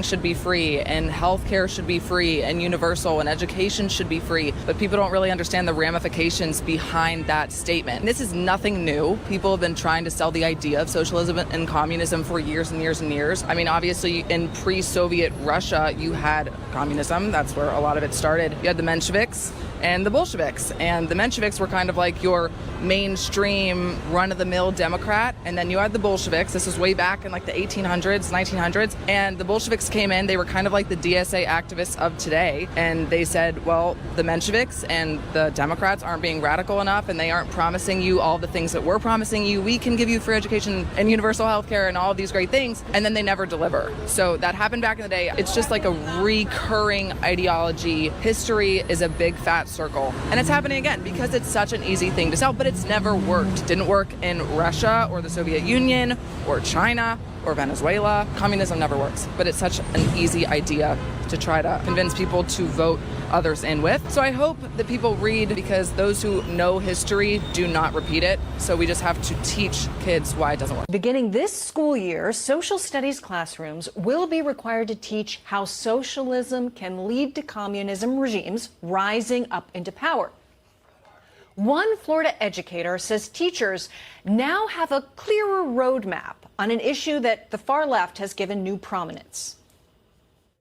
everything should be free and healthcare should be free and universal and education should be free, but people don't really understand the ramifications behind that statement. And this is nothing new. People have been trying to sell the idea of socialism and communism for years and years and years. I mean, obviously, in pre-Soviet Russia, you had communism. That's where a lot of it started. You had the Mensheviks and the Bolsheviks. And the Mensheviks were kind of like your mainstream run-of-the-mill Democrat. And then you had the Bolsheviks. This was way back in like the 1800s, 1900s. And the Bolsheviks came in. They were kind of like the DSA activists of today. And they said, well, the Mensheviks and the Democrats aren't being radical enough, and they aren't promising you all the things that we're promising you. We can give you free education and universal health care and all of these great things. And then they never deliver. So that happened back in the day. It's just like a recurring ideology. History is a big fat circle. And it's happening again because it's such an easy thing to sell, but it's never worked. It didn't work in Russia or the Soviet Union or China or Venezuela. Communism never works, but it's such an easy idea to try to convince people to vote others in with. So I hope that people read, because those who know history do not repeat it. So we just have to teach kids why it doesn't work. Beginning this school year, social studies classrooms will be required to teach how socialism can lead to communism regimes rising up into power. One Florida educator says teachers now have a clearer roadmap on an issue that the far left has given new prominence.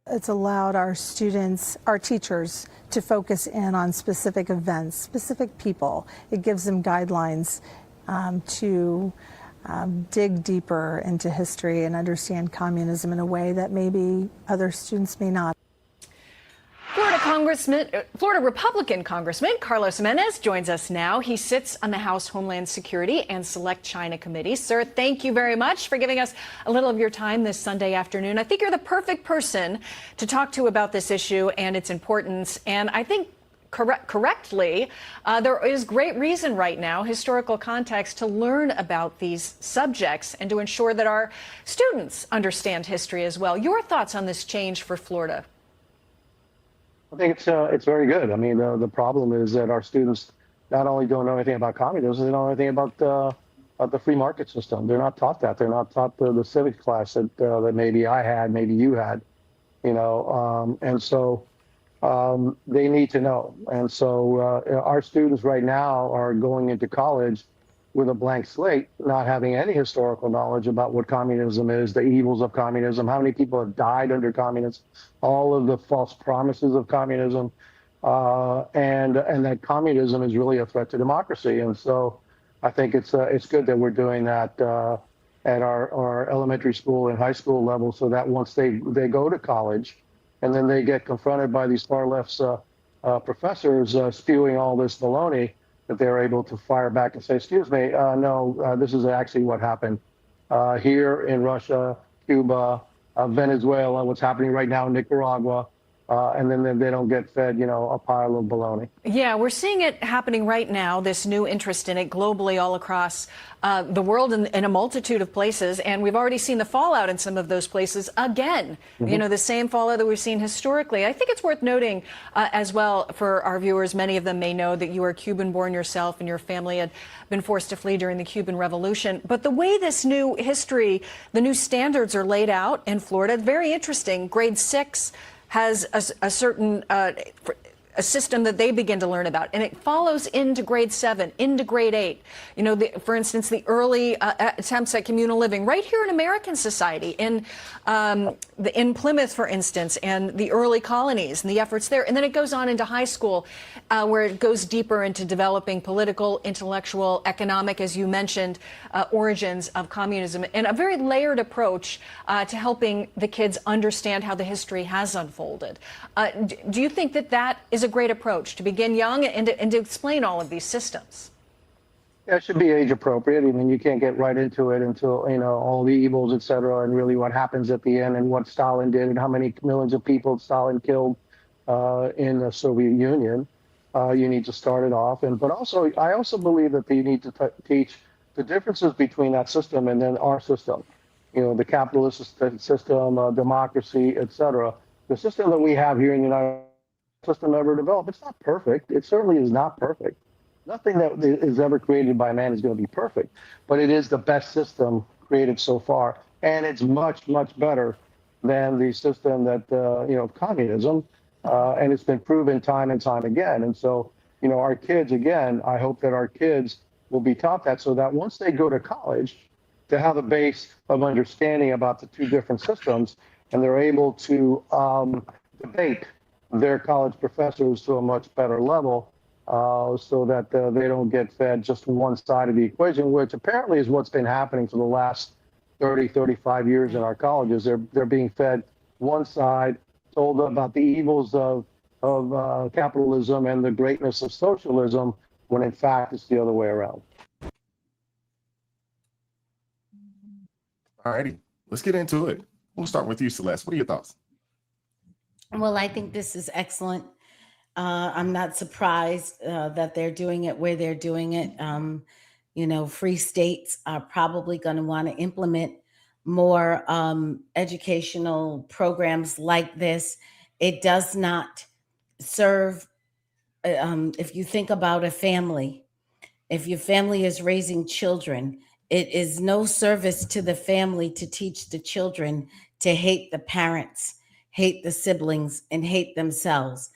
It's allowed our students, our teachers, to focus in on specific events, specific people. It gives them guidelines to dig deeper into history and understand communism in a way that maybe other students may not. Florida Republican Congressman Carlos Menes joins us now. He sits on the House Homeland Security and Select China Committee. Sir, thank you very much for giving us a little of your time this Sunday afternoon. I think you're the perfect person to talk to about this issue and its importance. And I think correctly, there is great reason right now, historical context, to learn about these subjects and to ensure that our students understand history as well. Your thoughts on this change for Florida? I think it's very good. I mean, the problem is that our students not only don't know anything about communism, they don't know anything about the free market system. They're not taught that. They're not taught the civics class that maybe I had, maybe you had, and so they need to know. And so our students right now are going into college with a blank slate, not having any historical knowledge about what communism is, the evils of communism, how many people have died under communism, all of the false promises of communism, and that communism is really a threat to democracy. And so I think it's good that we're doing that at our elementary school and high school level, so that once they go to college and then they get confronted by these far left professors spewing all this baloney, that they're able to fire back and say, excuse me, no, this is actually what happened here in Russia, Cuba, Venezuela, what's happening right now in Nicaragua, and then they don't get fed, a pile of baloney. Yeah, we're seeing it happening right now, this new interest in it globally all across the world in a multitude of places. And we've already seen the fallout in some of those places again, the same fallout that we've seen historically. I think it's worth noting as well for our viewers, many of them may know that you are Cuban born yourself and your family had been forced to flee during the Cuban Revolution. But the way this new history, the new standards are laid out in Florida, very interesting. Grade 6 has a certain a system that they begin to learn about, and it follows into grade 7, into grade 8. For instance, the early attempts at communal living right here in American society, in Plymouth, for instance, and the early colonies and the efforts there. And then it goes on into high school, where it goes deeper into developing political, intellectual, economic, as you mentioned, origins of communism, and a very layered approach to helping the kids understand how the history has unfolded. Do you think that is a great approach to begin young and to explain all of these systems? Yeah, it should be age appropriate. I mean, you can't get right into it until, all the evils, et cetera, and really what happens at the end and what Stalin did and how many millions of people Stalin killed in the Soviet Union. You need to start it off. But also, I also believe that you need to teach the differences between that system and then our system. The capitalist system, democracy, et cetera. The system that we have here in the United States, system ever developed. It's not perfect. It certainly is not perfect. Nothing that is ever created by man is going to be perfect, but it is the best system created so far, and it's much, much better than the system that, communism, and it's been proven time and time again. And so, our kids, again, I hope that our kids will be taught that, so that once they go to college, to have a base of understanding about the two different systems, and they're able to debate their college professors to a much better level, so that they don't get fed just one side of the equation, which apparently is what's been happening for the last 30, 35 years in our colleges. They're being fed one side, told about the evils of capitalism and the greatness of socialism, when in fact it's the other way around. All righty, let's get into it. We'll start with you, Celeste. What are your thoughts? Well, I think this is excellent. I'm not surprised that they're doing it where they're doing it. Free states are probably going to want to implement more educational programs like this. It does not serve, if you think about a family, if your family is raising children, it is no service to the family to teach the children to hate the parents, hate the siblings, and hate themselves.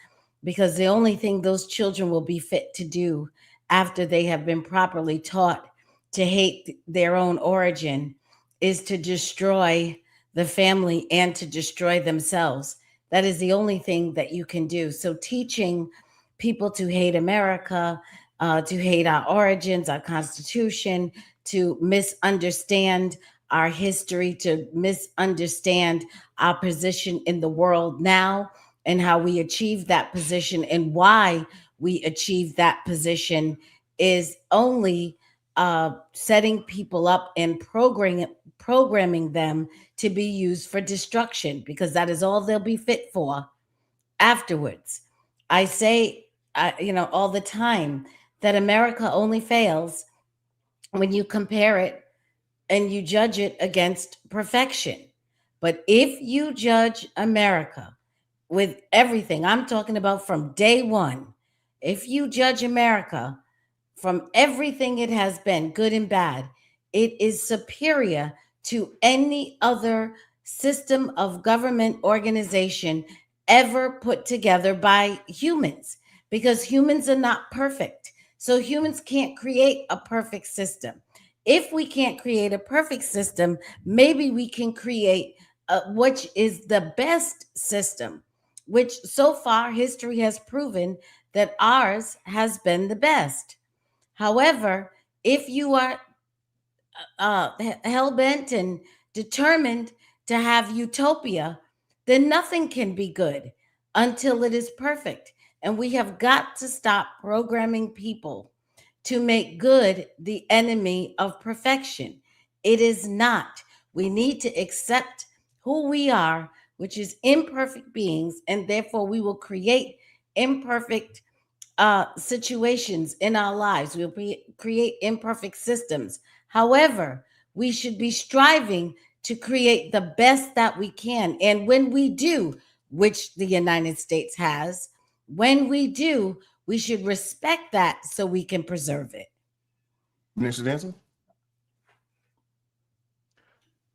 Because the only thing those children will be fit to do after they have been properly taught to hate their own origin is to destroy the family and to destroy themselves. That is the only thing that you can do. So teaching people to hate America, to hate our origins, our Constitution, to misunderstand our history, to misunderstand our position in the world now, and how we achieve that position and why we achieve that position is only setting people up and programming them to be used for destruction, because that is all they'll be fit for afterwards. I say, all the time that America only fails when you compare it and you judge it against perfection. But if you judge America with everything, I'm talking about from day one, if you judge America from everything it has been, good and bad, it is superior to any other system of government organization ever put together by humans, because humans are not perfect. So humans can't create a perfect system. If we can't create a perfect system, maybe we can create which is the best system, which so far history has proven that ours has been the best. However, if you are hell-bent and determined to have utopia, then nothing can be good until it is perfect. And we have got to stop programming people to make good the enemy of perfection. It is not. We need to accept who we are, which is imperfect beings, and therefore we will create imperfect situations in our lives. We'll create imperfect systems. However, we should be striving to create the best that we can. And when we do, which the United States has, when we do, we should respect that so we can preserve it. Mr. Dancer?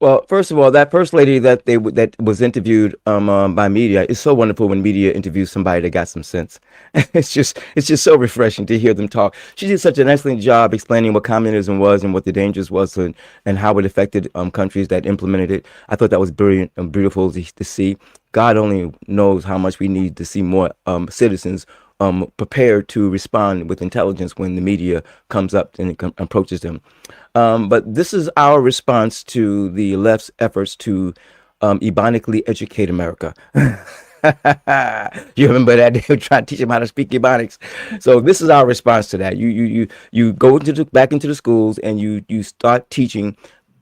Well, first of all, that first lady that was interviewed by media, is so wonderful when media interviews somebody that got some sense. It's just so refreshing to hear them talk. She did such an excellent job explaining what communism was and what the dangers was, and how it affected countries that implemented it. I thought that was brilliant and beautiful to see. God only knows how much we need to see more citizens prepared to respond with intelligence when the media comes up and approaches them. But this is our response to the left's efforts to ebonically educate America. You remember that they were trying to teach them how to speak Ebonics. So this is our response to that. You go back into the schools and you start teaching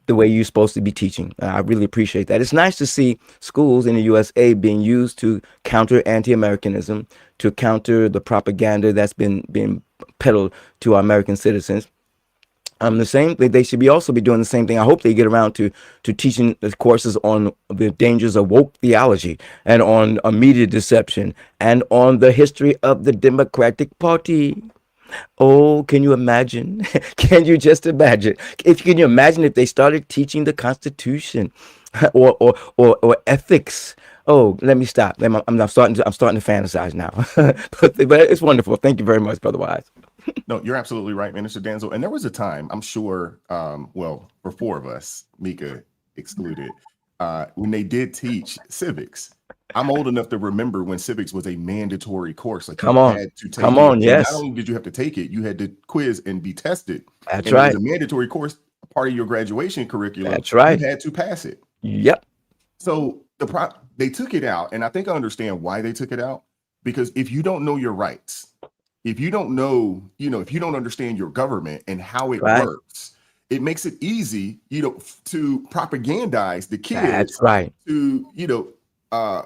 the way you're supposed to be teaching. I really appreciate that. It's nice to see schools in the USA being used to counter anti-Americanism, to counter the propaganda that's been peddled to our American citizens. The same, they should also be doing the same thing. I hope they get around to teaching the courses on the dangers of woke theology, and on media deception, and on the history of the Democratic Party. Oh, can you imagine? Can you just imagine? Can you imagine if they started teaching the Constitution? or ethics. Oh, let me stop. I'm starting to fantasize now. But it's wonderful. Thank you very much, Brother Wise. No, you're absolutely right, Minister Danzel. And there was a time, I'm sure, well, for four of us, Micca excluded, when they did teach civics. I'm old enough to remember when civics was a mandatory course. Like, you Come on. had to take Come it. on, And yes. not only did you have to take it, you had to quiz and be tested. That's and right. It was a mandatory course, part of your graduation curriculum. That's right. You had to pass it. Yep. So they took it out, and I think I understand why they took it out. Because if you don't know your rights, if you don't know, if you don't understand your government and how it Right. works, it makes it easy, to propagandize the kids. That's right. To,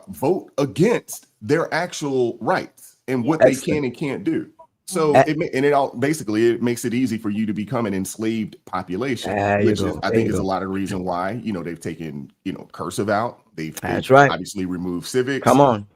vote against their actual rights and what they can and can't do. So it makes it easy for you to become an enslaved population, which is, I think, is a lot of reason why they've taken cursive out. They've obviously removed civics. Come on.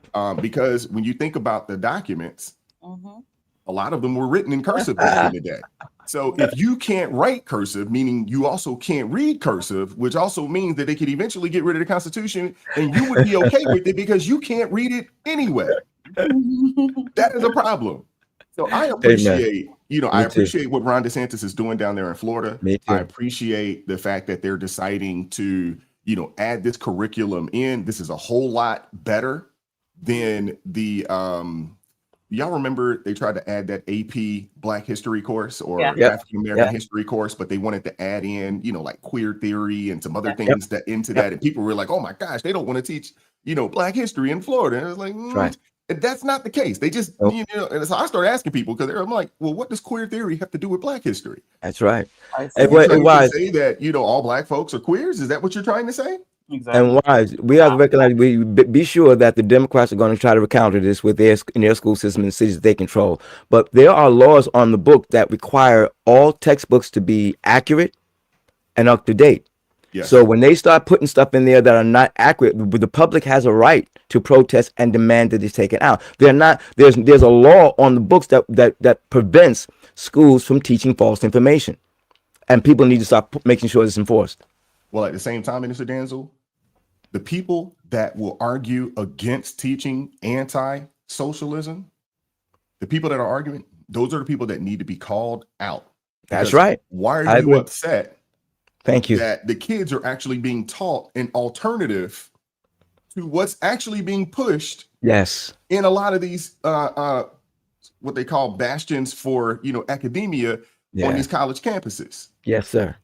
Because when you think about the documents, a lot of them were written in cursive back in the day. So if you can't write cursive, meaning you also can't read cursive, which also means that they could eventually get rid of the Constitution and you would be okay with it because you can't read it anyway. That is a problem. So I appreciate, I appreciate what Ron DeSantis is doing down there in Florida. Me too. I appreciate the fact that they're deciding to, add this curriculum in. This is a whole lot better than the y'all remember they tried to add that AP Black History course or African American History course, but they wanted to add in, like queer theory and some other things that and people were like, oh my gosh, they don't want to teach, Black history in Florida. And it was like, that's not the case. They just, and so I started asking people because I'm like, well, what does queer theory have to do with Black history? That's right. You're trying to say that, all Black folks are queers? Is that what you're trying to say? Exactly. And wise, we have to recognize, be sure that the Democrats are going to try to counter this with in their school system in the cities that they control. But there are laws on the book that require all textbooks to be accurate and up to date. Yes. So when they start putting stuff in there that are not accurate, the public has a right to protest and demand that it's taken out. They're not. There's a law on the books that prevents schools from teaching false information, and people need to start making sure it's enforced. Well, at the same time, Minister Danzel, the people that will argue against teaching anti-socialism, the people that are arguing, those are the people that need to be called out. That's right. Why are you upset? Thank you. That the kids are actually being taught an alternative to what's actually being pushed. Yes. In a lot of these, what they call bastions for, academia on these college campuses. Yes, sir.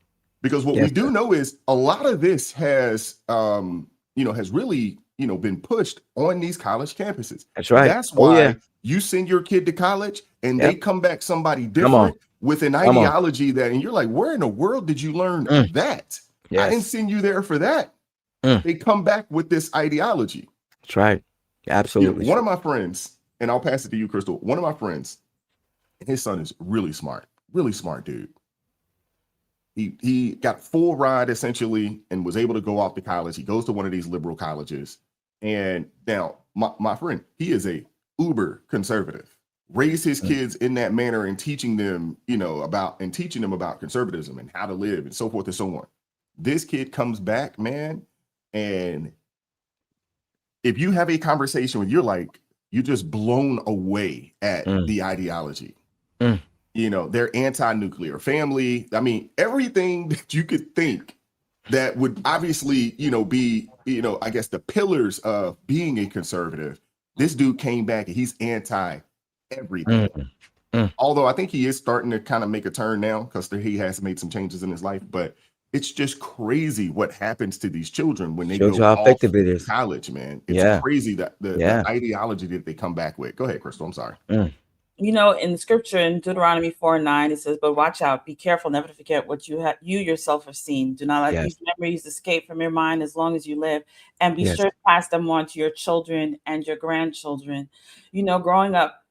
Because what we do know is a lot of this has, has really, been pushed on these college campuses. That's right. That's why you send your kid to college and they come back somebody different with an ideology that, and you're like, where in the world did you learn that? Yes. I didn't send you there for that. They come back with this ideology. That's right. Absolutely. One of my friends, and I'll pass it to you, Crystal. One of my friends, his son is really smart dude. He got full ride essentially and was able to go off to college. He goes to one of these liberal colleges. And now my friend, he is a uber conservative, raised his kids in that manner and teaching them, about conservatism and how to live and so forth and so on. This kid comes back, man. And if you have a conversation with, you're just blown away at the ideology. They're anti-nuclear family. I mean, everything that you could think that would obviously, be, I guess the pillars of being a conservative. This dude came back and he's anti everything. Although I think he is starting to kind of make a turn now because he has made some changes in his life. But it's just crazy what happens to these children when they go off to college, man. It's crazy that the ideology that they come back with. Go ahead, Crystal. I'm sorry. In the scripture in Deuteronomy 4:9, it says, but watch out, be careful, never to forget what you yourself have seen. Do not let these memories escape from your mind as long as you live, and be sure to pass them on to your children and your grandchildren. Growing up,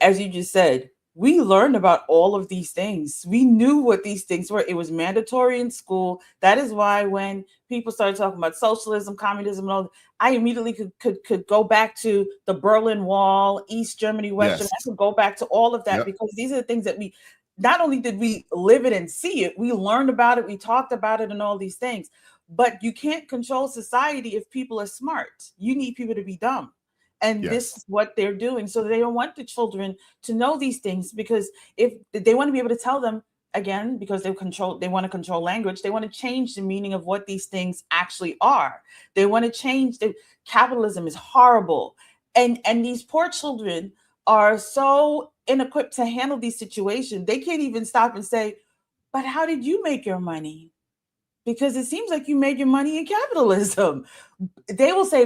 as you just said, we learned about all of these things. We knew what these things were. It was mandatory in school. That is why when people started talking about socialism, communism, and all, I immediately could go back to the Berlin Wall, East Germany, West Germany. I could go back to all of that because these are the things that we, not only did we live it and see it, we learned about it, we talked about it and all these things. but you can't control society if people are smart. You need people to be dumb. And this is what they're doing. So they don't want the children to know these things, because if they want to be able to tell them, again, because they want to control language, they want to change the meaning of what these things actually are. They want to change capitalism is horrible. And these poor children are so inequipped to handle these situations. They can't even stop and say, but how did you make your money? Because it seems like you made your money in capitalism. They will say,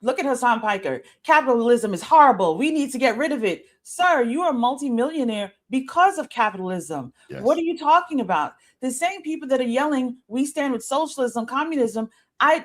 look at Hassan Piker. Capitalism is horrible. We need to get rid of it. Sir, you are a multimillionaire because of capitalism. Yes. What are you talking about? The same people that are yelling, we stand with socialism, communism. We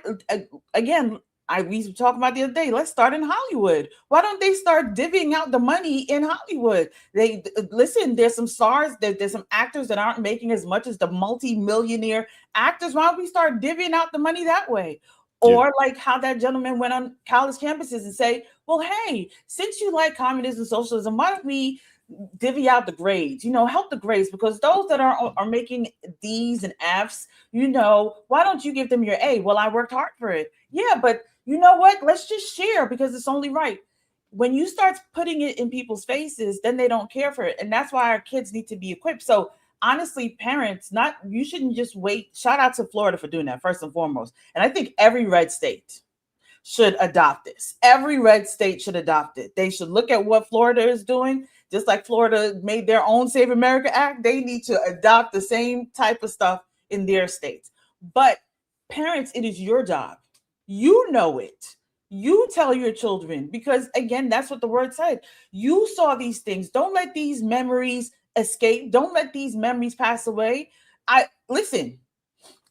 were talking about the other day, let's start in Hollywood. Why don't they start divvying out the money in Hollywood? Listen, there's some stars, there's some actors that aren't making as much as the multi-millionaire actors. Why don't we start divvying out the money that way? Or like how that gentleman went on college campuses and say, well, hey, since you like communism, socialism, why don't we divvy out the grades, help the grades, because those that are making D's and F's, why don't you give them your A? Well, I worked hard for it. Yeah, but you know what? Let's just share because it's only right. When you start putting it in people's faces, then they don't care for it. And that's why our kids need to be equipped. So honestly, parents, you shouldn't just wait. Shout out to Florida for doing that, first and foremost. And I think every red state should adopt this. Every red state should adopt it. They should look at what Florida is doing. Just like Florida made their own Save America Act, they need to adopt the same type of stuff in their states. But parents, it is your job. You know it. You tell your children, because again, that's what the word said. You saw these things. Don't let these memories escape. Don't let these memories pass away. Listen,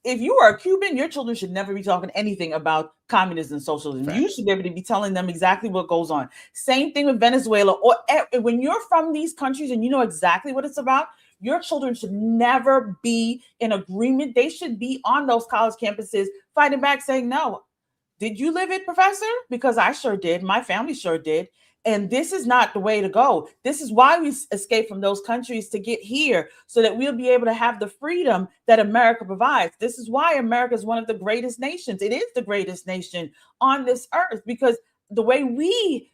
if you are a Cuban, your children should never be talking anything about communism and socialism. Fact. You should be able to be telling them exactly what goes on. Same thing with Venezuela. Or when you're from these countries and you know exactly what it's about, your children should never be in agreement. They should be on those college campuses fighting back, saying, no, did you live it, professor? Because I sure did. My family sure did. And this is not the way to go. This is why we escape from those countries to get here, so that we'll be able to have the freedom that America provides. This is why America is one of the greatest nations. It is the greatest nation on this earth, because the way we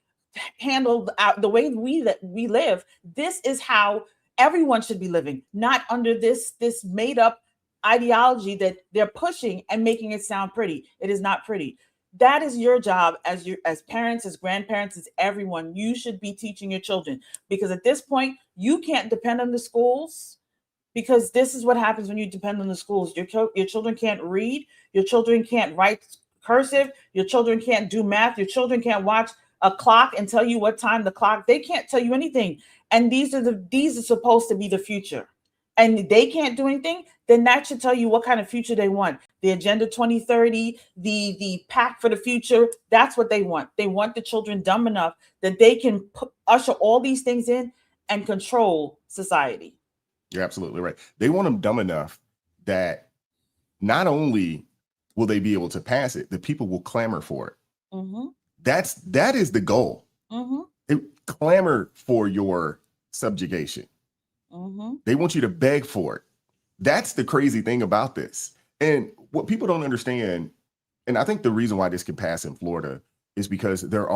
handle the way we live, this is how everyone should be living, not under this made up ideology that they're pushing and making it sound pretty. It is not pretty. That is your job as parents, as grandparents, as everyone. You should be teaching your children, because at this point, you can't depend on the schools, because this is what happens when you depend on the schools. Your children can't read. Your children can't write cursive. Your children can't do math. Your children can't watch a clock and tell you what time the clock. They can't tell you anything. And these are supposed to be the future. And they can't do anything, then that should tell you what kind of future they want. The Agenda 2030, the Pact for the Future, that's what they want. They want the children dumb enough that they can usher all these things in and control society. You're absolutely right. They want them dumb enough that not only will they be able to pass it, the people will clamor for it. Mm-hmm. That is the goal. Mm-hmm. They clamor for your subjugation. Mm-hmm. They want you to beg for it. That's the crazy thing about this. And what people don't understand, and I think the reason why this can pass in Florida is because there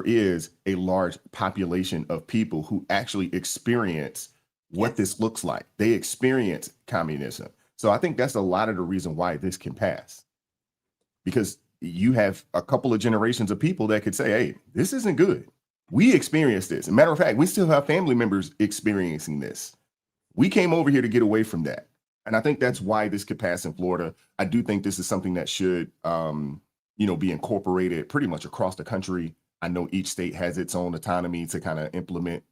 is a large population of people who actually experience what this looks like. They experience communism. So I think that's a lot of the reason why this can pass. Because you have a couple of generations of people that could say, hey, this isn't good. We experienced this. As a matter of fact, we still have family members experiencing this. We came over here to get away from that. And I think that's why this could pass in Florida. I do think this is something that should, be incorporated pretty much across the country. I know each state has its own autonomy to kind of implement,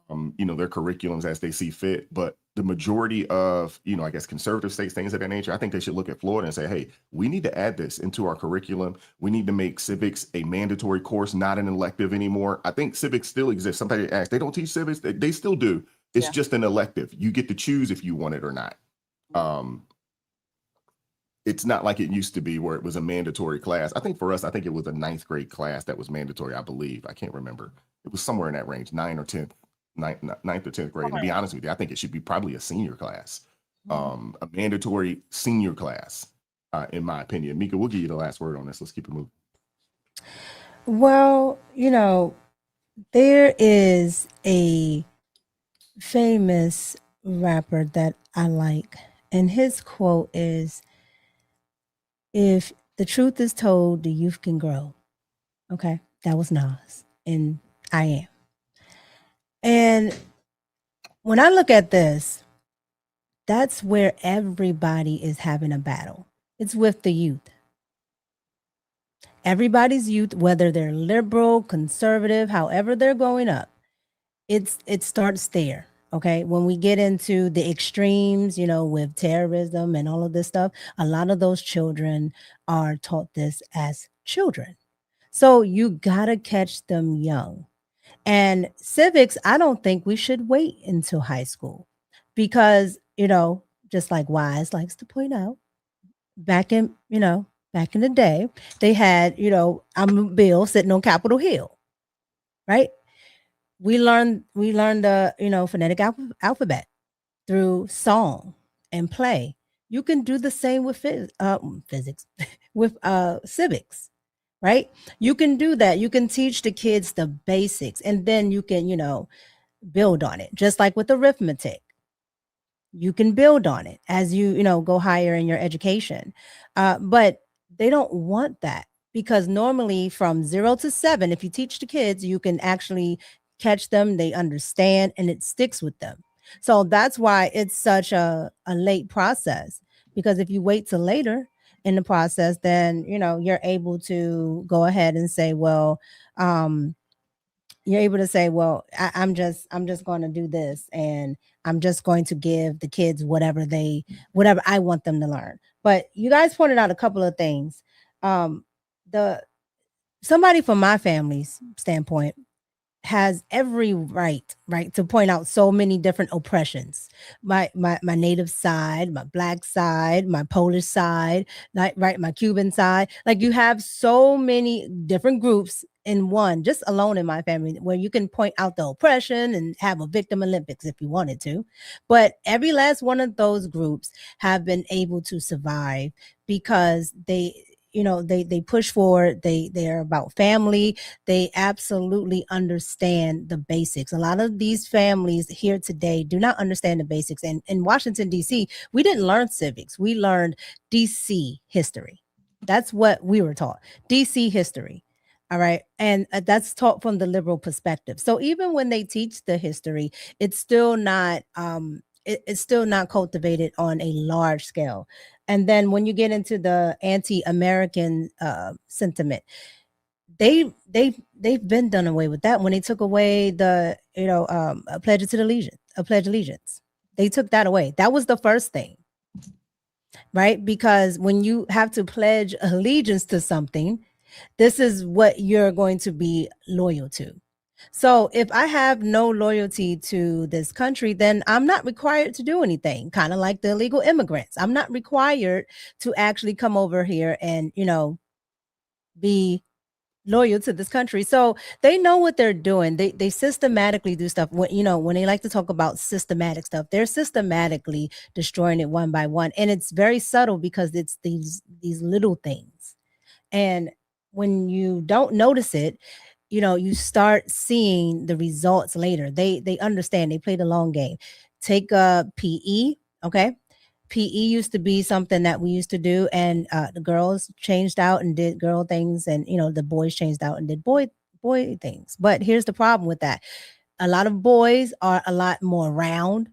their curriculums as they see fit. But the majority of, I guess, conservative states, things of that nature, I think they should look at Florida and say, hey, we need to add this into our curriculum. We need to make civics a mandatory course, not an elective anymore. I think civics still exists. Somebody asked, they don't teach civics. They still do. It's just an elective. You get to choose if you want it or not. It's not like it used to be where it was a mandatory class. I think for us, it was a 9th grade class that was mandatory, I believe. I can't remember. It was somewhere in that range, 9th or 10th grade. Okay. To be honest with you, I think it should be probably a senior class, a mandatory senior class. in my opinion. Micca, we'll give you the last word on this. Let's keep it moving. Well, there is a famous rapper that I like, and his quote is, "If the truth is told, the youth can grow." Okay, that was Nas, and I am. And when I look at this, that's where everybody is having a battle. It's with the youth. Everybody's youth, whether they're liberal, conservative, however they're growing up, it starts there. Okay, when we get into the extremes, with terrorism and all of this stuff, a lot of those children are taught this as children. So you gotta catch them young. And civics, I don't think we should wait until high school because, just like Wise likes to point out, back in, back in the day, they had, I'm a bill sitting on Capitol Hill, right? We learned the, phonetic alphabet through song and play. You can do the same with physics, with civics, right? You can do that. You can teach the kids the basics, and then you can, build on it. Just like with arithmetic, you can build on it as you go higher in your education. But they don't want that, because normally from 0 to 7, if you teach the kids, you can actually catch them, they understand, and it sticks with them. So that's why it's such a late process, because if you wait till later in the process, then you're able to go ahead and say, well, you're able to say, well, I'm just going to do this, and I'm just going to give the kids whatever I want them to learn. But you guys pointed out a couple of things. The somebody from my family's standpoint has every right to point out so many different oppressions. My native side, my black side, my Polish side, my Cuban side. Like, you have so many different groups in one, just alone in my family, where you can point out the oppression and have a victim Olympics if you wanted to. But every last one of those groups have been able to survive because they push forward. They're about family. They absolutely understand the basics. A lot of these families here today do not understand the basics. And in Washington, D.C., we didn't learn civics. We learned D.C. history. That's what we were taught, D.C. history. All right. And that's taught from the liberal perspective. So even when they teach the history, it's still not it's still not cultivated on a large scale. And then when you get into the anti-American sentiment, they've been done away with that when they took away the a pledge allegiance. They took that away. That was the first thing, right? Because when you have to pledge allegiance to something, this is what you're going to be loyal to. So if I have no loyalty to this country, then I'm not required to do anything, kind of like the illegal immigrants. I'm not required to actually come over here and, be loyal to this country. So they know what they're doing. They systematically do stuff. When they like to talk about systematic stuff, they're systematically destroying it one by one. And it's very subtle because it's these little things. And when you don't notice it, you start seeing the results later. They understand. They play the long game. Take PE, okay? PE used to be something that we used to do, and the girls changed out and did girl things, and the boys changed out and did boy things. But here's the problem with that. A lot of boys are a lot more round.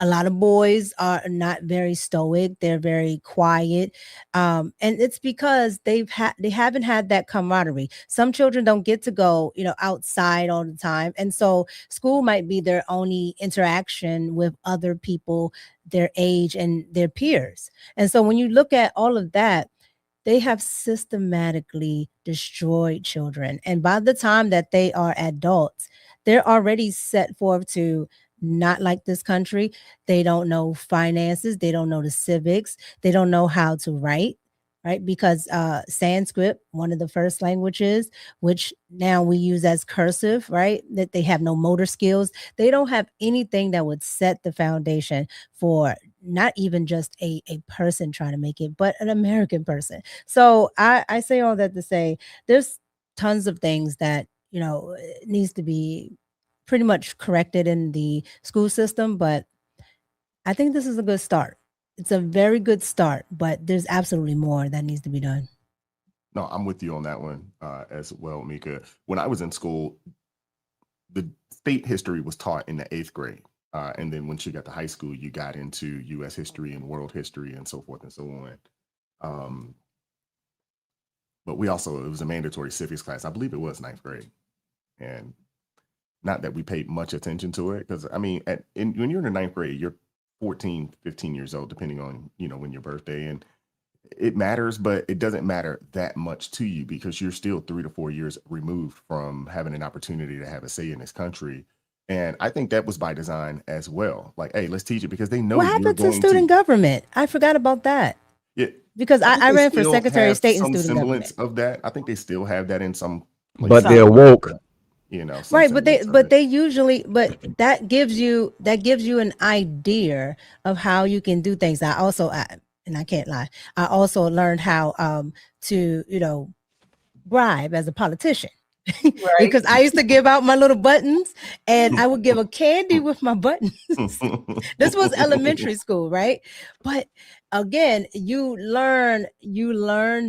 A lot of boys are not very stoic. They're very quiet. And it's because they haven't had that camaraderie. Some children don't get to go, outside all the time. And so school might be their only interaction with other people their age and their peers. And so when you look at all of that, they have systematically destroyed children. And by the time that they are adults, they're already set forth to not like this country. They don't know finances. They don't know the civics. They don't know how to write, right? Because Sanskrit, one of the first languages, which now we use as cursive, right? That they have no motor skills. They don't have anything that would set the foundation for not even just a person trying to make it, but an American person. So I say all that to say there's tons of things that, you know, needs to be pretty much corrected in the school system, but I think this is a good start. It's a very good start, but there's absolutely more that needs to be done. No, I'm with you on that one as well, Micca. When I was in school, the state history was taught in the 8th grade. And then once you got to high school, you got into U.S. history and world history and so forth and so on. But it was a mandatory civics class. I believe it was 9th grade. And not that we paid much attention to it, because I mean, when you're in the 9th grade, you're 14, 15 years old, depending on, when your birthday, and it matters, but it doesn't matter that much to you because you're still 3 to 4 years removed from having an opportunity to have a say in this country. And I think that was by design as well. Like, hey, let's teach it because they know What happened to student government? I forgot about that. Yeah, because I ran for still Secretary have of State in some student semblance government. of that. I think they still have that in some But places. they're woke. Some Right, but semblance of it. they usually, but that gives you an idea of how you can do things. And I can't lie, I also learned how to bribe as a politician. Right. Because I used to give out my little buttons and I would give a candy with my buttons. This was elementary school, right? But again, you learn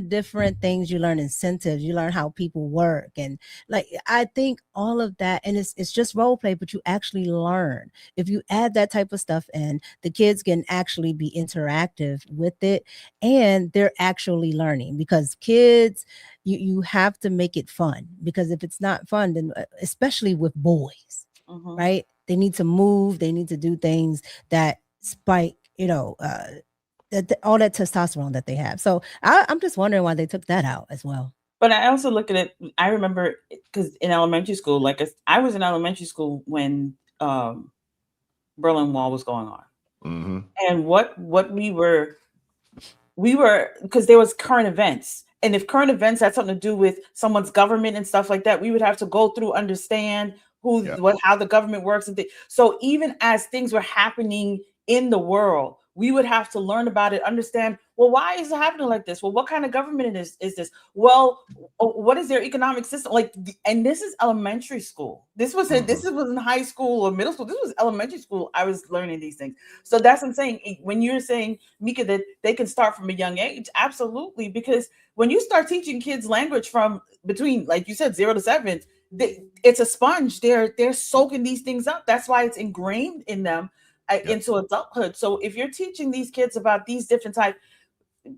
different things, you learn incentives, you learn how people work. And like, I think all of that, and it's just role play, but you actually learn. If you add that type of stuff in, the kids can actually be interactive with it and they're actually learning, because kids, you have to make it fun, because if it's not fun, then especially with boys, right? They need to move, they need to do things that spike, all that testosterone that they have. So I'm just wondering why they took that out as well. But I also look at it, I remember, because in elementary school, like I was in elementary school when Berlin Wall was going on. And what we were, because there was current events. And if current events had something to do with someone's government and stuff like that, we would have to go through, understand how the government works and things. So even as things were happening in the world, we would have to learn about it, understand, well, why is it happening like this? Well, what kind of government is this? Well, what is their economic system? Like, and this is elementary school. This was in high school or middle school. This was elementary school. I was learning these things. So that's what I'm saying. When you're saying, Micca, that they can start from a young age, absolutely. Because when you start teaching kids language from between, like you said, 0 to 7, it's a sponge. They're soaking these things up. That's why it's ingrained in them into adulthood. So if you're teaching these kids about these different types,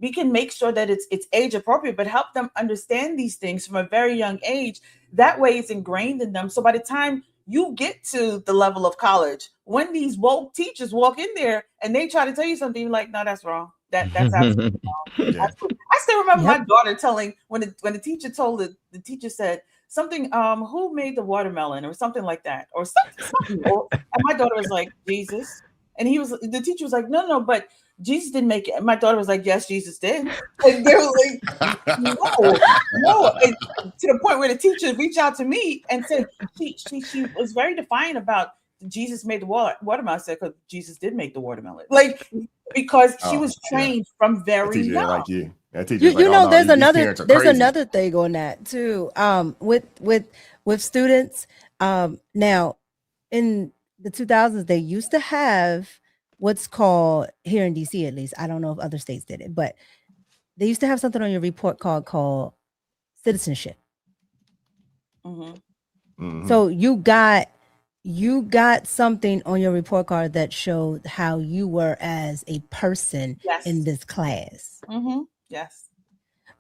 we can make sure that it's age appropriate, but help them understand these things from a very young age. That way it's ingrained in them. So by the time you get to the level of college, when these woke teachers walk in there and they try to tell you something, you're like, no, that's wrong. That's absolutely wrong. Yeah. I still remember my daughter telling, when the teacher told the teacher said something, who made the watermelon or something like that, or something. And my daughter was like, Jesus. And the teacher was like, no, but Jesus didn't make it. And my daughter was like, yes, Jesus did. And they were like, no. And to the point where the teacher reached out to me and said, she was very defiant about Jesus made the watermelon. I said, because Jesus did make the watermelon. Like, because she was trained from very young. Like you. There's another thing on that too. With students. Now in the 2000s, they used to have what's called, here in DC at least, I don't know if other states did it, but they used to have something on your report card called citizenship. So you got something on your report card that showed how you were as a person in this class. Yes.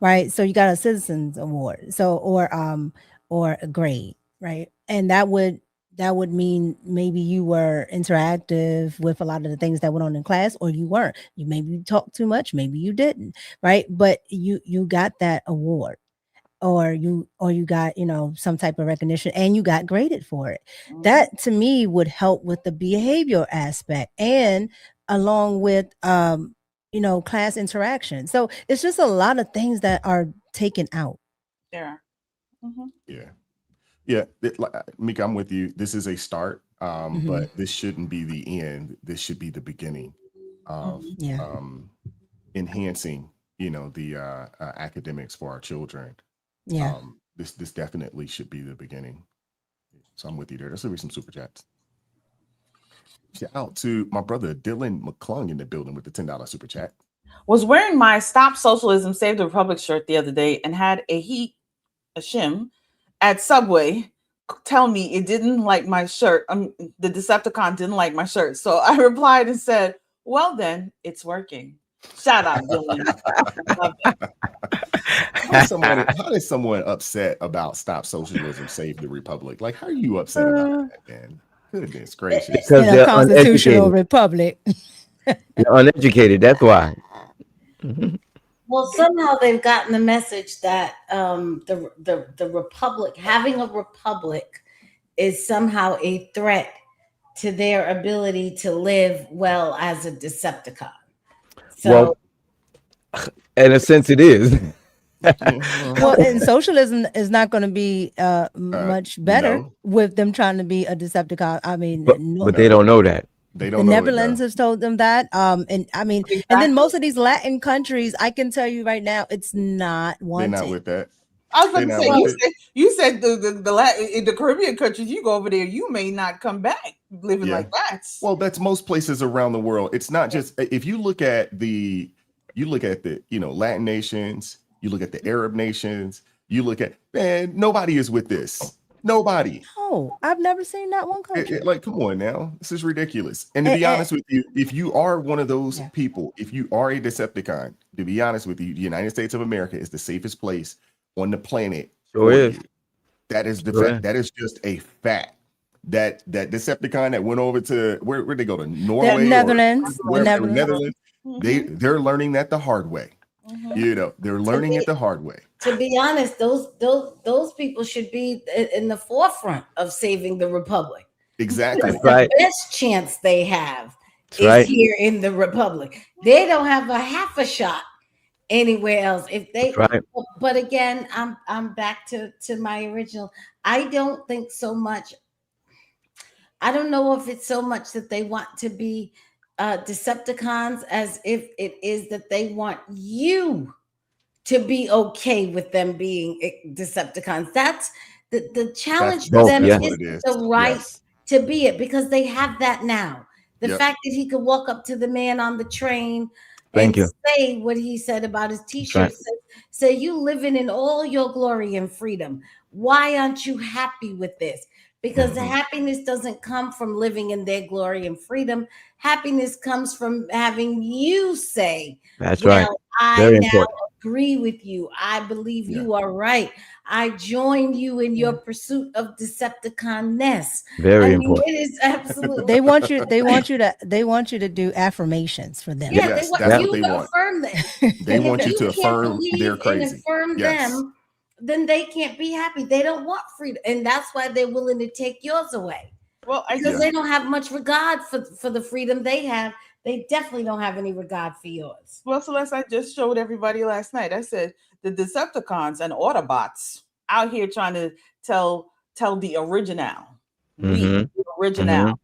Right. So you got a citizens award. So or a grade, right? And that would mean maybe you were interactive with a lot of the things that went on in class, or you weren't. You maybe talked too much, maybe you didn't, right? But you got that award, or you got, some type of recognition, and you got graded for it. That to me would help with the behavior aspect, and along with class interaction. So it's just a lot of things that are taken out. Yeah. Yeah, Micca, I'm with you. This is a start, but this shouldn't be the end. This should be the beginning. of Yeah. enhancing, the academics for our children. Yeah. This definitely should be the beginning. So I'm with you there. There's gonna be some super chats. Shout out to my brother Dylan McClung in the building with the $10 super chat. Was wearing my Stop Socialism Save the Republic shirt the other day and had a shim at Subway tell me it didn't like my shirt. The Decepticon didn't like my shirt. So I replied and said, well, then it's working. Shout out, Dylan. Love it. How is someone upset about Stop Socialism Save the Republic? Like, how are you upset about that, man? Goodness gracious. Because In a they're constitutional uneducated. republic. They're uneducated. That's why. Well, somehow they've gotten the message that the republic, having a republic, is somehow a threat to their ability to live well as a Decepticon. So, Well, in a sense, it is. Well, and socialism is not going to be much better no. with them trying to be a Decepticon. I mean, But they don't know that. They the don't know Netherlands it, has told them that. And I mean, and then most of these Latin countries, I can tell you right now, it's not they're wanted. not with that. I was They're about not to with say, you said the Caribbean countries, you go over there, you may not come back living Yeah. like that. Well, that's most places around the world. It's not just, if you look at the Latin nations, you look at the Arab nations, you look at, man, nobody is with this. Nobody. Oh, I've never seen that one country. Like, come on now. This is ridiculous. And to be honest with you, if you are one of those people, if you are a Decepticon, to be honest with you, the United States of America is the safest place on the planet. Sure is. That is the fact. That is just a fact. That Decepticon that went over to where'd they go, to Norway, The Netherlands. Netherlands. Mm-hmm. They're learning that the hard way. They're learning it the hard way. to be honest, those people should be in the forefront of saving the republic. Exactly. Because the best chance they have is here in the republic. They don't have a half a shot anywhere else. If they, but again, I'm back to my original. I don't think so much. I don't know if it's so much that they want to be Decepticons as if it is that they want you to be okay with them being Decepticons. That's the challenge for them is the right to be it, because they have that now. The fact that he could walk up to the man on the train and say what he said about his t-shirt, say you living in all your glory and freedom. Why aren't you happy with this? Because the happiness doesn't come from living in their glory and freedom. Happiness comes from having you say, that's right. I now agree with you. I believe you are right. I join you in your pursuit of Decepticon-ness. Very important. It is absolutely. They want you to do affirmations for them. Yeah, yes, they that's want what you they to want. affirm them. They want you to If you can't affirm they're believe crazy. and affirm them, then they can't be happy. They don't want freedom, and that's why they're willing to take yours away. Well, because they don't have much regard for the freedom they have. They definitely don't have any regard for yours. Well, Celeste, I just showed everybody last night. I said the Decepticons and Autobots out here trying to tell the original, the original,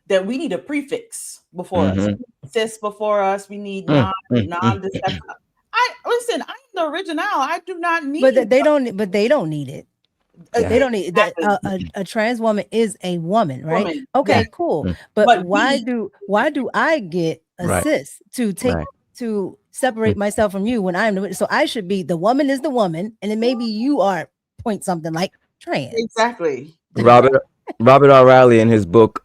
that we need a prefix before us. Cis before us. We need non-Decepticon. I'm the original. I do not need. But they don't need it. They don't need that. A trans woman is a woman, right? Okay, cool. But why do I get a cis to take to separate myself from you when I'm the, so I should be the woman is the woman, and then maybe you are point something like trans. Exactly. Robert R. Riley in his book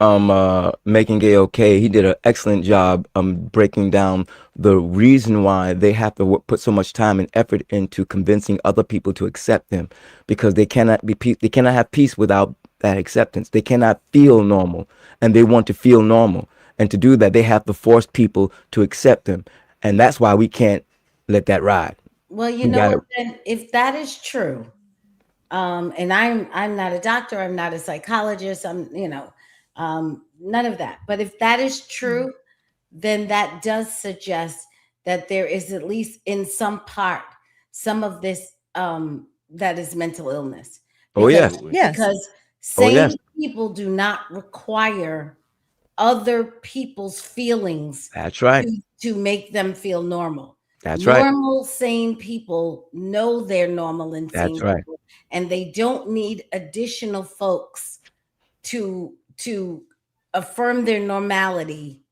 Making Gay Okay, he did an excellent job breaking down the reason why they have to put so much time and effort into convincing other people to accept them, because they cannot have peace without that acceptance. They cannot feel normal, and they want to feel normal, and to do that they have to force people to accept them, and that's why we can't let that ride. Well, then if that is true, and I'm not a doctor, I'm not a psychologist, I'm none of that. But if that is true, then that does suggest that there is, at least in some part, some of this that is mental illness. Because, Because sane people do not require other people's feelings That's right. to make them feel normal. That's right. Normal, sane people know they're normal and sane That's right. people, and they don't need additional folks to affirm their normality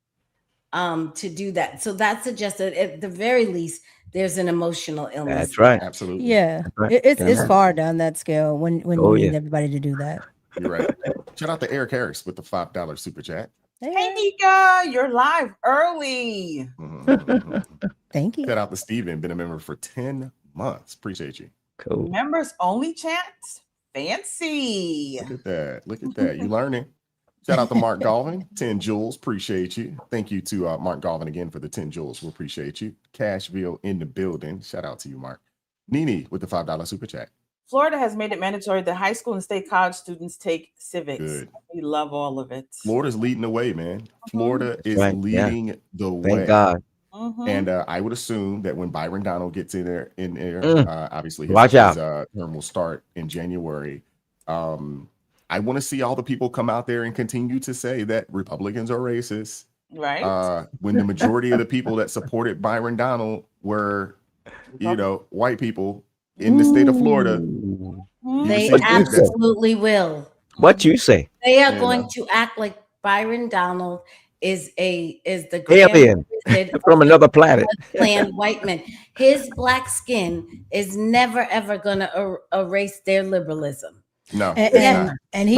to do that. So that suggests that at the very least, there's an emotional illness. That's right. Absolutely. Yeah, That's right. it's Amen. far down that scale when Oh, you need yeah. everybody to do that. You're right. Shout out to Eric Harris with the $5 super chat. Hey, Micca, you're live early. Thank you. Shout out to Steven, been a member for 10 months. Appreciate you. Cool. Members only chats. Fancy. Look at that. Look at that. You learning. Shout out to Mark Galvin, 10 joules. Appreciate you. Thank you to Mark Galvin again for the 10 joules. We appreciate you. Cashville in the building. Shout out to you, Mark. Nene with the $5 super chat. Florida has made it mandatory that high school and state college students take civics. Good. We love all of it. Florida's leading the way, man. Florida is Right, yeah. leading the way. Thank God. And I would assume that when Byron Donald gets in there, obviously Watch out. Term will start in January. I want to see all the people come out there and continue to say that Republicans are racist. Right. When the majority of the people that supported Byron Donald were, white people in the state of Florida. They absolutely will. What you say? They are going to act like Byron Donald is the Alien from another planet. Planned white man. His black skin is never ever going to erase their liberalism. No, and he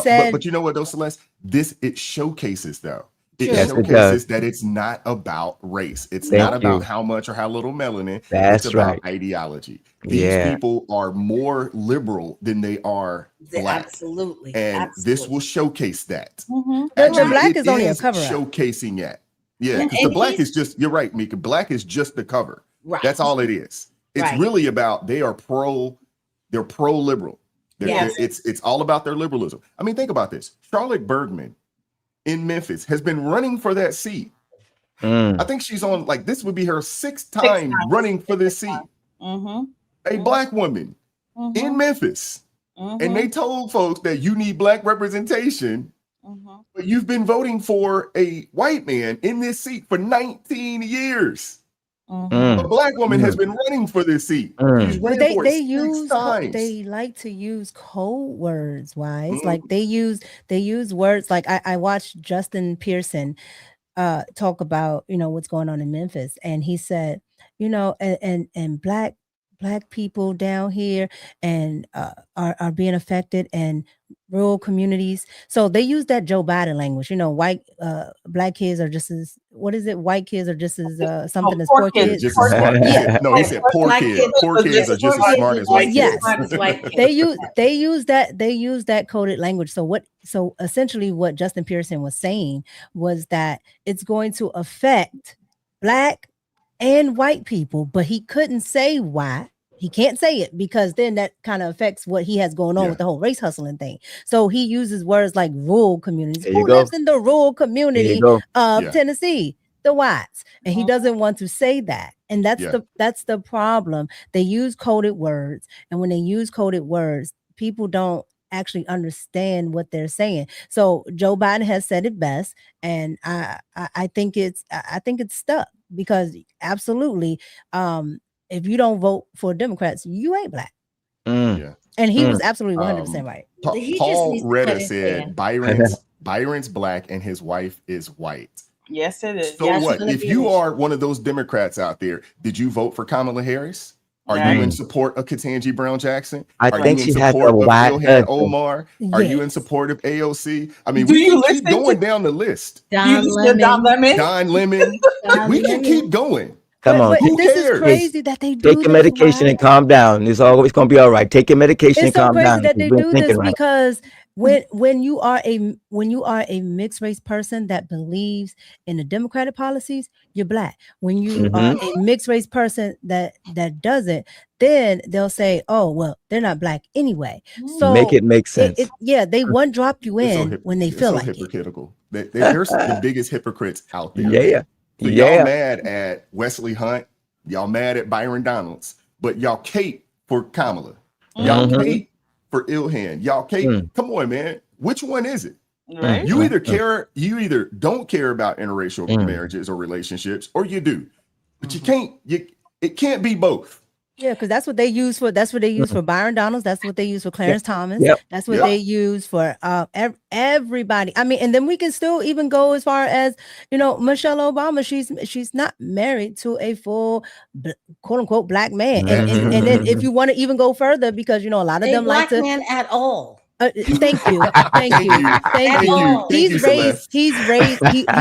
said, but you know what, though, Celeste, it showcases though. It showcases that it's not about race. It's not about how much or how little melanin. That's it's about right. ideology. These people are more liberal than they are black. Absolutely. And this will showcase that. The black is only a cover up. Showcasing that. Yeah, because the black is just, you're right, Micca. Black is just the cover. Right. That's all it is. It's really about, they're pro-liberal. It's all about their liberalism. I mean, think about this. Charlotte Bergman in Memphis has been running for that seat. I think she's on, this would be her sixth time running for this seat. A black woman in Memphis. And they told folks that you need black representation, but you've been voting for a white man in this seat for 19 years. A black woman has been running for this seat. She's ran for it 6 times. They like to use code words, wise. Like they use words like I watched Justin Pearson talk about what's going on in Memphis, and he said, and black people down here and are being affected, and rural communities. So they use that Joe Biden language. Black kids are just as white kids are just as something as poor kids. Just as smart. Yeah. No, he said poor kids. Poor kids are just as smart as white kids. Yes. They use that coded language. So essentially what Justin Pearson was saying was that it's going to affect black and white people, but he couldn't say why. He can't say it because then that kind of affects what he has going on with the whole race hustling thing. So he uses words like rural communities. Who lives in the rural community of Tennessee? The whites. And he doesn't want to say that. And that's the problem. They use coded words. And when they use coded words, people don't actually understand what they're saying. So Joe Biden has said it best. And I think it's stuck because absolutely, if you don't vote for Democrats, you ain't black. And he was absolutely 100% right. Paul Retta said Byron's black and his wife is white. Yes, it is. So what? If you are one of those Democrats out there, did you vote for Kamala Harris? Are you in support of Ketanji Brown Jackson? I think she has a white Ilhan Omar? Are you in support of AOC? I mean, we can keep going down the list. Don Lemon. We can keep going. Come on. But this is crazy that they do. Take your medication and calm down. It's always going to be all right. Take your medication and calm down. It's so crazy that they do this because when you are a mixed race person that believes in the Democratic policies, you're black. When you are a mixed race person that doesn't, then they'll say, oh, well, they're not black anyway. So make it make sense. They one drop you in when they feel like hypocritical. They're the biggest hypocrites out there. Yeah. So y'all mad at Wesley Hunt, y'all mad at Byron Donalds, but y'all cape for Kamala. Y'all cape for Ilhan. Y'all cape. Come on, man. Which one is it? Right. You either don't care about interracial marriages or relationships, or you do. But it can't be both. Yeah, because that's what they use for. That's what they use for Byron Donalds. That's what they use for Clarence Thomas. Yep. That's what they use for everybody. I mean, and then we can still even go as far as, you know, Michelle Obama. She's not married to a full quote unquote black man. And then if you want to even go further, because you know a lot of them like to man at all. Thank you. He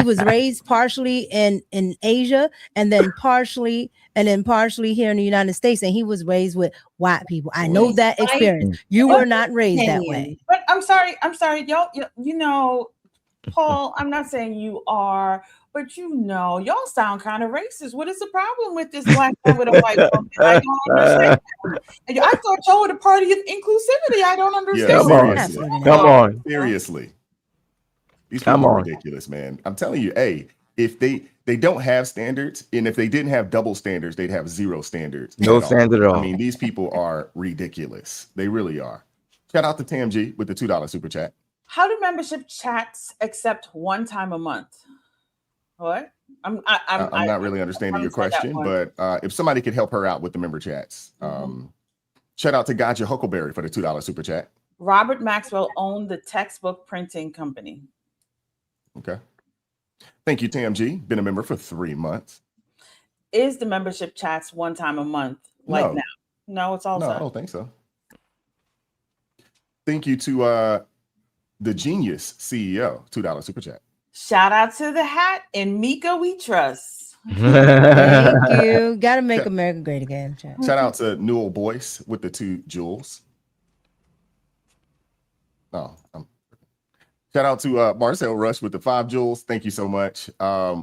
was raised partially in Asia and then partially here in the United States, and he was raised with white people. I know that experience. You were not raised that way. But I'm sorry, y'all. You know, Paul. I'm not saying you are, but you know, y'all sound kind of racist. What is the problem with this black man with a white woman? I don't understand. I thought y'all were the party of inclusivity. I don't understand. Come on. Seriously. These people are ridiculous, man. I'm telling you, hey, if they don't have standards, and if they didn't have double standards, they'd have zero standards. No standard at all. I mean, these people are ridiculous. They really are. Shout out to Tam G with the $2 super chat. How do membership chats accept one time a month? What? I'm not really understanding your question, but if somebody could help her out with the member chats. Shout out to Gotcha Huckleberry for the $2 super chat. Robert Maxwell owned the textbook printing company. Okay. Thank you, Tam G. Been a member for 3 months. Is the membership chats one time a month now? No, it's all No, I don't think so. Thank you to the Genius CEO, $2 super chat. Shout out to the hat and Micca we trust. Thank you. Gotta make America great again. Chat. Shout out to Newell Boyce with the 2 jewels. Shout out to Marcel Rush with the 5 jewels. Thank you so much.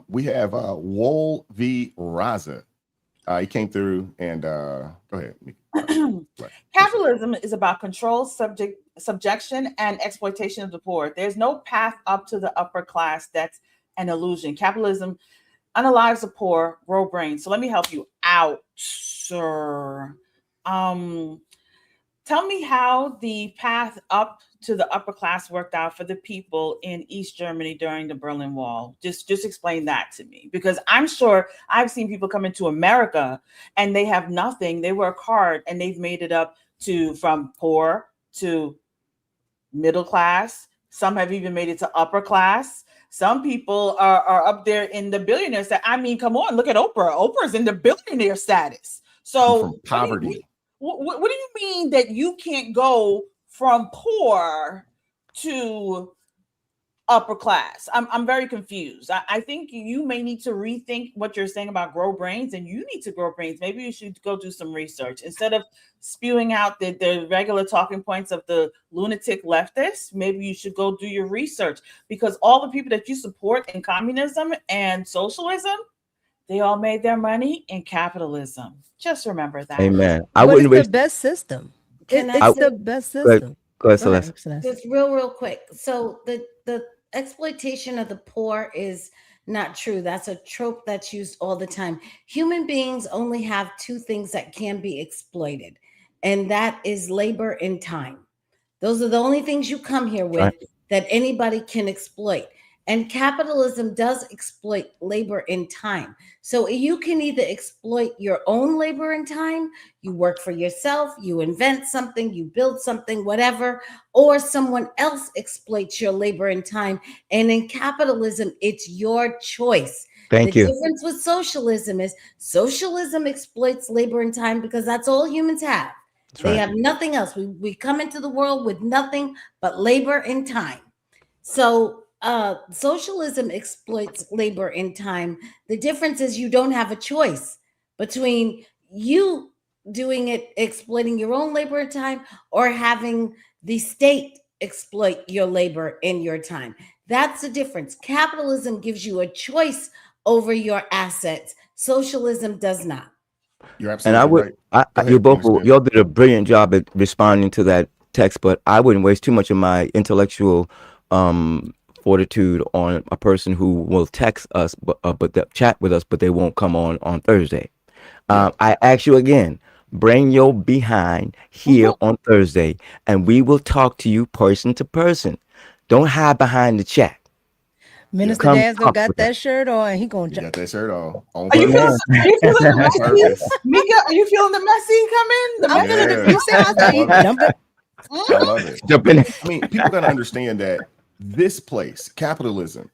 We have Wol V. Raza. He came through and go ahead. Capitalism is about control, subjection, and exploitation of the poor. There's no path up to the upper class. That's an illusion. Capitalism unalives the poor, grow brains. So let me help you out, sir. Tell me how the path up to the upper class worked out for the people in East Germany during the Berlin Wall. Just explain that to me, because I'm sure I've seen people come into America and they have nothing. They work hard and they've made it up from poor to middle class. Some have even made it to upper class. Some people are up there in the billionaire status. I mean, come on, look at Oprah. Oprah's in the billionaire status. So from poverty. What do you mean that you can't go from poor to upper class? I'm very confused. I think you may need to rethink what you're saying about grow brains, and you need to grow brains. Maybe you should go do some research instead of spewing out the regular talking points of the lunatic leftists. Maybe you should go do your research, because all the people that you support in communism and socialism, they all made their money in capitalism. Just remember that. Amen. It's the best system. It's the best system. Go ahead, Celeste. Just real quick. So the exploitation of the poor is not true. That's a trope that's used all the time. Human beings only have 2 things that can be exploited, and that is labor and time. Those are the only things you come here with that anybody can exploit. And capitalism does exploit labor and time. So you can either exploit your own labor and time, you work for yourself, you invent something, you build something, whatever, or someone else exploits your labor and time. And in capitalism, it's your choice. Thank you. The difference with socialism is socialism exploits labor and time because that's all humans have. They have nothing else. We come into the world with nothing but labor and time. So socialism exploits labor and time. The difference is you don't have a choice between you doing it, exploiting your own labor and time, or having the state exploit your labor and your time. That's the difference. Capitalism gives you a choice over your assets. Socialism does not. You're absolutely right. Y'all did a brilliant job at responding to that text, but I wouldn't waste too much of my intellectual fortitude on a person who will text us, but chat with us, but they won't come on Thursday. I ask you again, bring your behind here on Thursday, and we will talk to you person to person. Don't hide behind the chat. Minister Come Dan still talk got with that us. shirt on. He gonna You jump. got that shirt on Are you feeling? purpose. Are you feeling the On messy? purpose. Mika, are you feeling the messy coming? The I'm messy? feeling it. You see how I he love it. jumping? I love it. Jump in. I mean, people got to understand that this place, capitalism,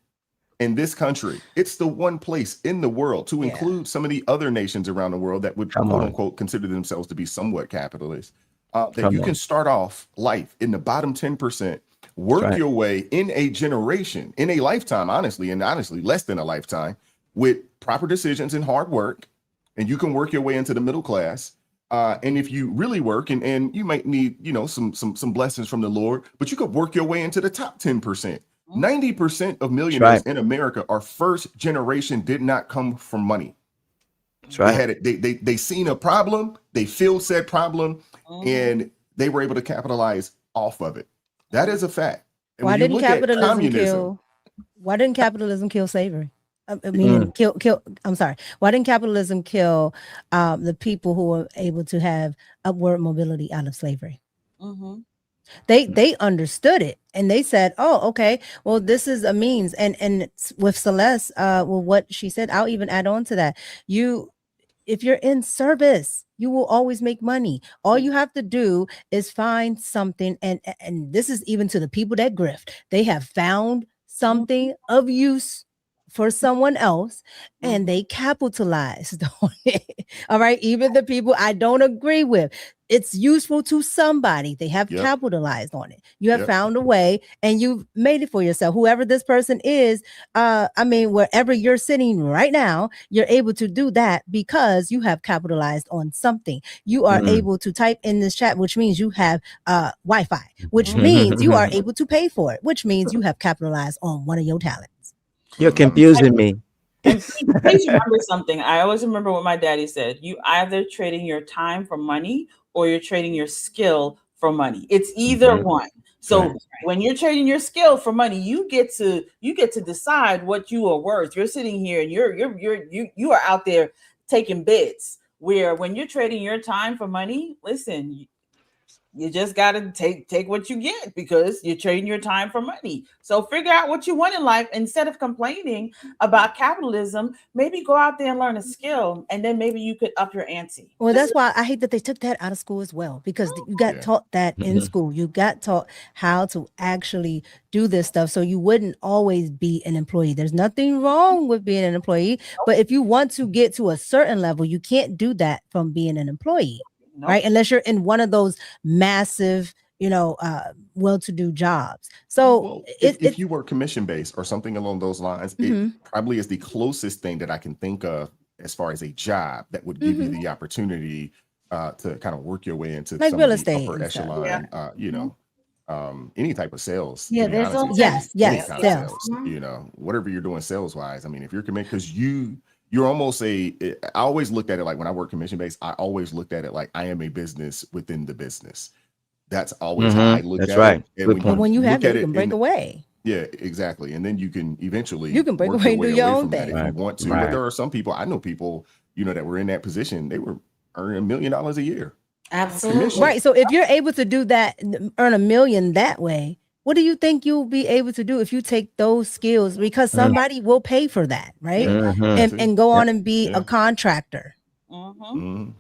in this country, it's the one place in the world, to include some of the other nations around the world that would quote unquote consider themselves to be somewhat capitalist, that you can start off life in the bottom 10%, work your way in a generation, in a lifetime, honestly less than a lifetime, with proper decisions and hard work, and you can work your way into the middle class. And if you really work, and you might need, some blessings from the Lord, but you could work your way into the top 10%. 90% of millionaires in America are first generation, did not come from money. That's right. They had it. They seen a problem, they feel said problem, and they were able to capitalize off of it. That is a fact. And Why didn't capitalism kill slavery? I mean, kill. I'm sorry. Why didn't capitalism kill the people who were able to have upward mobility out of slavery? They understood it, and they said, "Oh, okay. Well, this is a means." And with Celeste, what she said, I'll even add on to that. If you're in service, you will always make money. All you have to do is find something, and this is even to the people that grift. They have found something of use for someone else, and they capitalized on it. All right. Even the people I don't agree with, it's useful to somebody. They have capitalized on it. You have found a way, and you've made it for yourself. Whoever this person is, wherever you're sitting right now, you're able to do that because you have capitalized on something. You are able to type in this chat, which means you have Wi-Fi, which means you are able to pay for it, which means you have capitalized on one of your talents. You're confusing me. And please remember something. I always remember what my daddy said. You either trading your time for money or you're trading your skill for money. It's either one. So when you're trading your skill for money, you get to decide what you are worth. You're sitting here and you are out there taking bids. Where when you're trading your time for money, listen, you just got to take what you get because you're trading your time for money. So figure out what you want in life. Instead of complaining about capitalism, maybe go out there and learn a skill, and then maybe you could up your ante. Well, that's why I hate that they took that out of school as well, because you got taught that in school. You got taught how to actually do this stuff, so you wouldn't always be an employee. There's nothing wrong with being an employee, but if you want to get to a certain level, you can't do that from being an employee. Right? Unless you're in one of those massive, well-to-do jobs. So if you work commission-based or something along those lines, it probably is the closest thing that I can think of as far as a job that would give you the opportunity to kind of work your way into like some real of the estate upper echelon, any type of sales. Yeah, there's sales. Whatever you're doing sales-wise. I mean, if you're committed, because you're almost I always looked at it like when I work commission based, I always looked at it like I am a business within the business. That's always how I look at it. And when you have it, you can break away. Yeah, exactly. And then you can eventually break away and do your own thing if you want to. But there are some people, I know people, that were in that position, they were earning $1 million a year. Absolutely. Right. So if you're able to do that, earn $1 million that way, what do you think you'll be able to do if you take those skills? Because somebody will pay for that, right? And go on and be a contractor. And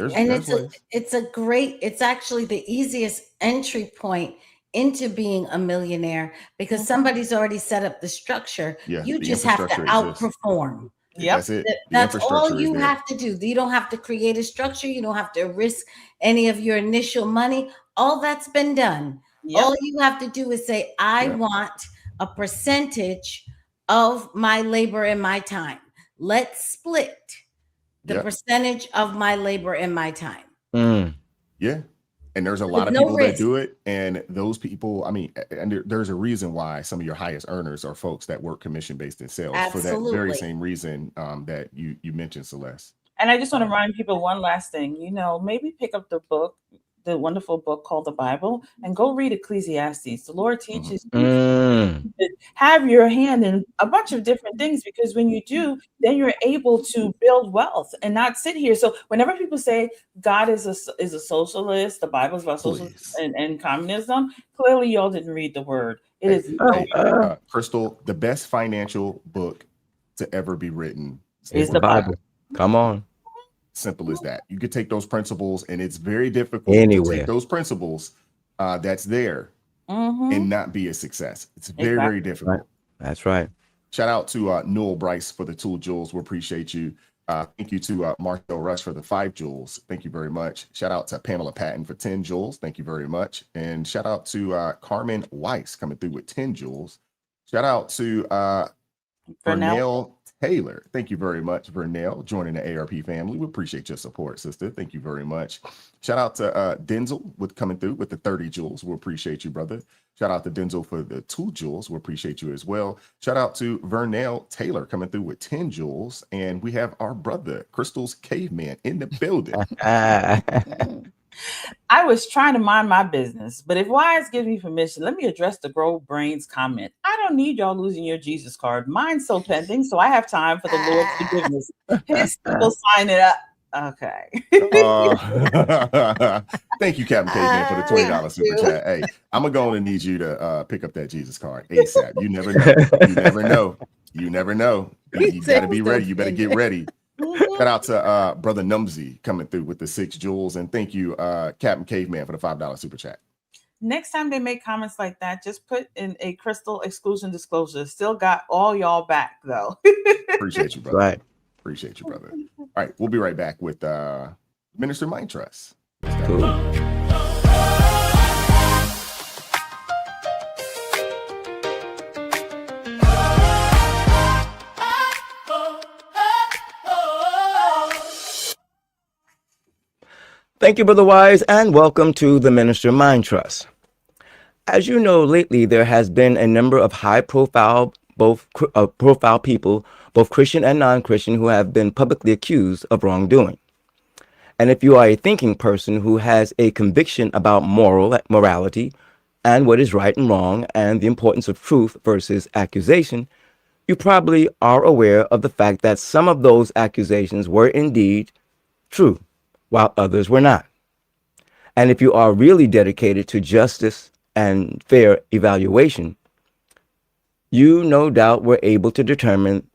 it's actually the easiest entry point into being a millionaire because somebody's already set up the structure. You just have to outperform. That's it. That's all you have to do. You don't have to create a structure. You don't have to risk any of your initial money. All that's been done. All you have to do is say, I want a percentage of my labor and my time. Let's split the percentage of my labor and my time. Yeah. And there's a lot of people that do it. And those people, I mean, and there's a reason why some of your highest earners are folks that work commission-based in sales for that very same reason that you mentioned, Celeste. And I just want to remind people one last thing, maybe pick up the wonderful book called the Bible and go read Ecclesiastes. The Lord teaches you have your hand in a bunch of different things, because when you do, then you're able to build wealth and not sit here. So whenever people say God is a socialist, the Bible is about socialism and communism, clearly y'all didn't read the word. It is Crystal, the best financial book to ever be written is the Bible. Come on. Simple as that. You could take those principles, and it's very difficult to take those principles that's there and not be a success. It's very, very difficult. Right. That's right. Shout out to Newell Bryce for the 2 jewels. We appreciate you. Thank you to Marcel Rush for the 5 jewels. Thank you very much. Shout out to Pamela Patton for 10 jewels. Thank you very much. And shout out to Carmen Weiss coming through with 10 jewels. Shout out to Vernell Taylor. Thank you very much, Vernell, joining the ARP family. We appreciate your support, sister. Thank you very much. Shout out to Denzel with coming through with the 30 jewels. We appreciate you, brother. Shout out to Denzel for the 2 jewels. We appreciate you as well. Shout out to Vernell Taylor coming through with 10 jewels. And we have our brother, Crystal's Caveman, in the building. I was trying to mind my business, but if Wise gives me permission, let me address the Grow Brains comment. I don't need y'all losing your Jesus card. Mine's still pending, so I have time for the Lord's forgiveness. His people sign it up. Okay. Thank you, Captain Caveman, for the $20 super chat. Hey, I'm gonna need you to pick up that Jesus card ASAP. You never know. You never know. You never know. You gotta be ready. You better get ready. Shout out to brother Numsy coming through with the 6 jewels, and thank you, Captain Caveman, for the $5 super chat. Next time they make comments like that, just put in a Crystal exclusion disclosure. Still got all y'all back though. Appreciate you, brother. Right. Appreciate you, brother. All right, we'll be right back with Minister Mind Trust. Cool. Thank you, Brother Wise, and welcome to the Minister Mind Trust. As you know, lately there has been a number of high-profile, profile people, both Christian and non-Christian, who have been publicly accused of wrongdoing. And if you are a thinking person who has a conviction about morality and what is right and wrong and the importance of truth versus accusation, you probably are aware of the fact that some of those accusations were indeed true, while others were not. And if you are really dedicated to justice and fair evaluation, you no doubt were able to determine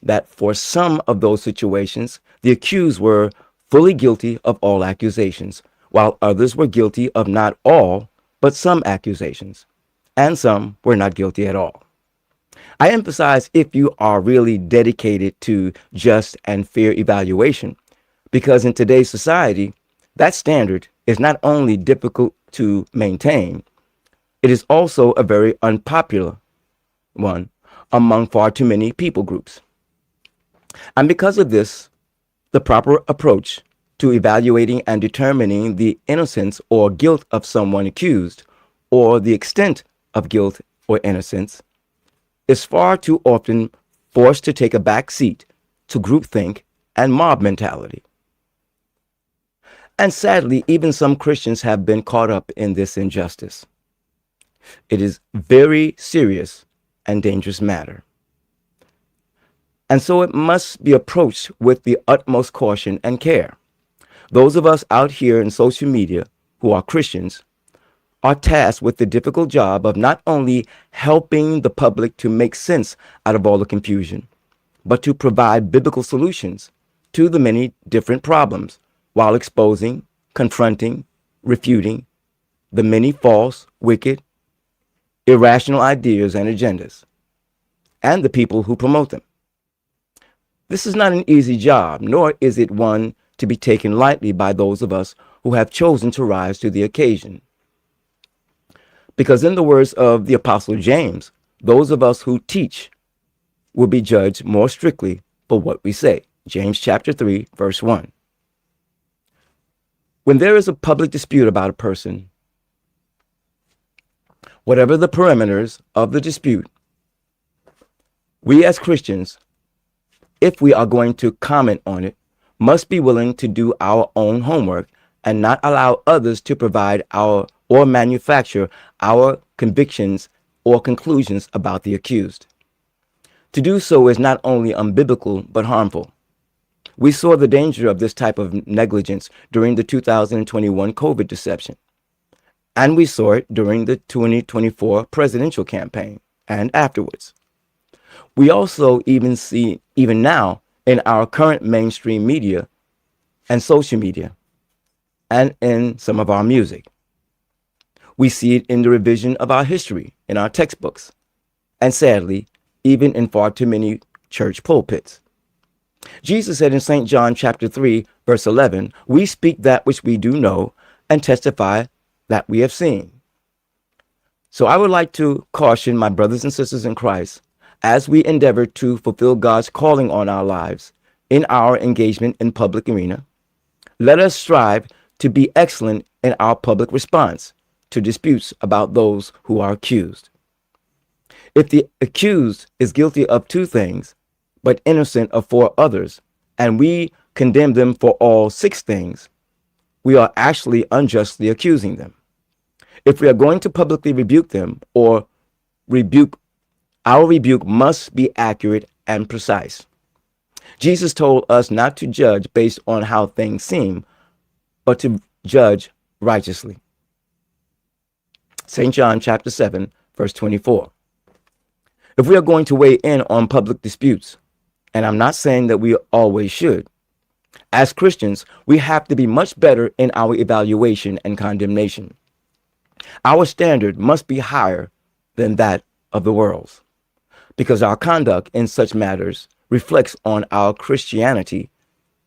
that for some of those situations, the accused were fully guilty of all accusations, while others were guilty of not all, but some accusations, and some were not guilty at all. I emphasize if you are really dedicated to just and fair evaluation, because in today's society, that standard is not only difficult to maintain, it is also a very unpopular one among far too many people groups. And because of this, the proper approach to evaluating and determining the innocence or guilt of someone accused, or the extent of guilt or innocence, is far too often forced to take a back seat to groupthink and mob mentality. And sadly, even some Christians have been caught up in this injustice. It is very serious and dangerous matter. And so it must be approached with the utmost caution and care. Those of us out here in social media who are Christians are tasked with the difficult job of not only helping the public to make sense out of all the confusion, but to provide biblical solutions to the many different problems while exposing, confronting, refuting the many false, wicked, irrational ideas and agendas, and the people who promote them. This is not an easy job, nor is it one to be taken lightly by those of us who have chosen to rise to the occasion. Because in the words of the Apostle James, those of us who teach will be judged more strictly for what we say. James chapter 3, verse 1. When there is a public dispute about a person, whatever the parameters of the dispute, we as Christians, if we are going to comment on it, must be willing to do our own homework and not allow others to provide our or manufacture our convictions or conclusions about the accused. To do so is not only unbiblical, but harmful. We saw the danger of this type of negligence during the 2021 COVID deception. And we saw it during the 2024 presidential campaign and afterwards. We also even see, even now, in our current mainstream media and social media, and in some of our music. We see it in the revision of our history, in our textbooks, and sadly, even in far too many church pulpits. Jesus said in St. John chapter 3, verse 11, "We speak that which we do know and testify that we have seen." So I would like to caution my brothers and sisters in Christ as we endeavor to fulfill God's calling on our lives in our engagement in public arena. Let us strive to be excellent in our public response to disputes about those who are accused. If the accused is guilty of 2 things, but innocent of 4 others, and we condemn them for all 6 things, we are actually unjustly accusing them. If we are going to publicly rebuke them or rebuke, our rebuke must be accurate and precise. Jesus told us not to judge based on how things seem, but to judge righteously. St. John chapter 7, verse 24. If we are going to weigh in on public disputes, and I'm not saying that we always should, as Christians, we have to be much better in our evaluation and condemnation. Our standard must be higher than that of the world's, because our conduct in such matters reflects on our Christianity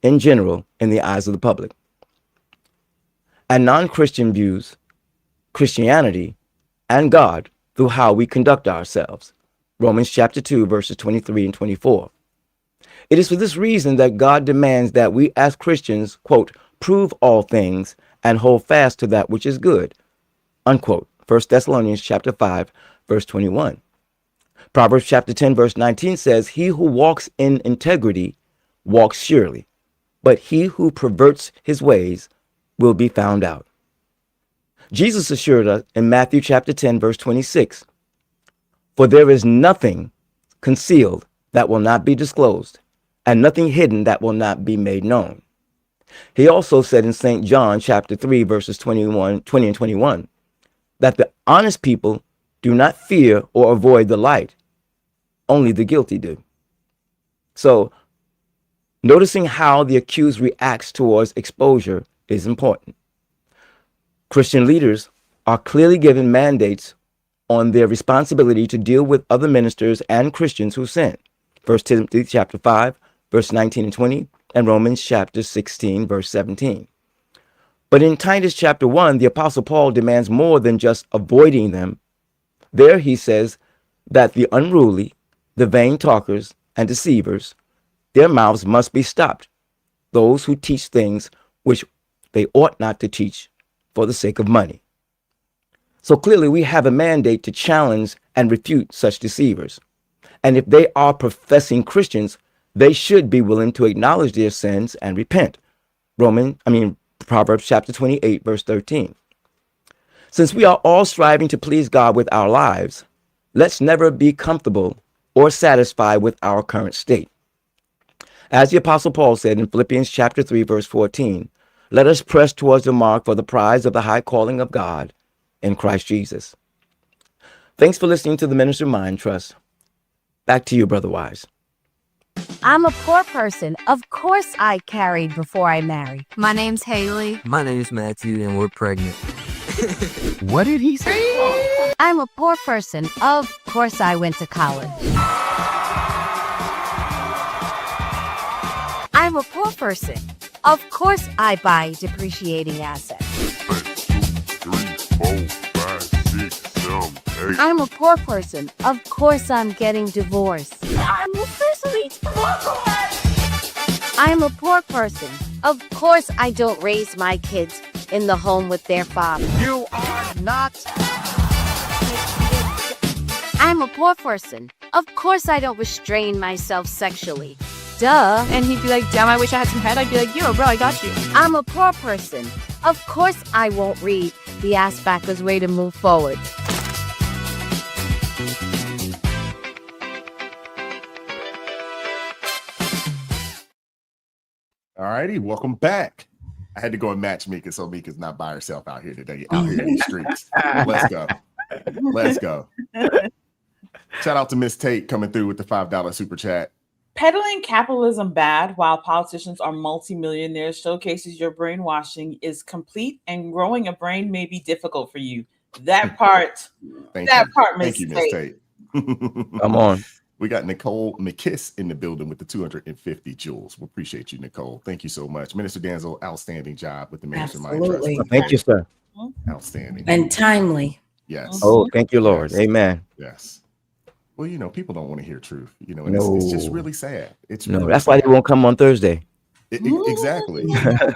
in general in the eyes of the public. And non-Christian views Christianity and God through how we conduct ourselves. Romans chapter 2, verses 23 and 24. It is for this reason that God demands that we as Christians, quote, prove all things and hold fast to that which is good, unquote. 1 Thessalonians chapter 5, verse 21. Proverbs chapter 10, verse 19 says, "He who walks in integrity walks surely, but he who perverts his ways will be found out." Jesus assured us in Matthew chapter 10, verse 26, "For there is nothing concealed that will not be disclosed, and nothing hidden that will not be made known." He also said in St. John chapter 3, verses 20 and 21, that the honest people do not fear or avoid the light, only the guilty do. So, noticing how the accused reacts towards exposure is important. Christian leaders are clearly given mandates on their responsibility to deal with other ministers and Christians who sin. 1 Timothy chapter 5, verse 19 and 20, and Romans chapter 16, verse 17. But in Titus chapter 1, the Apostle Paul demands more than just avoiding them. There he says that the unruly, the vain talkers and deceivers, their mouths must be stopped. Those who teach things which they ought not to teach for the sake of money. So clearly we have a mandate to challenge and refute such deceivers. And if they are professing Christians, they should be willing to acknowledge their sins and repent. Proverbs chapter 28, verse 13. Since we are all striving to please God with our lives, let's never be comfortable or satisfied with our current state. As the Apostle Paul said in Philippians chapter 3, verse 14, "Let us press towards the mark for the prize of the high calling of God in Christ Jesus." Thanks for listening to the Minister Mind Trust. Back to you, Brother Wise. I'm a poor person. Of course I carried before I married. My name's Haley. My name's Matthew, and we're pregnant. What did he say? I'm a poor person. Of course I went to college. I'm a poor person. Of course I buy depreciating assets. 1, 2, 3, 4, 5, 6, 7, 8. I'm a poor person. Of course I'm getting divorced. I'm officially I'm a poor person. Of course I don't raise my kids in the home with their father. You are not. I'm a poor person. Of course I don't restrain myself sexually. Duh. And he'd be like, damn, I wish I had some head. I'd be like, yo, bro, I got you. I'm a poor person. Of course I won't read The Ass Backwards Way to Move Forward. righty, welcome back. I had to go and match Micca, so Micca's not by herself out here today, out here in the streets. Let's go. Let's go. Shout out to Miss Tate coming through with the $5 super chat. Peddling capitalism bad while politicians are multimillionaires showcases your brainwashing is complete, and growing a brain may be difficult for you. That part, Thank you, Miss Tate. Come on. We got Nicole McKiss in the building with the 250 joules. We appreciate you, Nicole. Thank you so much. Minister Danzel, outstanding job with the Mastermind Trust. Thank you, sir. Outstanding. And timely. Yes. Oh, thank you, Lord. Yes. Amen. Yes. Well, you know, people don't want to hear truth, you know, and it's just really sad. It's no, really that's sad. why they won't come on Thursday. Exactly.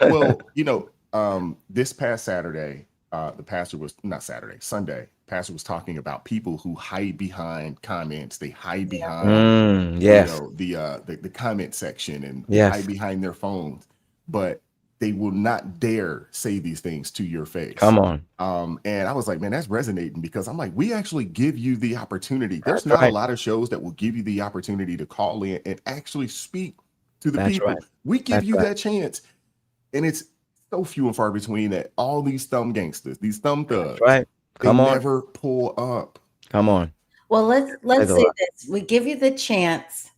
Well, you know, this past Saturday, the pastor was Sunday, pastor was talking about people who hide behind comments. They hide behind, yes, you know, the comment section, and yes, hide behind their phones, but they will not dare say these things to your face. Come on. And I was like, man, that's resonating, because I'm like, we actually give you the opportunity. There's not a lot of shows that will give you the opportunity to call in and actually speak to the people. We give you that chance. And it's so few and far between that all these thumb gangsters, these thumb thugs, Come on. never pull up. Come on. Well, let's say this. We give you the chance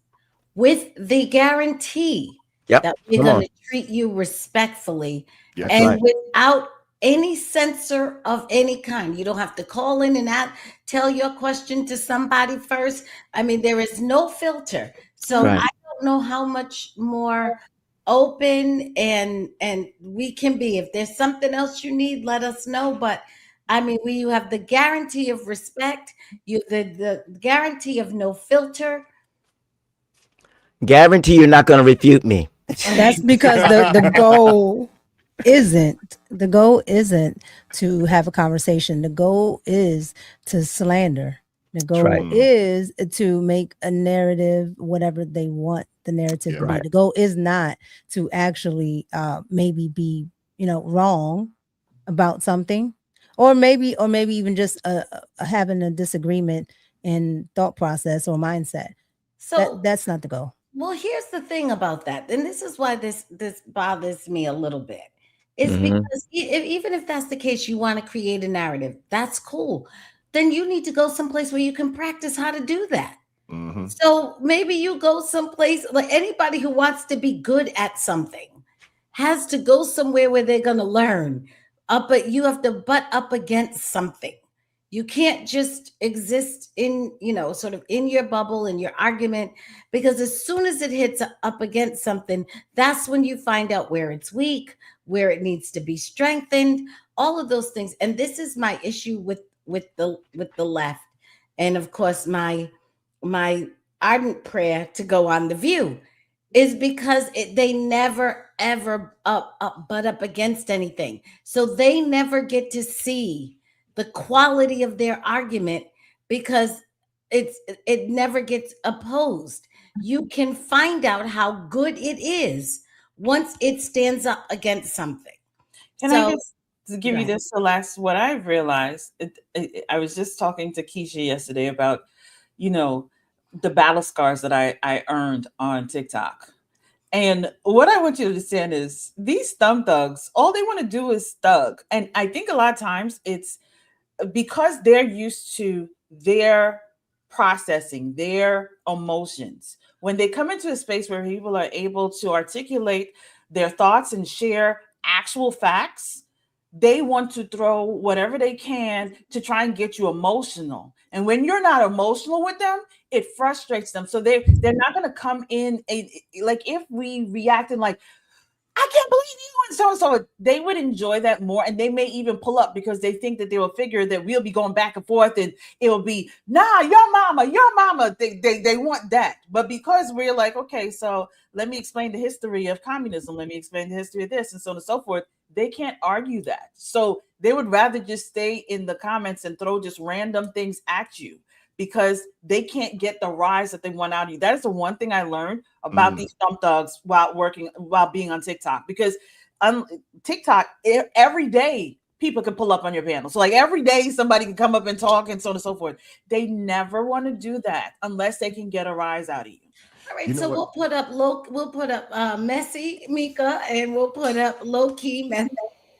with the guarantee that we're going to treat you respectfully and without any censor of any kind. You don't have to call in and tell your question to somebody first. I mean, there is no filter. So I don't know how much more open and we can be. If there's something else you need, let us know. But I mean, you have the guarantee of respect, you the guarantee of no filter. Guarantee you're not going to refute me. That's because the goal isn't to have a conversation. The goal is to slander. The goal is to make a narrative whatever they want the narrative to be. The goal is not to actually maybe be, you know, wrong about something, or maybe even just having a disagreement in thought process or mindset. So that's not the goal. Well, here's the thing about that, and this is why this bothers me a little bit. Is because even if that's the case, you want to create a narrative, that's cool. Then you need to go someplace where you can practice how to do that. So maybe you go someplace, like anybody who wants to be good at something has to go somewhere where they're going to learn. But you have to butt up against something. You can't just exist in, you know, sort of in your bubble, in your argument, because as soon as it hits up against something, that's when you find out where it's weak, where it needs to be strengthened, all of those things. And this is my issue with the left. And of course, my ardent prayer to go on The View is because they never, ever butt up against anything. So they never get to see the quality of their argument, because it never gets opposed. You can find out how good it is once it stands up against something. Can I just give you this? The last, what I've realized, I was just talking to Keisha yesterday about, you know, the battle scars that I earned on TikTok. And what I want you to understand is these thumb thugs, all they want to do is thug. And I think a lot of times it's because they're used to their processing, their emotions. When they come into a space where people are able to articulate their thoughts and share actual facts, they want to throw whatever they can to try and get you emotional. And when you're not emotional with them, it frustrates them. So they're not going to come in like if we reacted like, I can't believe you, and so they would enjoy that more, and they may even pull up because they think that they will figure that we'll be going back and forth, and it will be your mama. They want that, but because we're like, okay, so let me explain the history of communism, let me explain the history of this, and so on and so forth. They can't argue that, so they would rather just stay in the comments and throw just random things at you, because they can't get the rise that they want out of you. That is the one thing I learned about these thumb thugs while being on TikTok, because on TikTok, every day people can pull up on your panel. So like every day somebody can come up and talk and so on and so forth. They never want to do that unless they can get a rise out of you. All right, You know so what? we'll put up messy Micca, and we'll put up low key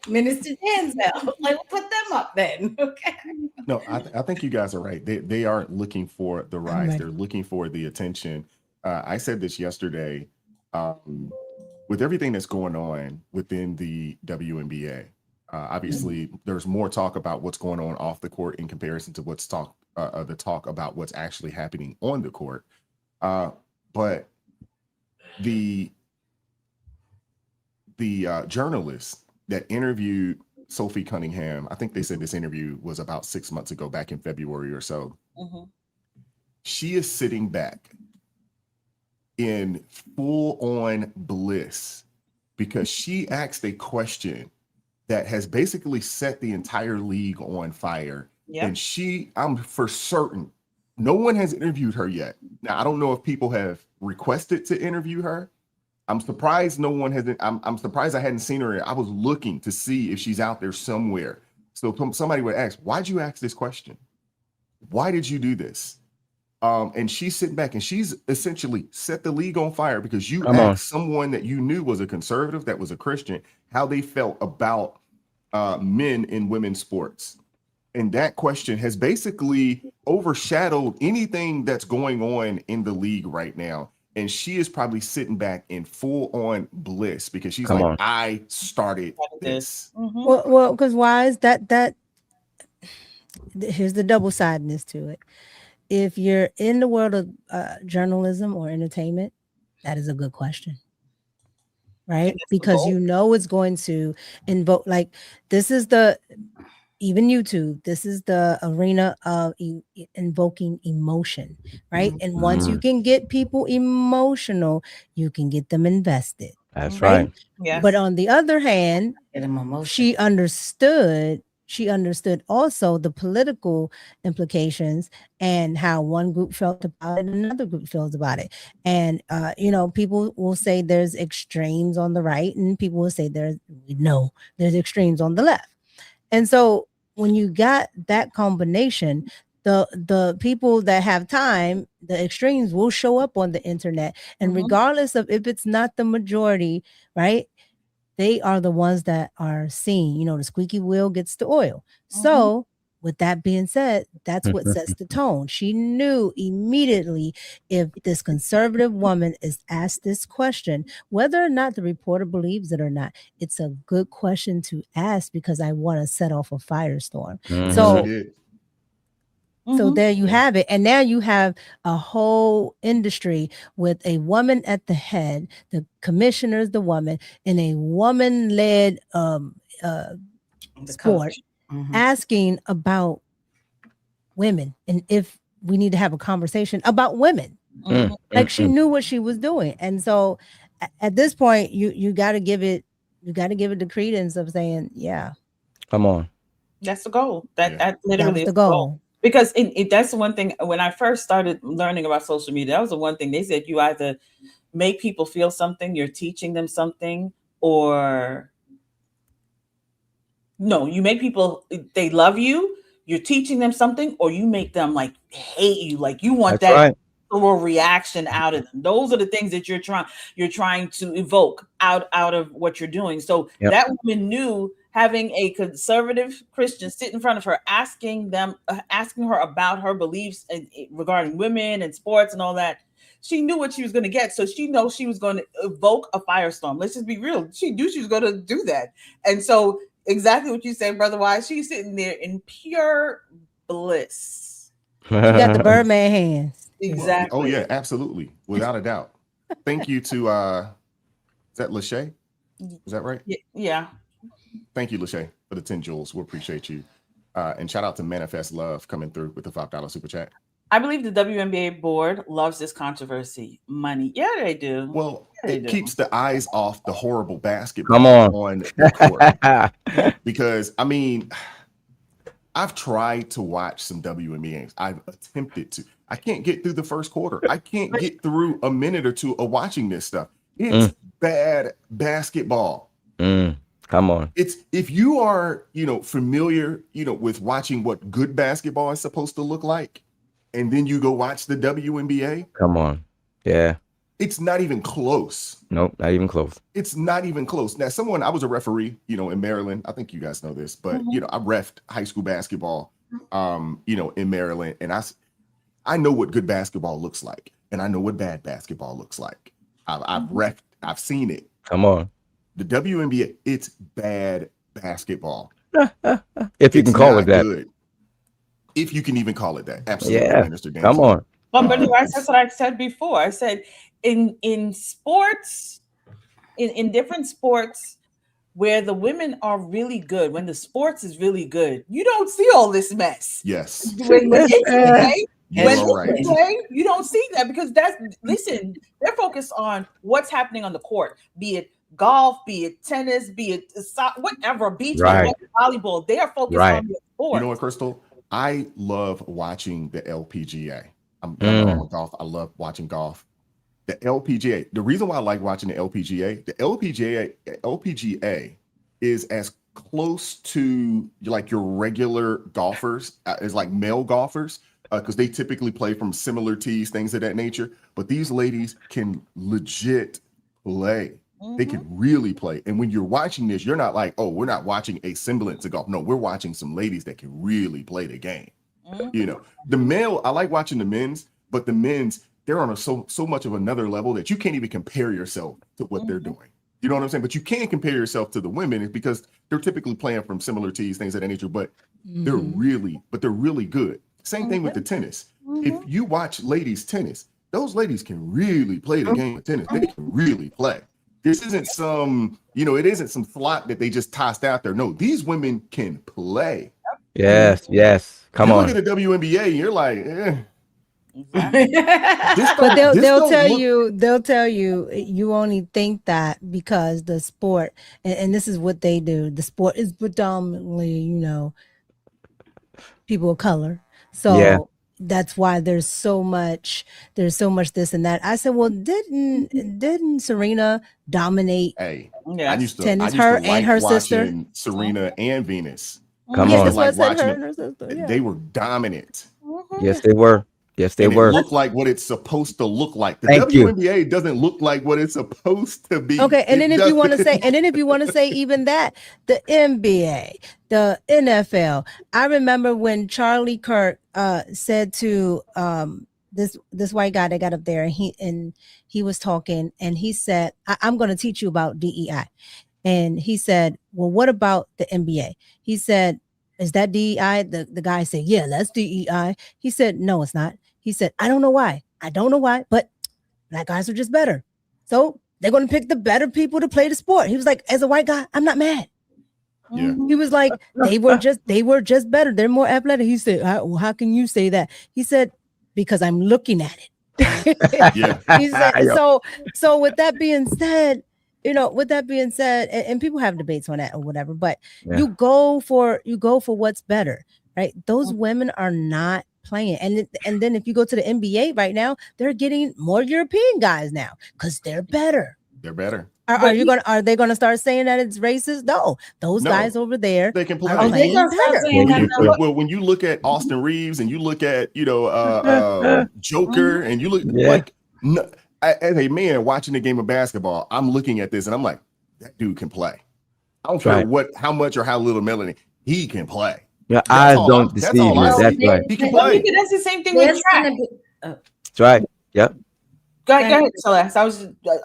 Minister Denzel. Like, we'll put them up then. Okay. No, I think you guys are right. They aren't looking for the rise. ready. They're looking for the attention. I said this yesterday. With everything that's going on within the WNBA, obviously there's more talk about what's going on off the court in comparison to what's the talk about what's actually happening on the court. But the journalist that interviewed Sophie Cunningham, I think they said this interview was about 6 months ago, back in February or so. She is sitting back in full-on bliss because she asked a question that has basically set the entire league on fire. And I'm for certain, no one has interviewed her yet. Now, I don't know if people have requested to interview her. I'm surprised no one has. I'm surprised I hadn't seen her. I was looking to see if she's out there somewhere. So somebody would ask, why'd you ask this question? Why did you do this? And she's sitting back and she's essentially set the league on fire because you asked someone that you knew was a conservative, that was a Christian, how they felt about men in women's sports. And that question has basically overshadowed anything that's going on in the league right now. And she is probably sitting back in full on bliss because she's I started this. Well, because why is that here's the double-sidedness to it. If you're in the world of journalism or entertainment, that is a good question, right? Because you know it's going to invoke, like, this is even YouTube, this is the arena of invoking emotion, right? And once you can get people emotional, you can get them invested. That's right. Yes. But on the other hand, she understood also the political implications and how one group felt about it and another group feels about it. And people will say there's extremes on the right, and people will say there's extremes on the left. And so when you got that combination, the people that have time, the extremes will show up on the internet. And regardless of if it's not the majority, right, they are the ones that are seen. The squeaky wheel gets the oil. So with that being said, that's what sets the tone. She knew immediately if this conservative woman is asked this question, whether or not the reporter believes it or not, it's a good question to ask because I want to set off a firestorm. So there you have it. And now you have a whole industry with a woman at the head, the commissioner is the woman, in a woman-led sport, asking about women and if we need to have a conversation about women. Like, she knew what she was doing. And so at this point, you got to give it the credence of saying, yeah. Come on. That's the goal. That literally was the is goal. Because that's the one thing, when I first started learning about social media, that was the one thing they said: you either make people feel something, you're teaching them something, or no, you make people, they love you, you're teaching them something, or you make them like hate you, like you want that reaction out of them. Those are the things that you're trying to evoke out of what you're doing. So that woman knew, having a conservative Christian sit in front of her, asking her about her beliefs regarding women and sports and all that, she knew what she was going to get. So she knows she was going to evoke a firestorm. Let's just be real. She knew she was going to do that. And so exactly what you said, Brother Wise, she's sitting there in pure bliss. She got the Birdman hands. Exactly. Oh yeah, absolutely. Without a doubt. Thank you to, is that Lachey? Is that right? Yeah. Thank you, Lachey, for the 10 jewels. We appreciate you. And shout out to Manifest Love coming through with the $5 super chat. I believe the WNBA board loves this controversy money. Yeah, they do. Well, it keeps the eyes off the horrible basketball on the court. Because, I mean, I've tried to watch some WNBA games. I've attempted to. I can't get through the first quarter. I can't get through a minute or two of watching this stuff. It's bad basketball. Come on. It's, if you are, familiar, with watching what good basketball is supposed to look like, and then you go watch the WNBA. Come on. Yeah. It's not even close. Nope, not even close. It's not even close. Now, I was a referee, in Maryland. I think you guys know this, but I reffed high school basketball, in Maryland, and I know what good basketball looks like, and I know what bad basketball looks like. I've reffed, I've seen it. Come on. The WNBA, it's bad basketball. If you can call it that. Good. If you can even call it that. Absolutely, Yeah. Minister Dan. Come on. But that's what I said before. I said in sports, in different sports where the women are really good, when the sports is really good, you don't see all this mess. Yes. When they play, Right. you don't see that because they're focused on what's happening on the court, be it golf, be it tennis, be it whatever, beach volleyball. They are focused on the sport. You know what, Crystal? I love watching the LPGA. I'm on golf. I love watching golf. The LPGA. The reason why I like watching the LPGA is as close to like your regular golfers as like male golfers, because they typically play from similar tees, things of that nature. But these ladies can legit play. They can really play. And when you're watching this, you're not like, oh, we're not watching a semblance of golf. No, we're watching some ladies that can really play the game. The male, I like watching the men's, but the men's, they're on so much of another level that you can't even compare yourself to what they're doing. You know what I'm saying? But you can compare yourself to the women because they're typically playing from similar tees, things of that nature, but they're really good. Same thing with the tennis. If you watch ladies tennis, those ladies can really play the game of tennis. They can really play. This isn't some, it isn't some slot that they just tossed out there. No, these women can play. Yes. Come on. Look at the WNBA, and you're like, But they'll tell you you only think that because the sport, and this is what they do. The sport is predominantly, people of color. So that's why there's so much this and that. I said, well, didn't Serena dominate? Hey, tennis, her and her sister, Serena and Venus. Come on. That's what I said, her and her sister. Yeah. They were dominant. Yes, they were. Yes, they were. It looked like what it's supposed to look like. The Thank WNBA doesn't look like what it's supposed to be. Okay, and then if you want to say even that, the NBA, the NFL. I remember when Charlie Kirk said to this white guy that got up there, and he was talking, and he said, I'm going to teach you about DEI. And he said, well, what about the NBA? He said, is that DEI? The guy said, yeah, that's DEI. He said, no, it's not. He said, I don't know why, but black guys are just better. So they're going to pick the better people to play the sport. He was like, as a white guy, I'm not mad. Yeah. He was like, they were just better. They're more athletic. He said, how can you say that? He said, because I'm looking at it. He said, so with that being said, and people have debates on that or whatever, but you go for what's better, right? Those women are not playing. And then if you go to the NBA right now, they're getting more European guys now because they're better. They're better. Are they gonna start saying that it's racist? No, those guys over there, they can play. Are playing better. Well, when you look at Austin Reeves and you look at Joker and you look like as a man watching the game of basketball, I'm looking at this and I'm like, that dude can play. I don't care how much or how little melanin, he can play. Your eyes don't deceive you. That's right. He can play. That's the same thing with track. That's right. Yep. Go ahead, Celeste.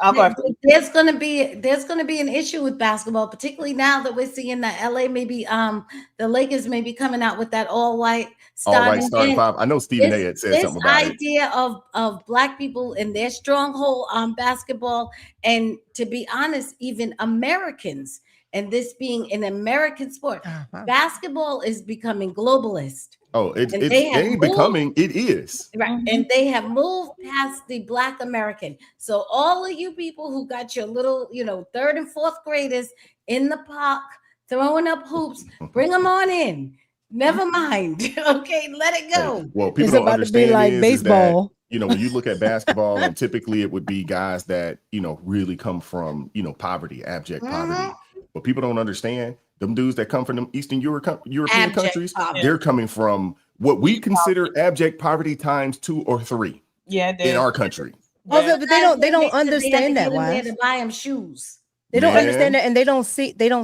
I'll go after. There's gonna be an issue with basketball, particularly now that we're seeing that LA maybe the Lakers may be coming out with that all white starting five. I know Stephen A had said something about it. This idea of black people and their stronghold on basketball, and to be honest, even Americans, and this being an American sport, basketball is becoming globalist. Oh, it ain't becoming, it is. Right. And they have moved past the Black American. So all of you people who got your little, third and fourth graders in the park throwing up hoops, bring them on in. Never mind. Okay, let it go. Well, people don't understand like baseball. That, when you look at basketball, and typically it would be guys that, really come from, poverty, abject poverty. But people don't understand. Them dudes that come from them Eastern European countries, they're coming from what we consider abject poverty times 2 or 3 in our country. Also, but they don't They had to understand get that, in there why? to buy him shoes. They don't Man. understand that, and they don't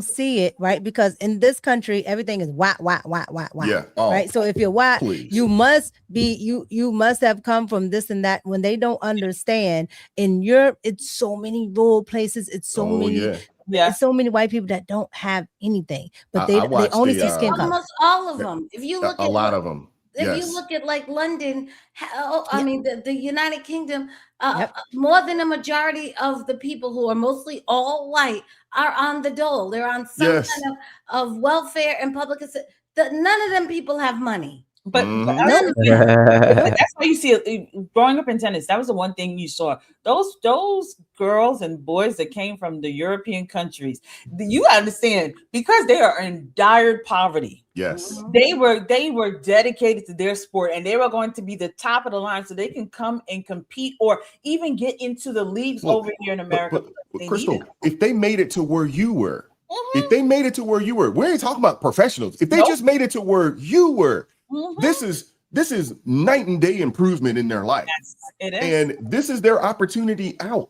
see it, right? Because in this country, everything is white. Yeah. Oh, Right. So if you're white, please. you must be you must have come from this and that. When they don't understand, in Europe, it's so many rural places, it's so Oh, many yeah. Yeah. it's so many white people that don't have anything, but I they watched only the, see skin color. Almost all of them. If you look a at lot of them. if you Yes. look at like London, I mean the United Kingdom, Yep. more than a majority of the people who are mostly all white are on the dole. They're on some Yes. kind of welfare and public assistance. None of them people have money. But Mhm. None of them. that's why you see growing up in tennis. That was the one thing you saw. Those girls and boys that came from the European countries. You understand because they are in dire poverty. Yes. They were dedicated to their sport, and they were going to be the top of the line, so they can come and compete or even get into the leagues over here in America. But Crystal, if they made it to where you were, if they made it to where you were, we ain't talking about professionals. If they just made it to where you were, this is night and day improvement in their life. Yes, it is. And this is their opportunity out.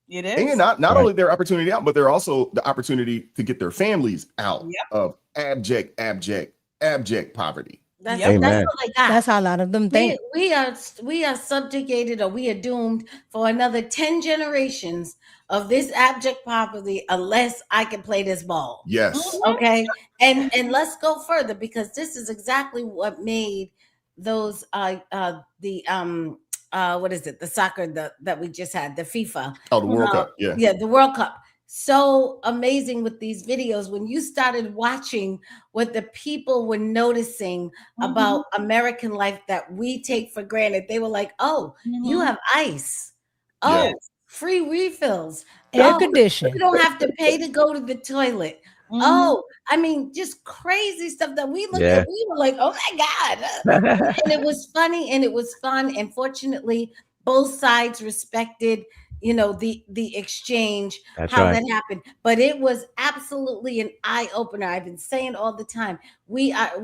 It is. And not only their opportunity out, but they're also the opportunity to get their families out of abject poverty. That's Yep. all they got. That's how a lot of them think. We are subjugated, or we are doomed for another 10 generations of this abject poverty unless I can play this ball. Yes. Okay. And let's go further, because this is exactly what made those what is it? The soccer that we just had, the FIFA. Oh, the World Cup. Yeah. Yeah, the World Cup. So amazing with these videos. When you started watching what the people were noticing about American life that we take for granted, they were like, oh, you have ice. Oh, free refills. Air conditioning. You don't have to pay to go to the toilet. Oh, I mean, just crazy stuff that we looked at. We were like, oh my God. And it was funny and it was fun. And fortunately, both sides respected, the exchange, how that happened. But it was absolutely an eye opener. I've been saying all the time, we have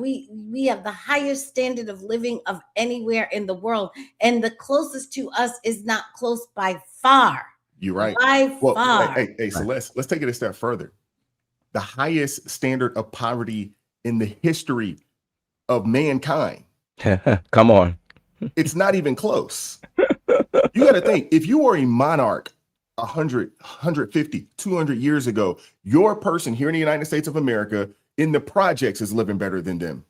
the highest standard of living of anywhere in the world. And the closest to us is not close by far. You're right. By far. Hey, so let's take it a step further. The highest standard of poverty in the history of mankind. Come on. It's not even close. You got to think, if you were a monarch 100, 150, 200 years ago, your person here in the United States of America in the projects is living better than them.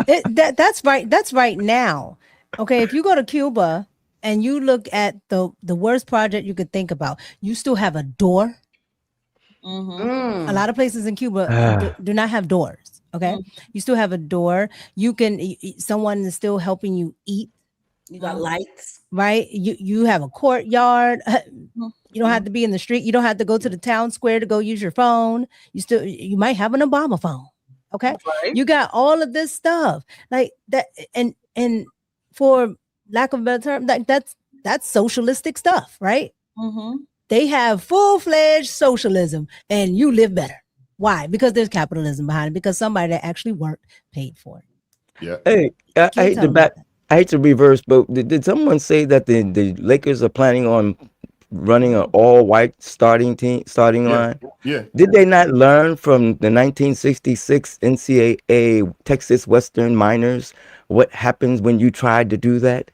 That's right. That's right now. Okay. If you go to Cuba and you look at the worst project you could think about, you still have a door. A lot of places in Cuba do not have doors. Okay. You still have a door. Someone is still helping you eat. You got lights, right? You have a courtyard. You don't have to be in the street. You don't have to go to the town square to go use your phone. You might have an Obama phone. Okay. Right. You got all of this stuff like that. And for lack of a better term, that's socialistic stuff, right? They have full-fledged socialism and you live better. Why? Because there's capitalism behind it, because somebody that actually worked paid for it. Yeah. Hey, I hate to reverse, but did someone say that the Lakers are planning on running an all-white starting line? Yeah. Did they not learn from the 1966 NCAA Texas Western Miners what happens when you tried to do that?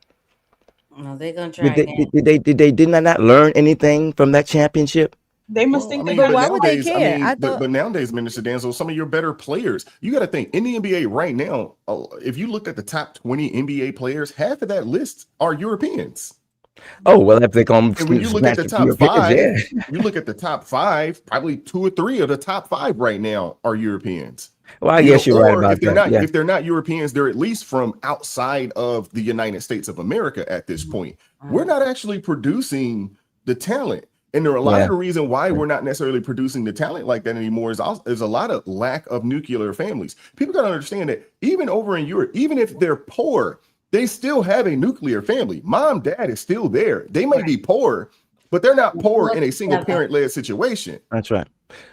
No, they're gonna try. Did they not learn anything from that championship? They must think. But why would they care? But nowadays, Minister Danzo, some of your better players, you got to think in the NBA right now. If you looked at the top 20 NBA players, half of that list are Europeans. Oh well, if they come. And when you look at the top five, you look at the top five. Probably 2 or 3 of the top 5 right now are Europeans. Well, I guess you're right about that. If they're not Europeans, they're at least from outside of the United States of America at this point. We're not actually producing the talent. And there are a lot of the reason why we're not necessarily producing the talent like that anymore is a lot of lack of nuclear families. People got to understand that even over in Europe, even if they're poor, they still have a nuclear family. Mom, dad is still there. They may be poor, but they're not poor in a single parent led situation. That's right.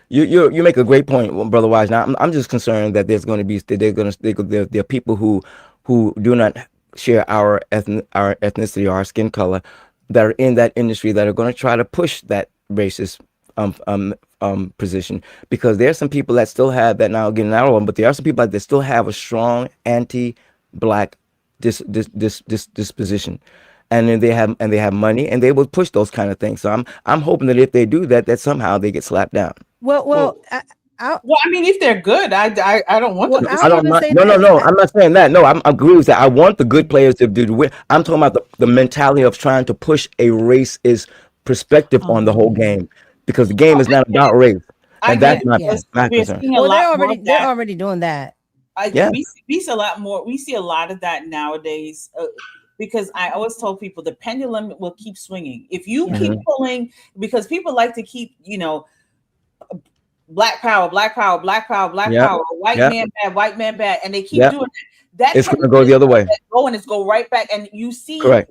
You make a great point, Brother Wise. Now I'm just concerned that there are people who do not share our ethnicity or our skin color, that are in that industry that are going to try to push that racist position, because there are some people that still have that. Now again, not all of them, but there are some people that still have a strong anti-black disposition, and then they have money, and they will push those kind of things. So I'm hoping that if they do that, that somehow they get slapped down. Well, well, I mean, if they're good, I don't want them. I don't mind. No. I'm not saying that. No, I agree with that. I want the good players to do the win. I'm talking about the mentality of trying to push a racist perspective on the whole game, because the game is not about race, and that's my concern. Well, they're already doing that. We see a lot more. We see a lot of that nowadays. Because I always told people the pendulum will keep swinging. If you keep pulling, because people like to keep, black power, black power, black power, black power, white man bad, and they keep doing that. It's going to go the other way. Go and it's go right back, and you see where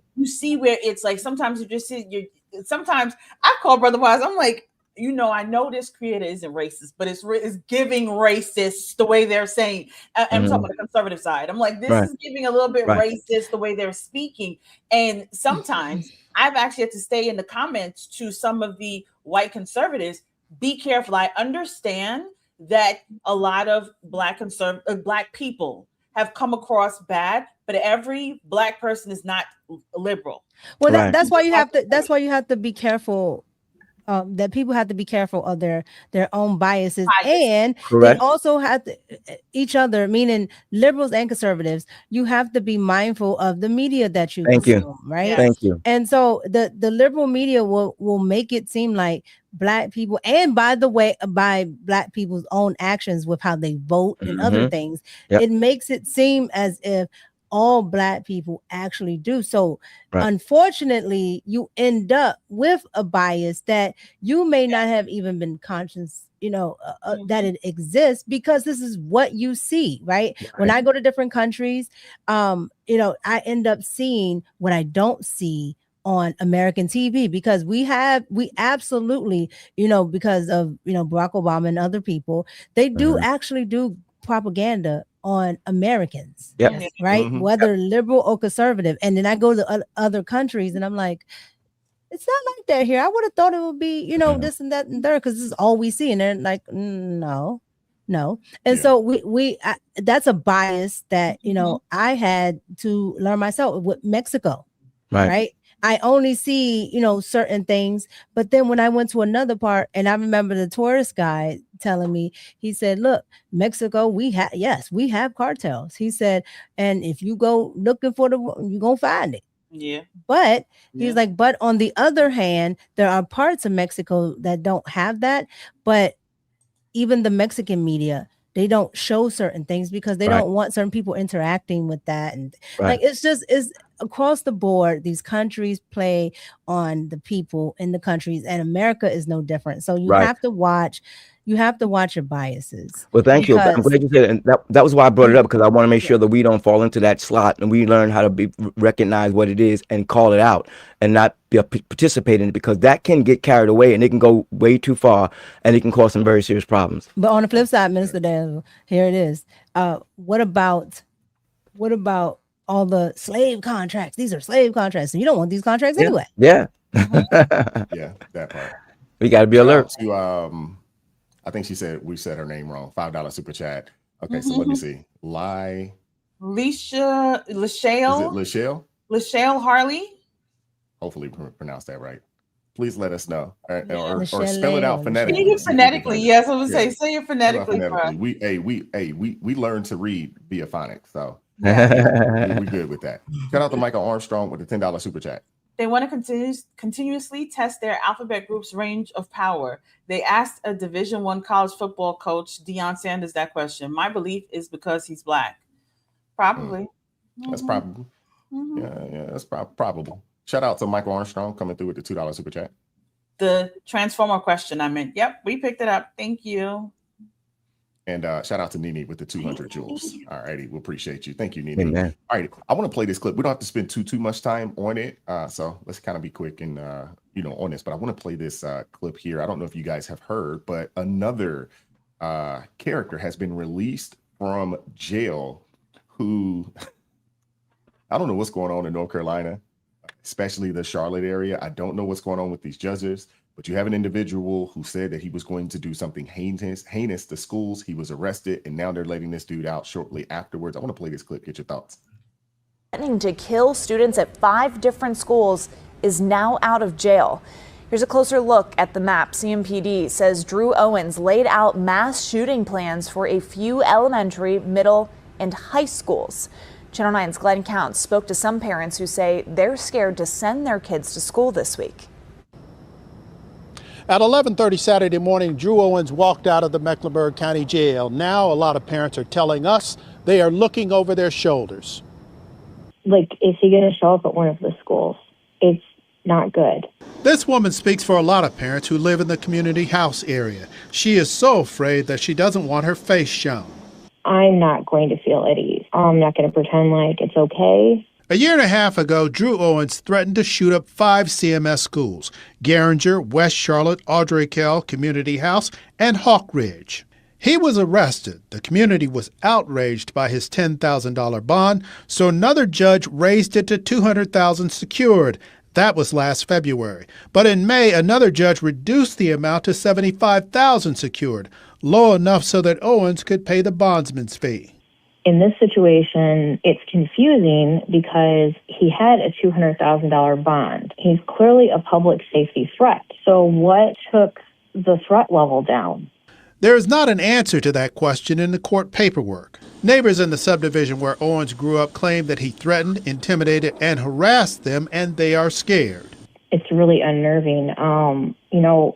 it's like sometimes you just see sometimes I call Brother Wise. I'm like, I know this creator isn't racist, but it's giving racist the way they're saying. I'm talking about the conservative side. I'm like, this is giving a little bit racist the way they're speaking. And sometimes I've actually had to stay in the comments to some of the white conservatives. Be careful. I understand that a lot of black people have come across bad, but every black person is not liberal. Well, that's why you have to. That's why you have to be careful. That people have to be careful of their own biases, and they also have to each other, meaning liberals and conservatives. You have to be mindful of the media that you consume, right? Thank you. And so the liberal media will make it seem like black people, and by the way, by black people's own actions with how they vote and other things, it makes it seem as if all black people actually do. So unfortunately, you end up with a bias that you may not have even been conscious, that it exists, because this is what you see, right? When I go to different countries, I end up seeing what I don't see on American TV, because we absolutely, because of, Barack Obama and other people, they do actually do propaganda on Americans, right? Whether liberal or conservative. And then I go to other countries and I'm like, it's not like that here. I would have thought it would be, this and that and there, because this is all we see. And they're like, no. And so we that's a bias that, I had to learn myself with Mexico, right? I only see, certain things. But then when I went to another part, and I remember the tourist guide telling me, he said, look, Mexico, we have cartels. He said, and if you go looking for you're going to find it. Yeah. But he's like, but on the other hand, there are parts of Mexico that don't have that. But even the Mexican media, they don't show certain things because they don't want certain people interacting with that. And like, it's across the board. These countries play on the people in the countries, and America is no different. So you have to watch. You have to watch your biases. Well, thank you. I'm glad you said it. And that was why I brought it up, because I want to make sure that we don't fall into that slot, and we learn how to recognize what it is and call it out, and not participate in it, because that can get carried away and it can go way too far, and it can cause some very serious problems. But on the flip side, Minister Daniel, here it is. What about all the slave contracts? These are slave contracts, and you don't want these contracts anyway. Yeah, that part. We got to be alert. I think we said her name wrong. $5 super chat. Okay, so let me see. Lashale. Is it Lashale Harley. Hopefully pronounce that right. Please let us know, or spell it out phonetically. Say it phonetically. Yes, I would say it phonetically. We learned to read via phonics, so we good with that. Shout out to Micah Armstrong with the $10 super chat. They want to continuously test their alphabet group's range of power. They asked a Division I college football coach, Deion Sanders, that question. My belief is because he's black. Probably. That's probable. Yeah, that's probable. Shout out to Michael Armstrong coming through with the $2 super chat. The Transformer question I meant. Yep, we picked it up. Thank you. And shout out to Nene with the 200 joules. All righty, we appreciate you. Thank you, Nene. Amen. All right, I want to play this clip. We don't have to spend too much time on it, so let's kind of be quick and on this. But I want to play this clip here. I don't know if you guys have heard, but another character has been released from jail. Who I don't know what's going on in North Carolina. especially the Charlotte area. I don't know what's going on with these judges, but you have an individual who said that he was going to do something heinous to schools. He was arrested, and now they're letting this dude out shortly afterwards. I want to play this clip. Get your thoughts. Threatening to kill students at 5 different schools is now out of jail. Here's a closer look at the map. CMPD says Drew Owens laid out mass shooting plans for a few elementary, middle, and high schools. Channel 9's Glenn Counts spoke to some parents who say they're scared to send their kids to school this week. At 11:30 Saturday morning, Drew Owens walked out of the Mecklenburg County Jail. Now a lot of parents are telling us they are looking over their shoulders. Like, is he going to show up at one of the schools? It's not good. This woman speaks for a lot of parents who live in the community house area. She is so afraid that she doesn't want her face shown. I'm not going to feel at ease. I'm not going to pretend like it's okay. A year and a half ago, Drew Owens threatened to shoot up 5 CMS schools: Garinger, West Charlotte, Audrey Kell Community House, and Hawk Ridge. He was arrested. The community was outraged by his $10,000 bond, so another judge raised it to $200,000 secured. That was last February. But in May, another judge reduced the amount to $75,000 secured, low enough so that Owens could pay the bondsman's fee. In this situation, it's confusing because he had a $200,000 bond. He's clearly a public safety threat. So what took the threat level down? There is not an answer to that question in the court paperwork. Neighbors in the subdivision where Owens grew up claim that he threatened, intimidated, and harassed them, and they are scared. It's really unnerving.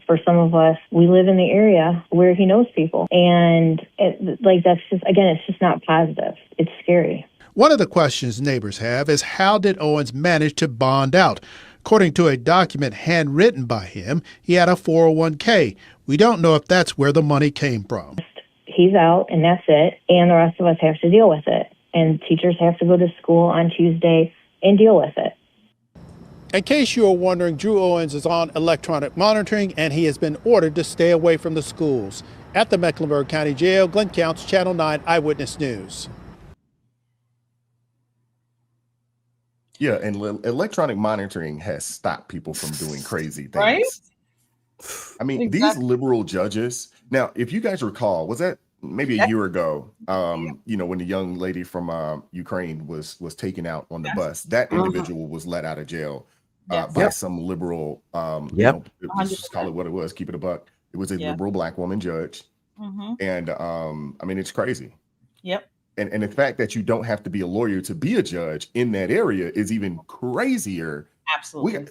For some of us, we live in the area where he knows people. And it's just not positive. It's scary. One of the questions neighbors have is, how did Owens manage to bond out? According to a document handwritten by him, he had a 401k. We don't know if that's where the money came from. He's out, and that's it. And the rest of us have to deal with it. And teachers have to go to school on Tuesday and deal with it. In case you are wondering, Drew Owens is on electronic monitoring, and he has been ordered to stay away from the schools. At the Mecklenburg County Jail, Glenn Counts, Channel 9 Eyewitness News. Yeah, and electronic monitoring has stopped people from doing crazy things. Right? I mean, Exactly. These liberal judges. Now, if you guys recall, was that maybe a year ago? When the young lady from Ukraine was taken out on the bus, that individual was let out of jail by some liberal. Let's just call it what it was. Keep it a buck. It was a liberal black woman judge, and it's crazy. Yep. And the fact that you don't have to be a lawyer to be a judge in that area is even crazier. Absolutely.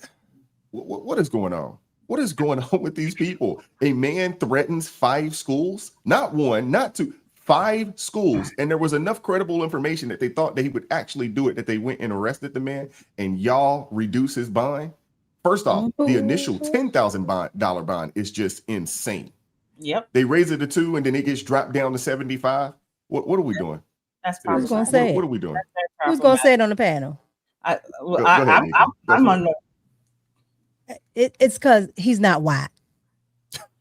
What is going on? What is going on with these people? A man threatens 5 schools, not 1, not 2, 5 schools. And there was enough credible information that they thought that he would actually do it, that they went and arrested the man, and y'all reduce his bond. First off, the initial $10,000 bond is just insane. Yep. They raise it to 2 and then it gets dropped down to 75. What are we doing? That's Who's going to say What it? are we doing? Who's going to say it on the panel? Go ahead, Micca. I'm on the. It's because he's not white.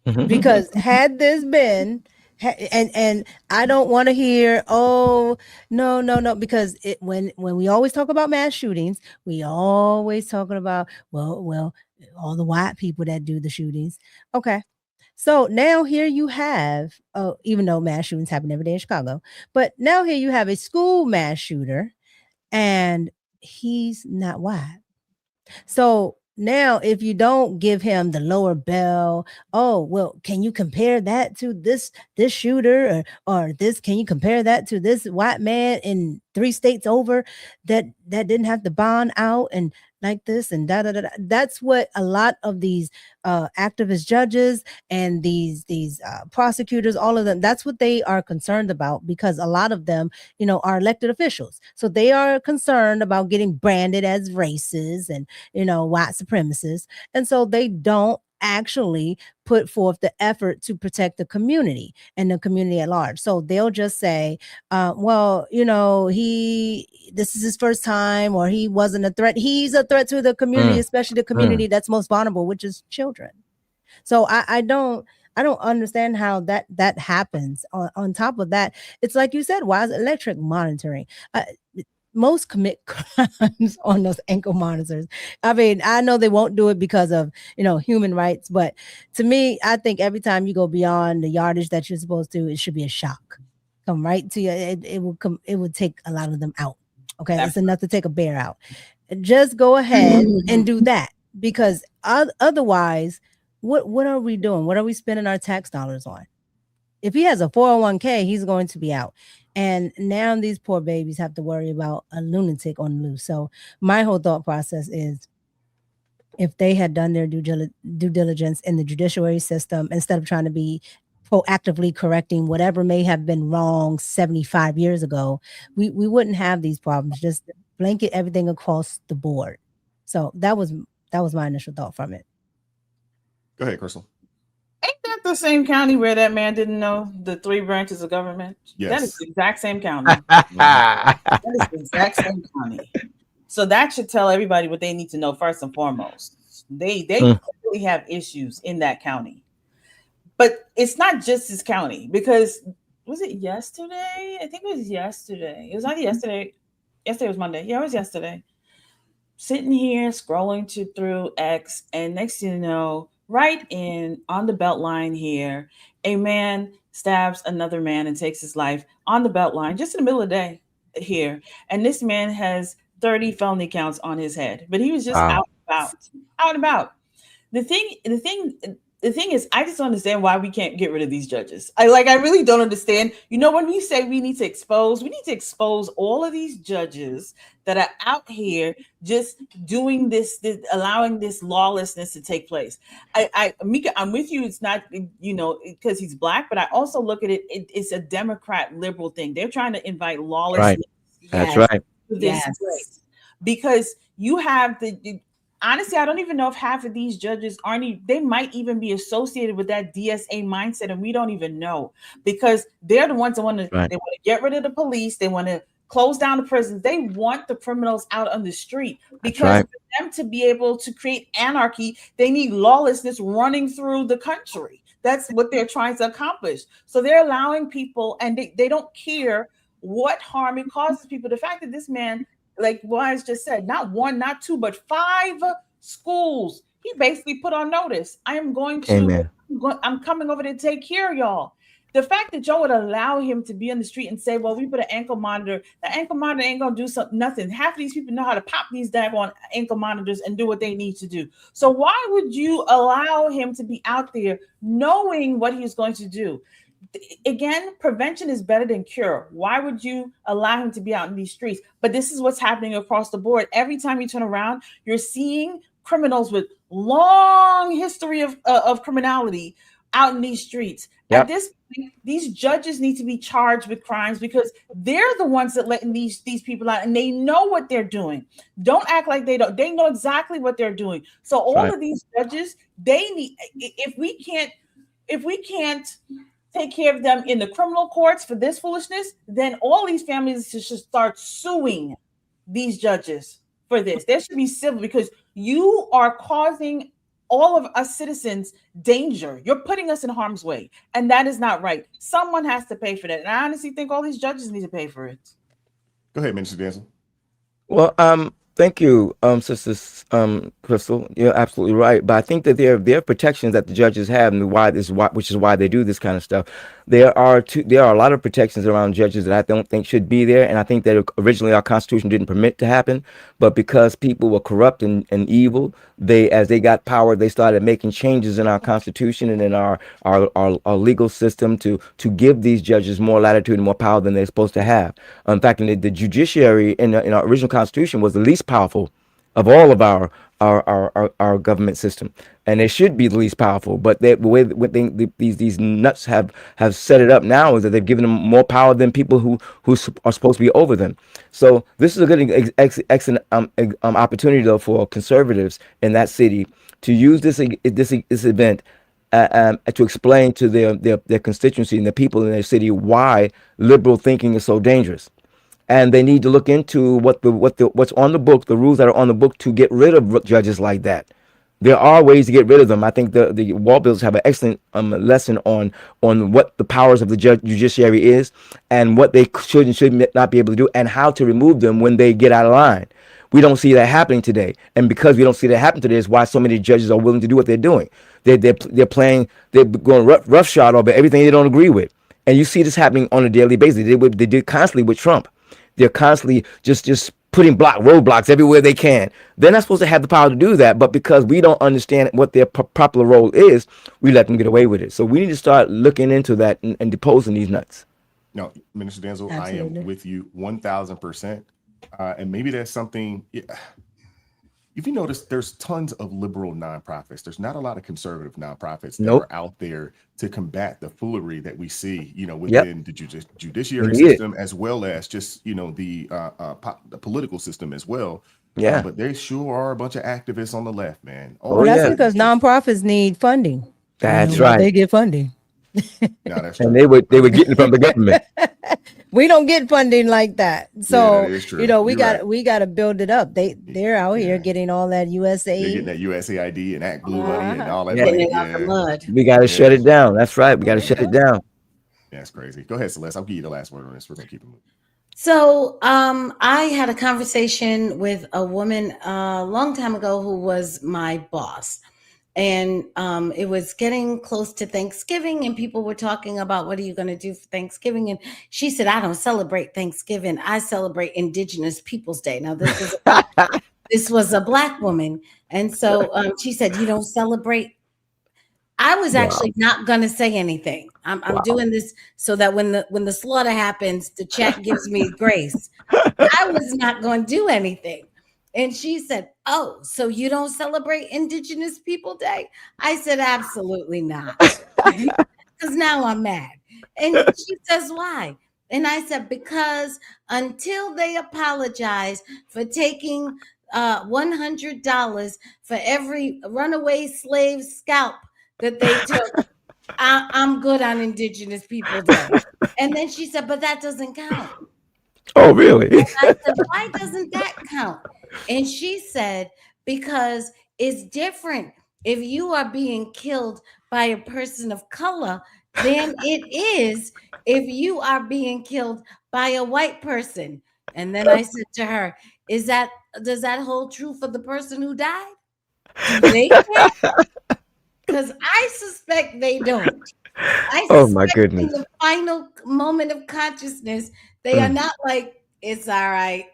Because had this been, and I don't want to hear, oh, no, because when we always talk about mass shootings, we always talking about, well, all the white people that do the shootings. Okay. So now here you have, even though mass shootings happen every day in Chicago, but now here you have a school mass shooter and he's not white. So now, if you don't give him the lower bell, oh, well, can you compare that to this shooter or this? Can you compare that to this white man in 3 states over that didn't have to bond out and like this and da da da? That's what a lot of these activist judges and these prosecutors, all of them, that's what they are concerned about, because a lot of them, are elected officials. So they are concerned about getting branded as racists and, white supremacists. And so they don't actually put forth the effort to protect the community and the community at large. So they'll just say, this is his first time, or he wasn't a threat. He's a threat to the community, especially the community that's most vulnerable, which is children. So I don't understand how that happens. On top of that, it's like you said, why is electric monitoring? most commit crimes on those ankle monitors. I mean, I know they won't do it because of, human rights, but to me, I think every time you go beyond the yardage that you're supposed to, it should be a shock. Come right to you. It will come, it would take a lot of them out. Okay. It's enough to take a bear out. Just go ahead and do that, because otherwise, what are we doing? What are we spending our tax dollars on? If he has a 401k, he's going to be out. And now these poor babies have to worry about a lunatic on the loose. So my whole thought process is, if they had done their due diligence in the judiciary system, instead of trying to be proactively correcting whatever may have been wrong 75 years ago, we wouldn't have these problems. Just blanket everything across the board. So that was my initial thought from it. Go ahead, Crystal. Ain't that the same county where that man didn't know the 3 branches of government? Yes. That is the exact same county. That is the exact same county. So that should tell everybody what they need to know first and foremost. They clearly have issues in that county. But it's not just this county, because was it yesterday? I think it was yesterday. It was either yesterday. Yesterday was Monday. Yeah, it was yesterday. Sitting here scrolling through X, and next thing you know, right on the Beltline here, a man stabs another man and takes his life on the Beltline, just in the middle of the day here. And this man has 30 felony counts on his head, but he was just out and about. The thing is, I just don't understand why we can't get rid of these judges. I really don't understand. When we say we need to expose all of these judges that are out here just doing this allowing this lawlessness to take place. Micca, I'm with you. It's not, because he's Black, but I also look at it's a Democrat liberal thing. They're trying to invite lawlessness. Right. That's right. Yes. Because you have honestly, I don't even know if half of these judges they might even be associated with that DSA mindset, and we don't even know, because they're the ones that want to get rid of the police. They want to close down the prisons. They want the criminals out on the street, because for them to be able to create anarchy, they need lawlessness running through the country. That's what they're trying to accomplish. So they're allowing people, and they don't care what harm it causes people. The fact that this man, like Wise just said, not 1, not 2, but 5 schools, he basically put on notice. I'm coming over to take care of y'all. The fact that y'all would allow him to be on the street and say, well, we put an ankle monitor, the ankle monitor ain't gonna do nothing. Half of these people know how to pop these daggone ankle monitors and do what they need to do. So why would you allow him to be out there knowing what he's going to do? Again, prevention is better than cure. Why would you allow him to be out in these streets? But this is what's happening across the board. Every time you turn around, you're seeing criminals with long history of criminality out in these streets. Yep. At this point, these judges need to be charged with crimes, because they're the ones that letting these people out, and they know what they're doing. Don't act like they don't. They know exactly what they're doing. So all of these judges, they need. If we can't take care of them in the criminal courts for this foolishness, then all these families should start suing these judges for this. There should be civil, because you are causing all of us citizens danger. You're putting us in harm's way, and that is not right. Someone has to pay for that, and I honestly think all these judges need to pay for it. Go ahead, Minister Danson. Well, thank you, Sister Crystal. You're absolutely right. But I think that there are protections that the judges have, and which is why they do this kind of stuff. There are a lot of protections around judges that I don't think should be there, and I think that originally our Constitution didn't permit to happen. But because people were corrupt and evil, as they got power, they started making changes in our Constitution and in our legal system to give these judges more latitude and more power than they're supposed to have. In fact, the judiciary in our original Constitution was the least powerful of all of our government system, and it should be the least powerful. But the way these nuts have set it up now is that they've given them more power than people who are supposed to be over them. So this is a good excellent opportunity, though, for conservatives in that city to use this event to explain to their constituency and the people in their city why liberal thinking is so dangerous. And they need to look into what's on the book, the rules that are on the book, to get rid of judges like that. There are ways to get rid of them. I think the wall builders have an excellent lesson on what the powers of the judiciary is, and what they should and should not be able to do, and how to remove them when they get out of line. We don't see that happening today, and because we don't see that happen today, is why so many judges are willing to do what they're doing. They're going roughshod over everything they don't agree with, and you see this happening on a daily basis. They did constantly with Trump. They're constantly just putting roadblocks everywhere they can. They're not supposed to have the power to do that, but because we don't understand what their proper role is, we let them get away with it. So we need to start looking into that and deposing these nuts. No, Minister Denzel, Absolutely. I am with you 1000%. And maybe that's something. If you notice, there's tons of liberal nonprofits. There's not a lot of conservative nonprofits that are out there to combat the foolery that we see, within the judiciary system, as well as just, the political system as well. Yeah. But there sure are a bunch of activists on the left, man. Well, that's because nonprofits need funding. That's right. They get funding. No, that's true. And they were getting it from the government. We don't get funding like that. So, that is true. we got to build it up. They're out here getting all that USAID. They're getting that USAID and Act Blue money and all that Getting money. it out the mud. We got to shut it down. That's right. We got to shut it down. That's crazy. Go ahead, Celeste. I'll give you the last word on this. We're going to keep it moving. So I had a conversation with a woman a long time ago who was my boss. And it was getting close to Thanksgiving, and people were talking about, what are you going to do for Thanksgiving? And she said, I don't celebrate Thanksgiving. I celebrate Indigenous Peoples Day. Now, this was a Black woman. And so she said, you don't celebrate? I was actually not going to say anything. I'm doing this so that when the slaughter happens, the chat gives me grace. I was not going to do anything. And she said, oh, so you don't celebrate Indigenous People Day? I said, absolutely not. Because now I'm mad. And she says, why? And I said, because until they apologize for taking $100 for every runaway slave scalp that they took, I'm good on Indigenous People Day. And then she said, but that doesn't count. Oh, really? And I said, why doesn't that count? And she said, because it's different if you are being killed by a person of color than it is if you are being killed by a white person. And then I said to her, does that hold true for the person who died? Do they care? Because I suspect they don't. Oh my goodness. In the final moment of consciousness, they are not like, it's all right.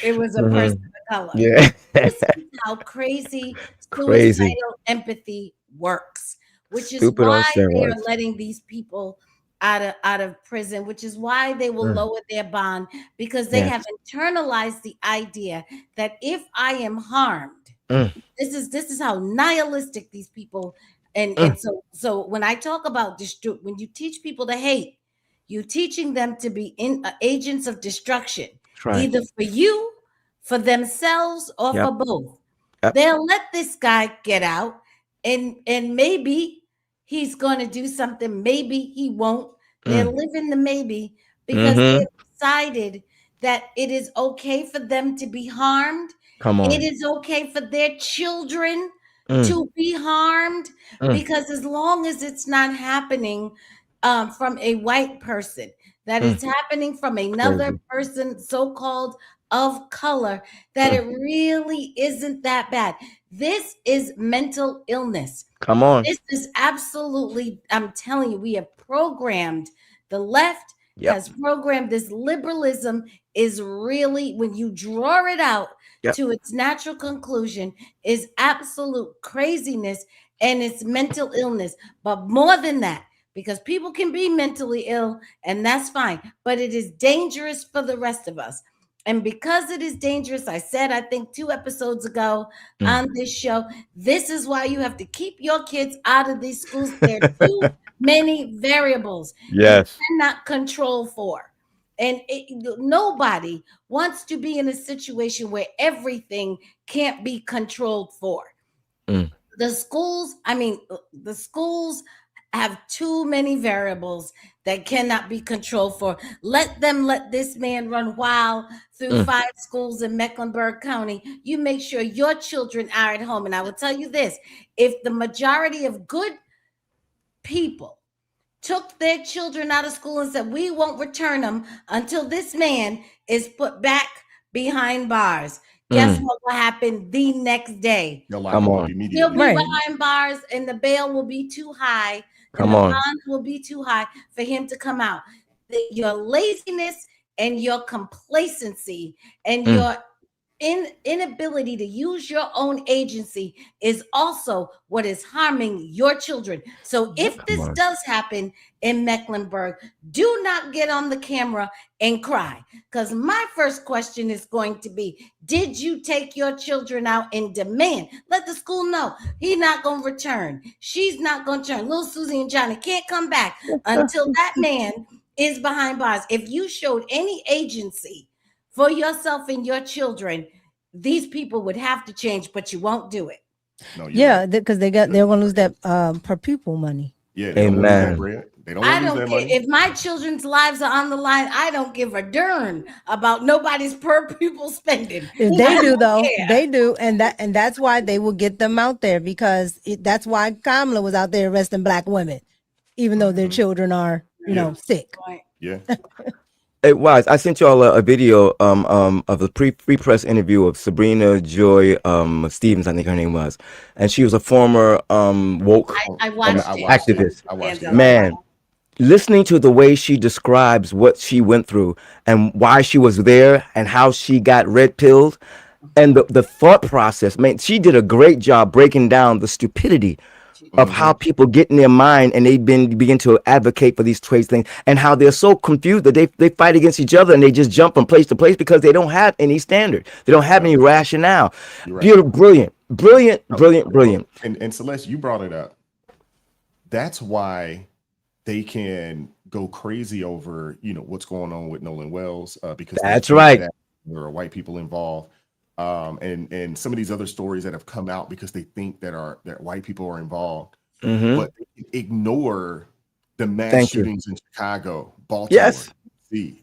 It was a person of color. Yeah. This is how crazy suicidal empathy works, which Stupid is on why they are steroids. letting these people out of prison, which is why they will lower their bond, because they have internalized the idea that if I am harmed, this is how nihilistic these people and so when I talk about when you teach people to hate, you're teaching them to be agents of destruction, either for you, for themselves, or for both. They'll let this guy get out, and maybe he's going to do something. Maybe he won't. They're living the maybe because they've decided that it is okay for them to be harmed. Come on. It is okay for their children to be harmed, because as long as it's not happening from a white person, that it's happening from another person, so-called of color, that it really isn't that bad. This is mental illness. Come on. This is absolutely, I'm telling you, we have programmed, the left has programmed this. Liberalism is really, when you draw it out to its natural conclusion, is absolute craziness, and it's mental illness. But more than that, because people can be mentally ill, and that's fine, but it is dangerous for the rest of us. And because it is dangerous, I said, I think 2 episodes ago on this show, this is why you have to keep your kids out of these schools. There are too many variables you cannot control for. And nobody wants to be in a situation where everything can't be controlled for. The schools have too many variables that cannot be controlled for. Let this man run wild through 5 schools in Mecklenburg County. You make sure your children are at home. And I will tell you this, if the majority of good people took their children out of school and said, we won't return them until this man is put back behind bars, guess what will happen the next day? Come on. He'll be behind bars and the bail will be too high. Come and the on. bonds will be too high for him to come out. Your laziness and your complacency and your inability to use your own agency is also what is harming your children. So if this does happen in Mecklenburg, do not get on the camera and cry, because my first question is going to be, did you take your children out and demand? Let the school know he's not going to return. She's not going to return. Little Susie and Johnny can't come back until that man is behind bars. If you showed any agency for yourself and your children, these people would have to change, but you won't do it. No, Yeah, because they're gonna lose that per pupil money. Yeah, they don't lose that bread. They don't I lose don't that care money. if my children's lives are on the line. I don't give a darn about nobody's per pupil spending. If they do though, they do, and that's why they will get them out there, because that's why Kamala was out there arresting black women, even though their children are, you know, sick. Yeah. Hey, Wise, I sent y'all a video of the free press interview of Sabrina Joy Stevens, I think her name was, and she was a former woke I watched it. activist. I watched it. Man, listening to the way she describes what she went through and why she was there and how she got red pilled, and the thought process, man, she did a great job breaking down the stupidity of how people get in their mind and they begin to advocate for these trade things, and how they're so confused that they fight against each other and they just jump from place to place because they don't have any standard. They don't have any rationale. Right. Beautiful, brilliant. And Celeste, you brought it up. That's why they can go crazy over, you know, what's going on with Nolan Wells, because that's right. There are white people involved. And some of these other stories that have come out because they think that white people are involved, but they ignore the mass shootings in Chicago, Baltimore,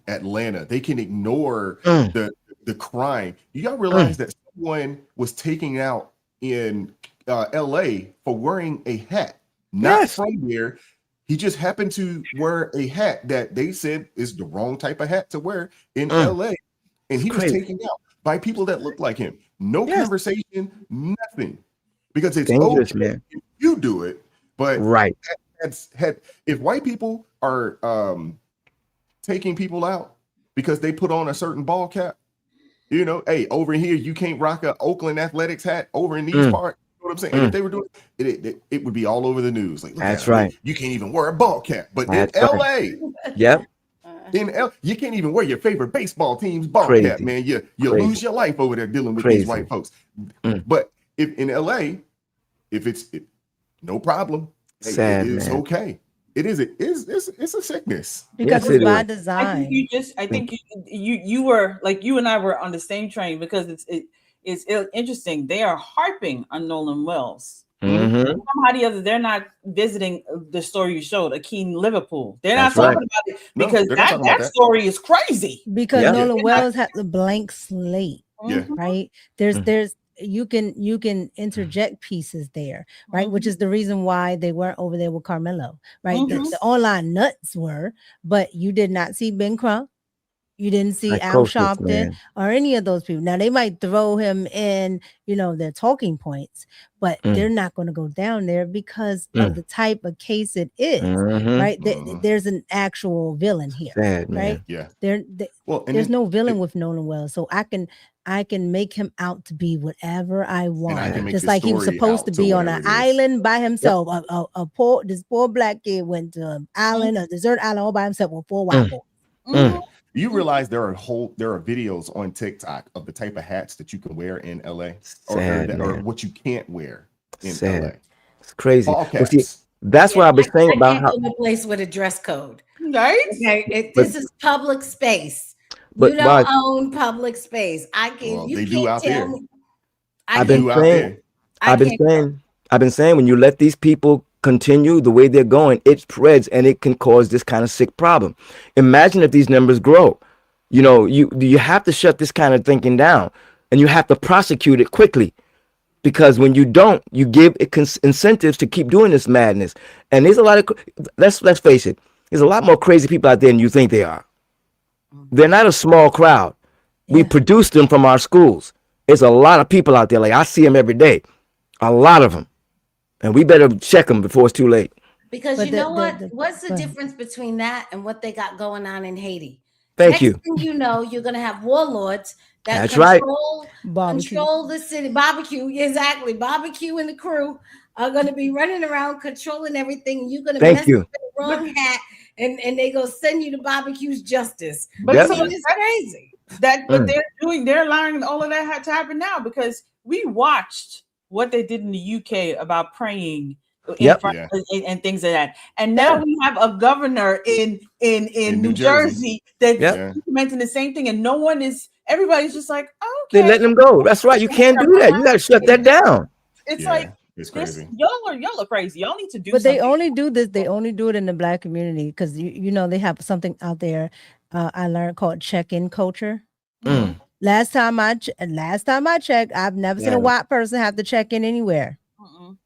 Atlanta. They can ignore the crime. You gotta realize that someone was taken out in LA for wearing a hat, not from there. He just happened to wear a hat that they said is the wrong type of hat to wear in LA, and he was taken out by people that look like him. No conversation, nothing. Because it's dangerous, okay man. if you do it, but if white people are taking people out because they put on a certain ball cap, you know, hey, over here, you can't rock a Oakland Athletics hat over in these parts. You know what I'm saying? And if they were doing it, it would be all over the news. Like, that's right. You can't even wear a ball cap. But in LA, you can't even wear your favorite baseball team's ball cap, man. You lose your life over there dealing with these white folks. But if in LA, if it's no problem, sad, it's man. okay. It's a sickness because it's by design. I think you were like, you and I were on the same train, because it's interesting. They are harping on Nolan Wells. Somehow or the other, they're not visiting the story you showed, Akeem Liverpool. They're not talking about it because that story is crazy. Because Nolan Wells had the blank slate, right? There's you can interject pieces there, right? Which is the reason why they weren't over there with Carmelo, right? The online nuts were, but you did not see Ben Crump. You didn't see Al Sharpton or any of those people. Now they might throw him in, you know, their talking points, but they're not going to go down there because of the type of case it is, right? There's an actual villain here, right? Yeah. There's no villain with Nolan Wells, so I can make him out to be whatever I want, just like he was supposed to be on an island by himself. This poor black kid went to an island, a desert island, all by himself with 4 white boys. You realize there are videos on TikTok of the type of hats that you can wear in LA, or what you can't wear in LA. It's crazy. That's what I've been saying about how a place with a dress code, right? Okay, this is public space. But you don't own public space. I can. Well, you they can't do out tell there. me. I've been saying when you let these people continue the way they're going, it spreads and it can cause this kind of sick problem. Imagine if these numbers grow. You know, you have to shut this kind of thinking down, and you have to prosecute it quickly, because when you don't, you give it incentives to keep doing this madness. And there's a lot of, let's face it, there's a lot more crazy people out there than you think they are. They're not a small crowd. We produce them from our schools. There's a lot of people out there. Like, I see them every day, a lot of them, and we better check them before it's too late. Because you know what? What's the difference between that and what they got going on in Haiti? Thank you. Next thing you know, you're going to have warlords that That's right. control the city. Barbecue, exactly. Barbecue and the crew are going to be running around controlling everything. You're going to mess up in the wrong hat, and they go send you to barbecue's justice. But Yep. so It's crazy. but they're allowing all of that to happen now, because we watched what they did in the UK about praying and things like that. And now we have a governor in New Jersey that's implementing the same thing, and everybody's just like, oh, okay. They're letting them go. That's right. You can't do that. You got to shut that down. It's like, it's crazy. Y'all are crazy. Y'all need to do But something. they only do this. They only do it in the Black community because you know they have something out there. I learned called check-in culture. Last time I checked, I've never seen a white person have to check in anywhere.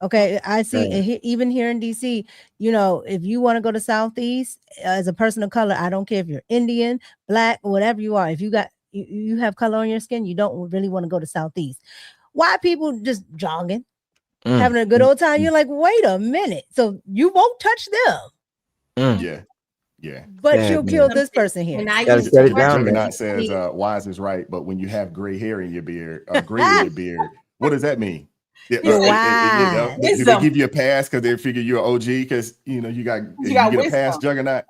Okay, I see even here in DC, you know, if you want to go to Southeast as a person of color, I don't care if you're Indian, Black, whatever you are. If you have color on your skin, you don't really want to go to Southeast. White people just jogging, having a good old time. You're like, wait a minute, so you won't touch them. Yeah. But you'll kill this person here. And I Gotta used shut to it down, work man. Juggernaut says Wise is right, but when you have gray hair in your beard, gray in your beard, what does that mean? Do they give you a pass because they figure you're an OG because you get a pass, Juggernaut?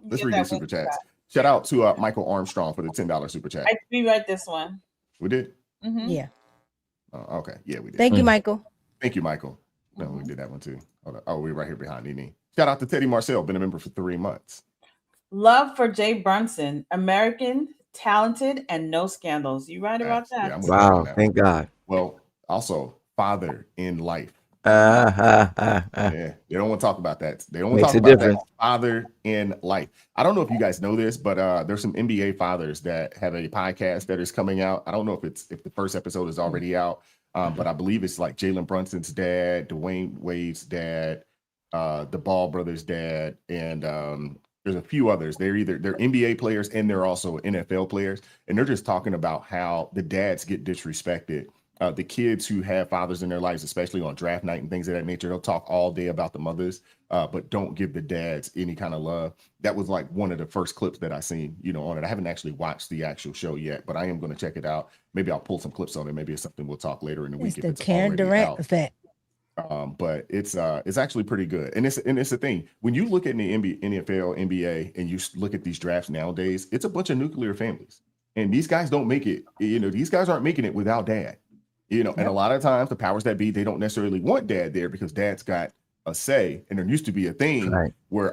Let's read the super chats. Shout out to Michael Armstrong for the $10 super chat. I rewrite this one. We did? Yeah. Oh, okay. Yeah, we did. Thank you, Michael. Thank you, Michael. No, we did that one too. Hold on. Oh, we're right here behind Nene. Shout out to Teddy Marcel, been a member for 3 months. Love for Jay Brunson, American, talented, and no scandals. You right about that? Yeah, Wow, thank God. Well, also father in life. Yeah, they don't want to talk about that. They don't want to talk about that. Father in life. I don't know if you guys know this, but there's some NBA fathers that have a podcast that is coming out. I don't know if the first episode is already out, but I believe it's like Jalen Brunson's dad, Dwayne Wade's dad, the Ball brothers' dad, and there's a few others. They're NBA players and they're also NFL players, and they're just talking about how the dads get disrespected. The kids who have fathers in their lives, especially on draft night and things of that nature, they'll talk all day about the mothers, but don't give the dads any kind of love. That was like one of the first clips that I seen, on it. I haven't actually watched the actual show yet, but I am going to check it out. Maybe I'll pull some clips on it. Maybe it's something we'll talk later in the week. It's the Karen Durant effect. But it's actually pretty good, and it's a thing when you look at the NFL, NBA, and you look at these drafts nowadays. It's a bunch of nuclear families, and these guys don't make it. These guys aren't making it without dad. And a lot of times the powers that be, they don't necessarily want dad there because dad's got a say, and there used to be a thing where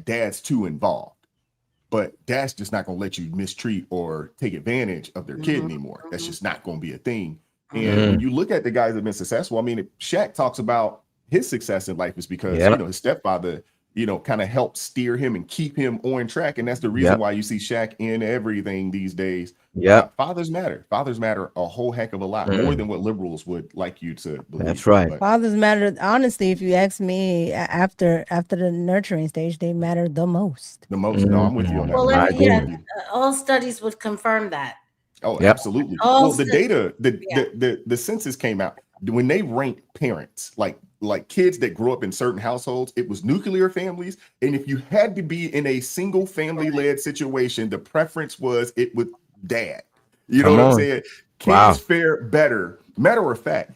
dad's too involved, but dad's just not going to let you mistreat or take advantage of their kid anymore. That's just not going to be a thing. And when you look at the guys that have been successful, I mean, Shaq talks about his success in life is because his stepfather, kind of helped steer him and keep him on track, and that's the reason why you see Shaq in everything these days. Fathers matter. Fathers matter a whole heck of a lot more than what liberals would like you to believe. That's right. But Fathers matter. Honestly, if you ask me, after the nurturing stage, they matter the most. The most. No, I'm with you on that. Well, all studies would confirm that. Oh, absolutely. Well, the data, the census came out when they ranked parents, like kids that grew up in certain households. It was nuclear families, and if you had to be in a single family led situation, the preference was it with dad. You know what I'm saying? Kids fare better. Matter of fact,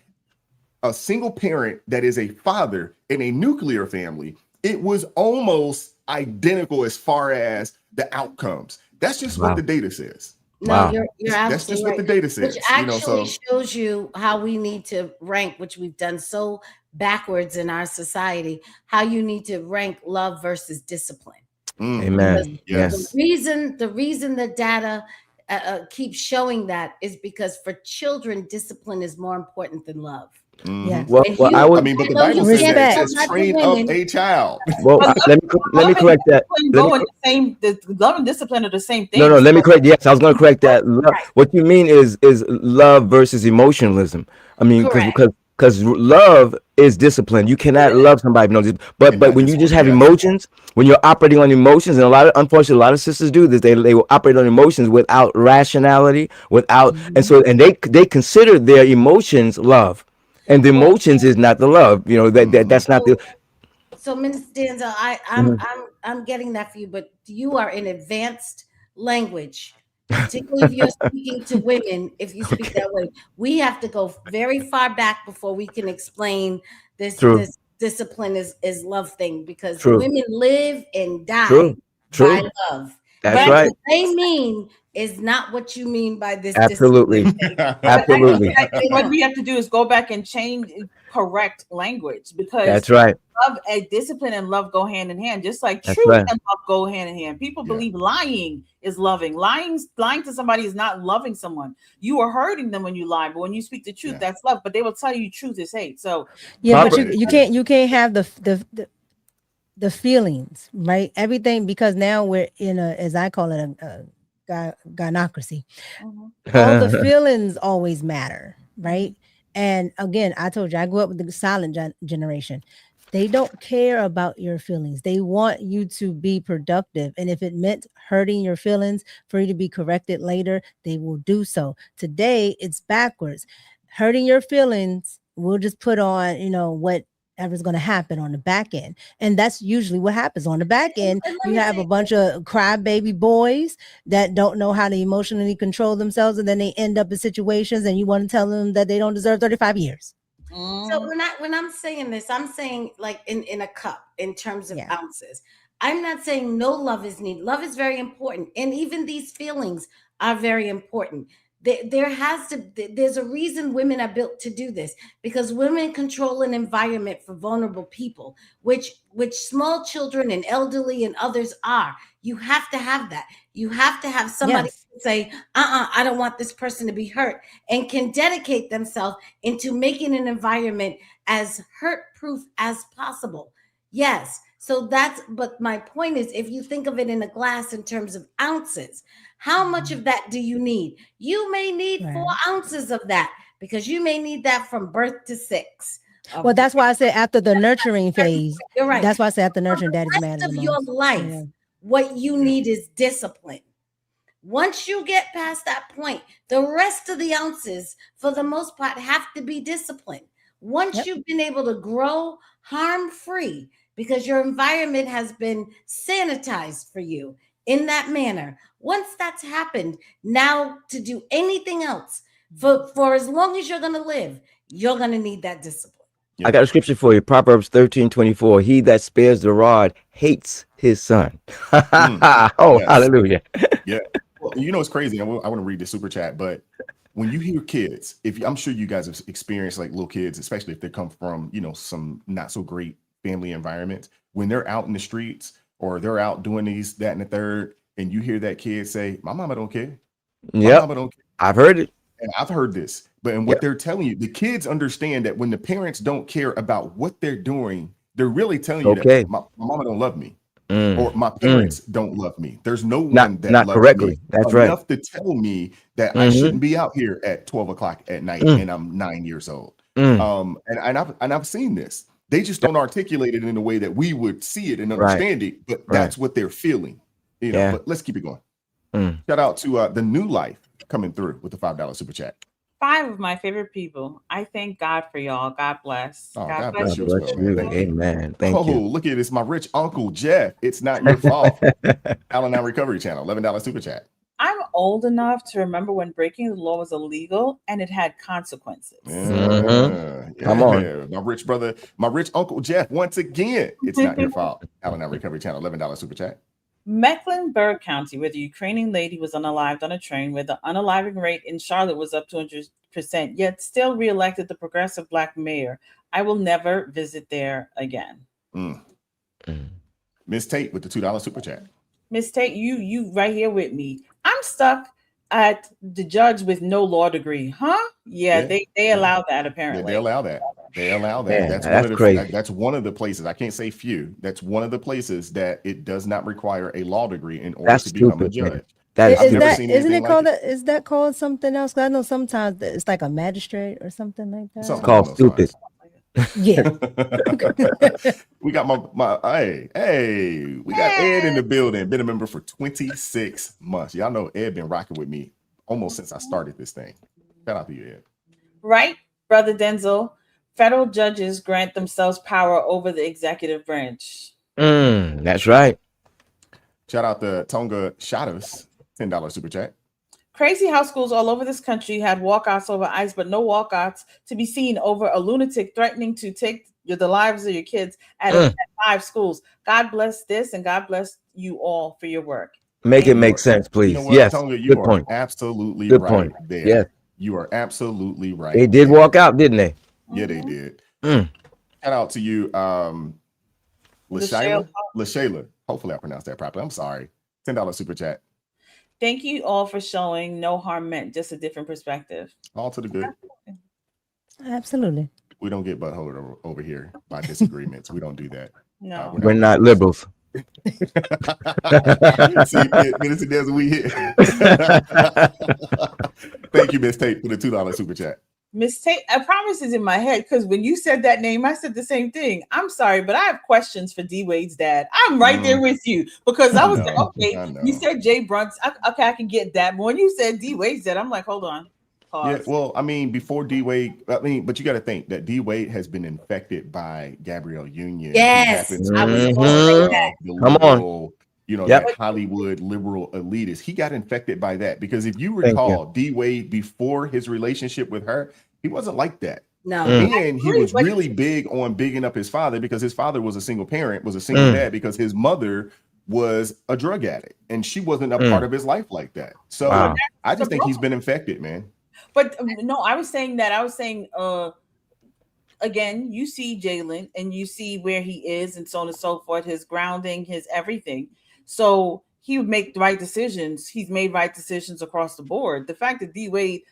a single parent that is a father in a nuclear family, it was almost identical as far as the outcomes. That's just what the data says. No, you're absolutely that's just right. what the data says. Which actually shows you how we need to rank, which we've done so backwards in our society, how you need to rank love versus discipline. Amen. Yes. The reason the data keep showing that is because for children, discipline is more important than love. Yes. Well, And well, you, I would. I mean, but the know you Bible says can't that it tell says that to train up women. a child. Well, But let me love correct and that. discipline Let me go in the same. Love and discipline are the same No, thing. no, let me So correct. Yes, I was going to correct that. Right. What you mean is love versus emotionalism. I mean, Correct. because love is discipline. You cannot love somebody with no And but not when you just discipline. have Yes. emotions, when you're operating on emotions, and unfortunately a lot of sisters do this. They will operate on emotions without rationality, without and they consider their emotions love, and the Well, emotions is not the love. You know that's not the. so Minister Denzel, Mhm. I'm getting that for you, but you are in advanced language, particularly if you're speaking to women. If you speak Okay. that way, we have to go very far back before we can explain True. this discipline is love thing, because True. women live and die True. by True. love. That's And right. what they mean is not what you mean by this discipline Absolutely. thing. Absolutely. I think what we have to do is go back and change correct language, because That's right. love and discipline and love go hand in hand, just like That's truth right. and love go hand in hand. People believe lying is loving. Lying to somebody is not loving someone. You are hurting them when you lie, but when you speak the truth, that's love. But they will tell you truth is hate. So Yeah, but Proper. you can't have the feelings, right? Everything, because now we're in a, as I call it, a gynocracy. All the feelings always matter, right? And again, I told you I grew up with the silent generation. They don't care about your feelings. They want you to be productive. And if it meant hurting your feelings for you to be corrected later, they will do so. Today, it's backwards. Hurting your feelings, we'll just put on, whatever's going to happen on the back end. And that's usually what happens on the back end. And let You me have say a bunch of crybaby boys that don't know how to emotionally control themselves. And then they end up in situations and you want to tell them that they don't deserve 35 years. So when I'm saying this, I'm saying like in a cup in terms of ounces. I'm not saying no love is needed. Love is very important, and even these feelings are very important. There's a reason women are built to do this, because women control an environment for vulnerable people, which small children and elderly and others are. You have to have that. You have to have somebody say, I don't want this person to be hurt, and can dedicate themselves into making an environment as hurt proof as possible. Yes. So but my point is, if you think of it in a glass in terms of ounces, how much of that do you need? You may need 4 ounces of that, because you may need that from birth to 6. Well, that's why I said after the nurturing phase. You're right. That's why I said after For nurturing, the daddies matter rest the of your most. life, Yeah. what you need is discipline. Once you get past that point, the rest of the ounces, for the most part, have to be disciplined. Once you've been able to grow harm-free, because your environment has been sanitized for you in that manner, once that's happened, now to do anything else, for as long as you're going to live, you're going to need that discipline. I got a scripture for you. Proverbs 13:24. He that spares the rod hates his son. Oh, Yes. hallelujah. Yeah. Well, you know, it's crazy. I want to read the super chat, but when you hear kids, I'm sure you guys have experienced like little kids, especially if they come from, some not so great family environments, when they're out in the streets or they're out doing these, that, and the third, and you hear that kid say, my mama don't care. My Yep. mama don't care. I've heard it. And I've heard this, but and what they're telling you, the kids understand that when the parents don't care about what they're doing, they're really telling you Okay. that my mama don't love me. Mm. Or my parents don't love me. There's no Not one that not loves correctly. me That's right. enough to tell me that I Mhm. shouldn't be out here at 12 o'clock at night and I'm 9 years old. And I've seen this. They just don't articulate it in a way that we would see it and understand it, but that's what they're feeling. Yeah. But let's keep it going. Shout out to the New Life coming through with the $5 super chat. 5 of my favorite people. I thank God for y'all. God bless. Oh, God God bless bless you. you as well, man. Thank you. Amen. Thank Oh, you. look at this. My rich uncle Jeff. It's not your fault. Al-Anon Recovery Channel, $11 super chat. I'm old enough to remember when breaking the law was illegal and it had consequences. Come on. My rich brother, my rich uncle Jeff, once again, it's not your fault. Al-Anon Recovery Channel, $11 super chat. Mecklenburg County, where the Ukrainian lady was unalived on a train, where the unaliving rate in Charlotte was up 200%, yet still reelected the progressive Black mayor. I will never visit there again. Miss Tate with the $2 super chat. Miss Tate, you right here with me. I'm stuck at the judge with no law degree. Huh? Yeah, they allow that apparently. They allow that. They allow that. Man, that's that's one of crazy. the that's one of the places. I can't say few. That's one of the places that it does not require a law degree in order to become a judge. Isn't it called? Is that called something else? 'Cause I know sometimes it's like a magistrate or something like that. Something called stupid. Yeah. We got my hey, we got Ed in the building. Been a member for 26 months. Y'all know Ed been rocking with me almost since I started this thing. Shout out to you, Ed. Right, Brother Denzel. Federal judges grant themselves power over the executive branch. That's right. Shout out to Tonga Shadows, $10 super chat. Crazy how schools all over this country had walkouts over ICE, but no walkouts to be seen over a lunatic threatening to take the lives of your kids at 5 schools. God bless this, and God bless you all for your work. Make it make sense, please. You know what, Yes. Tonga, you Good are point. absolutely Good right point. there. Yes. You are absolutely right. They did walk out, didn't they? Yeah, they did. Shout out to you, LaShayla. Hopefully I pronounced that properly. I'm sorry. $10 super chat. Thank you all for showing no harm meant, just a different perspective. All to the good. Absolutely. We don't get butthurt over here by disagreements. We don't do that. No. We're not liberals. See, Minister Des, we hit. Thank you, Miss Tate, for the $2 super chat. Miss Tate, I promise it's in my head because when you said that name, I said the same thing. I'm sorry, but I have questions for D Wade's dad. I'm right there with you because I was like, okay, you said Jay Brunts. Okay, I can get that. But when you said D Wade's dad, I'm like, hold on. Pause. Yeah, well, I mean, before D Wade, but you got to think that D Wade has been infected by Gabrielle Union. Yes, I was going to say that. Come on. You know, that Hollywood liberal elitist. He got infected by that because if you recall, D Wade before his relationship with her, he wasn't like that. No. And he was really big on bigging up his father because his father was a single parent, was a single dad because his mother was a drug addict and she wasn't a part of his life like that. So I just think he's been infected, man. But no, I was saying again, you see Jalen and you see where he is and so on and so forth, his grounding, his everything. So he would make the right decisions. He's made right decisions across the board. The fact that D Wade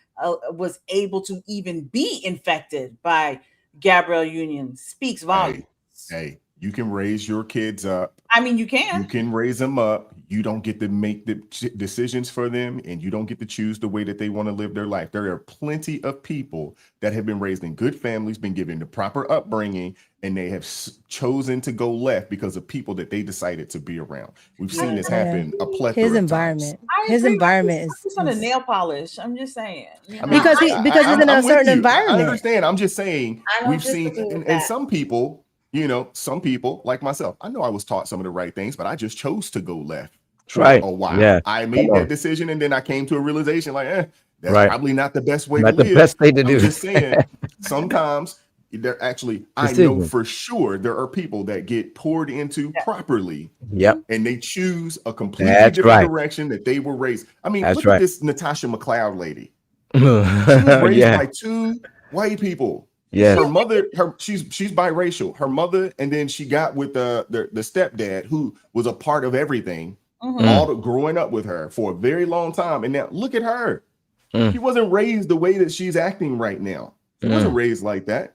was able to even be infected by Gabrielle Union speaks volumes. Hey, you can raise your kids up. I mean, you can. You can raise them up. You don't get to make the decisions for them, and you don't get to choose the way that they want to live their life. There are plenty of people that have been raised in good families, been given the proper upbringing, and they have chosen to go left because of people that they decided to be around. We've seen this happen a plethora His of environment. times. His environment is just on a nail polish. I'm just saying. I mean, because he's in a certain environment. I understand. I'm just saying we've seen, and some people. You know, some people like myself, I know I was taught some of the right things, but I just chose to go left for a while. Yeah. I made that decision and then I came to a realization like, that's probably not the best way to live. Not the best thing to do. I'm just saying, sometimes they're actually, I know for sure there are people that get poured into properly. Yep. And they choose a completely different direction that they were raised. I mean, look at this Natasha McLeod lady. She was raised by 2 white people. Yeah, her mother, she's biracial. Her mother, and then she got with the stepdad who was a part of everything, growing up with her for a very long time. And now look at her. She wasn't raised the way that she's acting right now. She wasn't raised like that.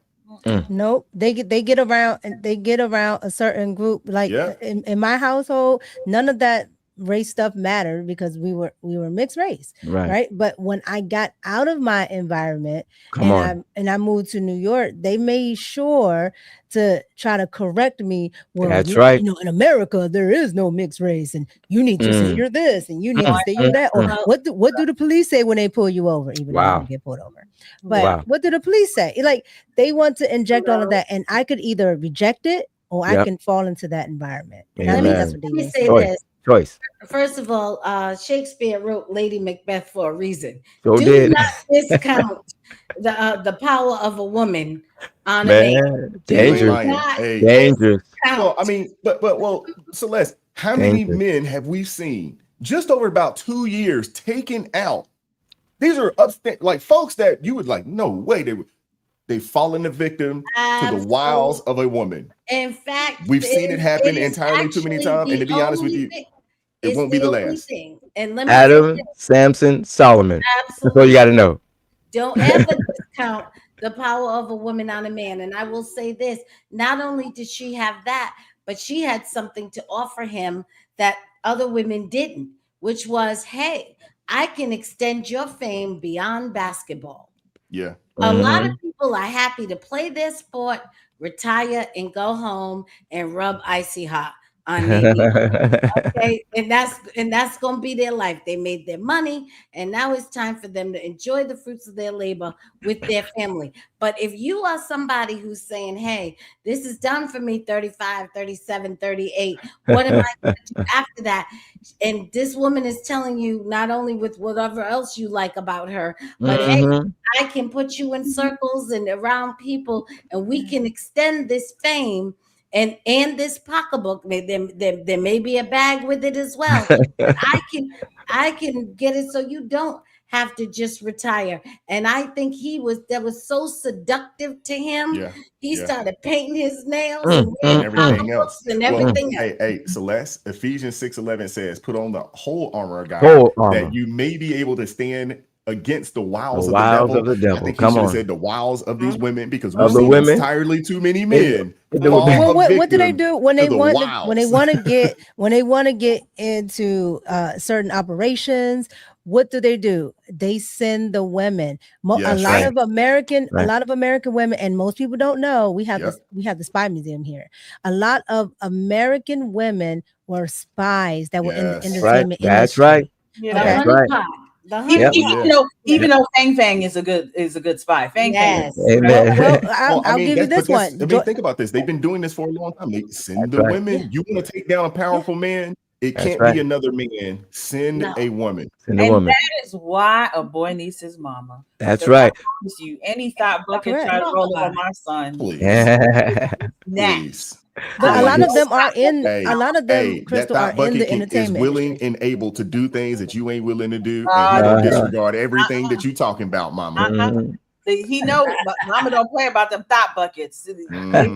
Nope. They get around a certain group. Like in my household, none of that race stuff mattered because we were mixed race, right? But when I got out of my environment and I moved to New York, they made sure to try to correct me. Well, that's right. You know, in America there is no mixed race, and you need to say you're this, and you need to say you're that. Or what do the police say when they pull you over? Even though you don't get pulled over, but what do the police say? Like they want to inject all of that, and I could either reject it or I can fall into that environment. And I think that's what Let me they say say. this. Choice. First of all, Shakespeare wrote Lady Macbeth for a reason. So Do not discount the power of a woman on a man. Dangerous. Well, I mean, but Celeste, how many men have we seen just over about 2 years taken out? These are like folks that you would like, no way they've fallen the victim to the wiles of a woman. In fact, we've seen it happen entirely too many times. And to be honest with you, It won't be the only last. thing. And let me say Adam, this, Samson, Solomon. That's all absolutely. you got to know. Don't ever discount the power of a woman on a man. And I will say this, not only did she have that, but she had something to offer him that other women didn't, which was, hey, I can extend your fame beyond basketball. Yeah. A lot of people are happy to play their sport, retire, and go home and rub icy hot on their okay, and that's gonna be their life. They made their money, and now it's time for them to enjoy the fruits of their labor with their family. But if you are somebody who's saying, hey, this is done for me 35, 37, 38, what am I gonna do after that? And this woman is telling you, not only with whatever else you like about her, but hey, I can put you in circles and around people, and we can extend this fame and this pocketbook. There may be a bag with it as well. But I can get it so you don't have to just retire. And I think that was so seductive to him. Yeah. He started painting his nails and everything else. and everything else. Hey, Celeste, Ephesians 6:11 says, put on the whole armor of God that you may be able to stand against the wiles of the devil. I think he should have said the wiles of these women, because we've seen entirely too many men. What do they do when they want to get into certain operations? What do? They send the women. A lot of American women, and most people don't know. We have the spy museum here. A lot of American women were spies that were in the entertainment industry. That's right. Yeah, that's right. Even though Fang Fang is a good spy. Fang Fang. Amen. I'll give you this one. I mean, think about this. They've been doing this for a long time. They send the women. You want to take down a powerful man? It can't be another man. Send a woman. That is why a boy needs his mama. That's right. You any thought bucket try to roll over my son. Please. Please. But a lot of them are in. A lot of them, Crystal, are in the entertainment. Is willing and able to do things that you ain't willing to do, and he don't disregard everything that you talking about, mama. He knows, but mama don't play about them thought buckets. But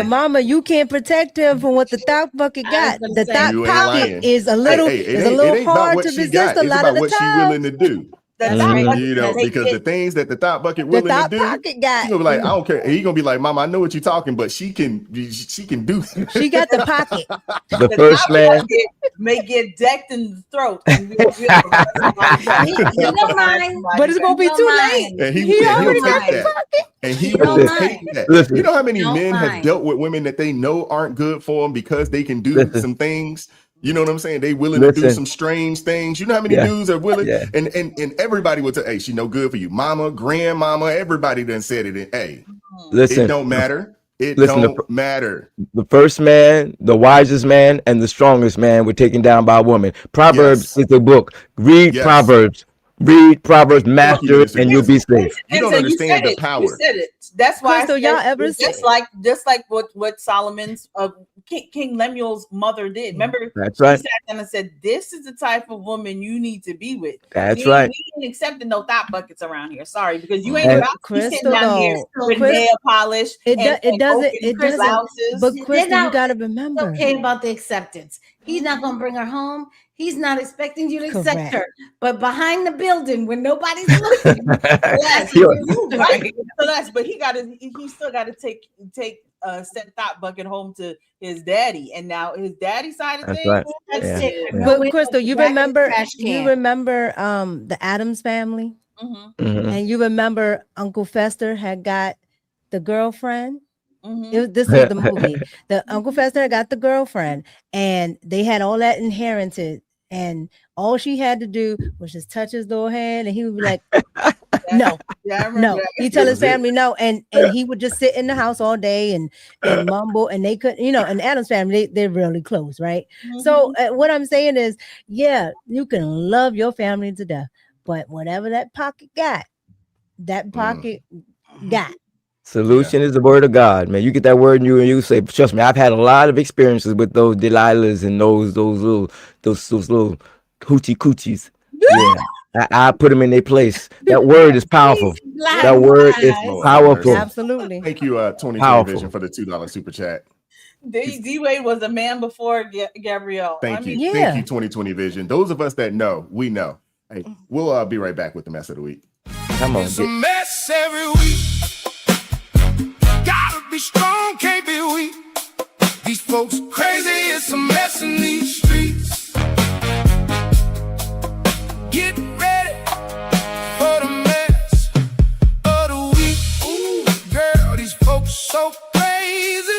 mama, you can't protect him from what the thought bucket got. The thought pocket is a little hard to resist a lot of the what time. she willing to do. Because the things that the thought bucket willing to do, pocket got. He gonna be like, I don't care. He gonna be like, Mama, I know what you're talking, but she can do. She got the pocket. The first man may get decked in the throat. But it's gonna be too late. And he'll take that. And he will take that. Listen. You know how many men have dealt with women that they know aren't good for them because they can do some things. You know what I'm saying? They willing to do some strange things. You know how many dudes are willing? And everybody will tell, hey, she no good for you. Mama, grandmama, everybody done said it. And, hey, it don't matter. It don't matter. The first man, the wisest man, and the strongest man were taken down by a woman. Proverbs is a book. Read Proverbs. Read Proverbs, master it, and you'll be safe. You don't understand the power. You said it. That's why. Crystal, y'all ever just like what Solomon's King Lemuel's mother did. Remember, that's right. He sat down and said, "This is the type of woman you need to be with." That's right. We ain't accepting no thought buckets around here. Sorry, because you ain't about to be sitting down here with nail polish. It doesn't. But Crystal, you gotta remember. It's okay about the acceptance. He's not gonna bring her home. He's not expecting you to accept her, but behind the building when nobody's looking, but he still got to take said thought bucket home to his daddy, and now his daddy side of things. Right. But Crystal, you remember the Addams family, and you remember Uncle Fester had got the girlfriend. This is the movie. The Uncle Fester had got the girlfriend, and they had all that inherited. And all she had to do was just touch his little hand, and he would be like, "No, no." He tell his family no, and he would just sit in the house all day and mumble. And they couldn't, and Adam's family they're really close, right? So what I'm saying is, yeah, you can love your family to death, but whatever that pocket got, got. Solution is the word of God, man. You get that word and you say, trust me, I've had a lot of experiences with those Delilahs and those little hoochie coochies. Yeah. I put them in their place. That word is powerful. That word is powerful. Absolutely. Thank you, 2020 Vision, for the $2 super chat. D-Wade was a man before Gabrielle. Thank you. Yeah. Thank you, 2020 Vision. Those of us that know, we know. Hey, we'll be right back with the mess of the week. Come on. It's a mess every week. Gotta be strong, can't be weak. These folks crazy, it's a mess in these streets. Get ready for the mess of the week. Ooh, girl, these folks so crazy.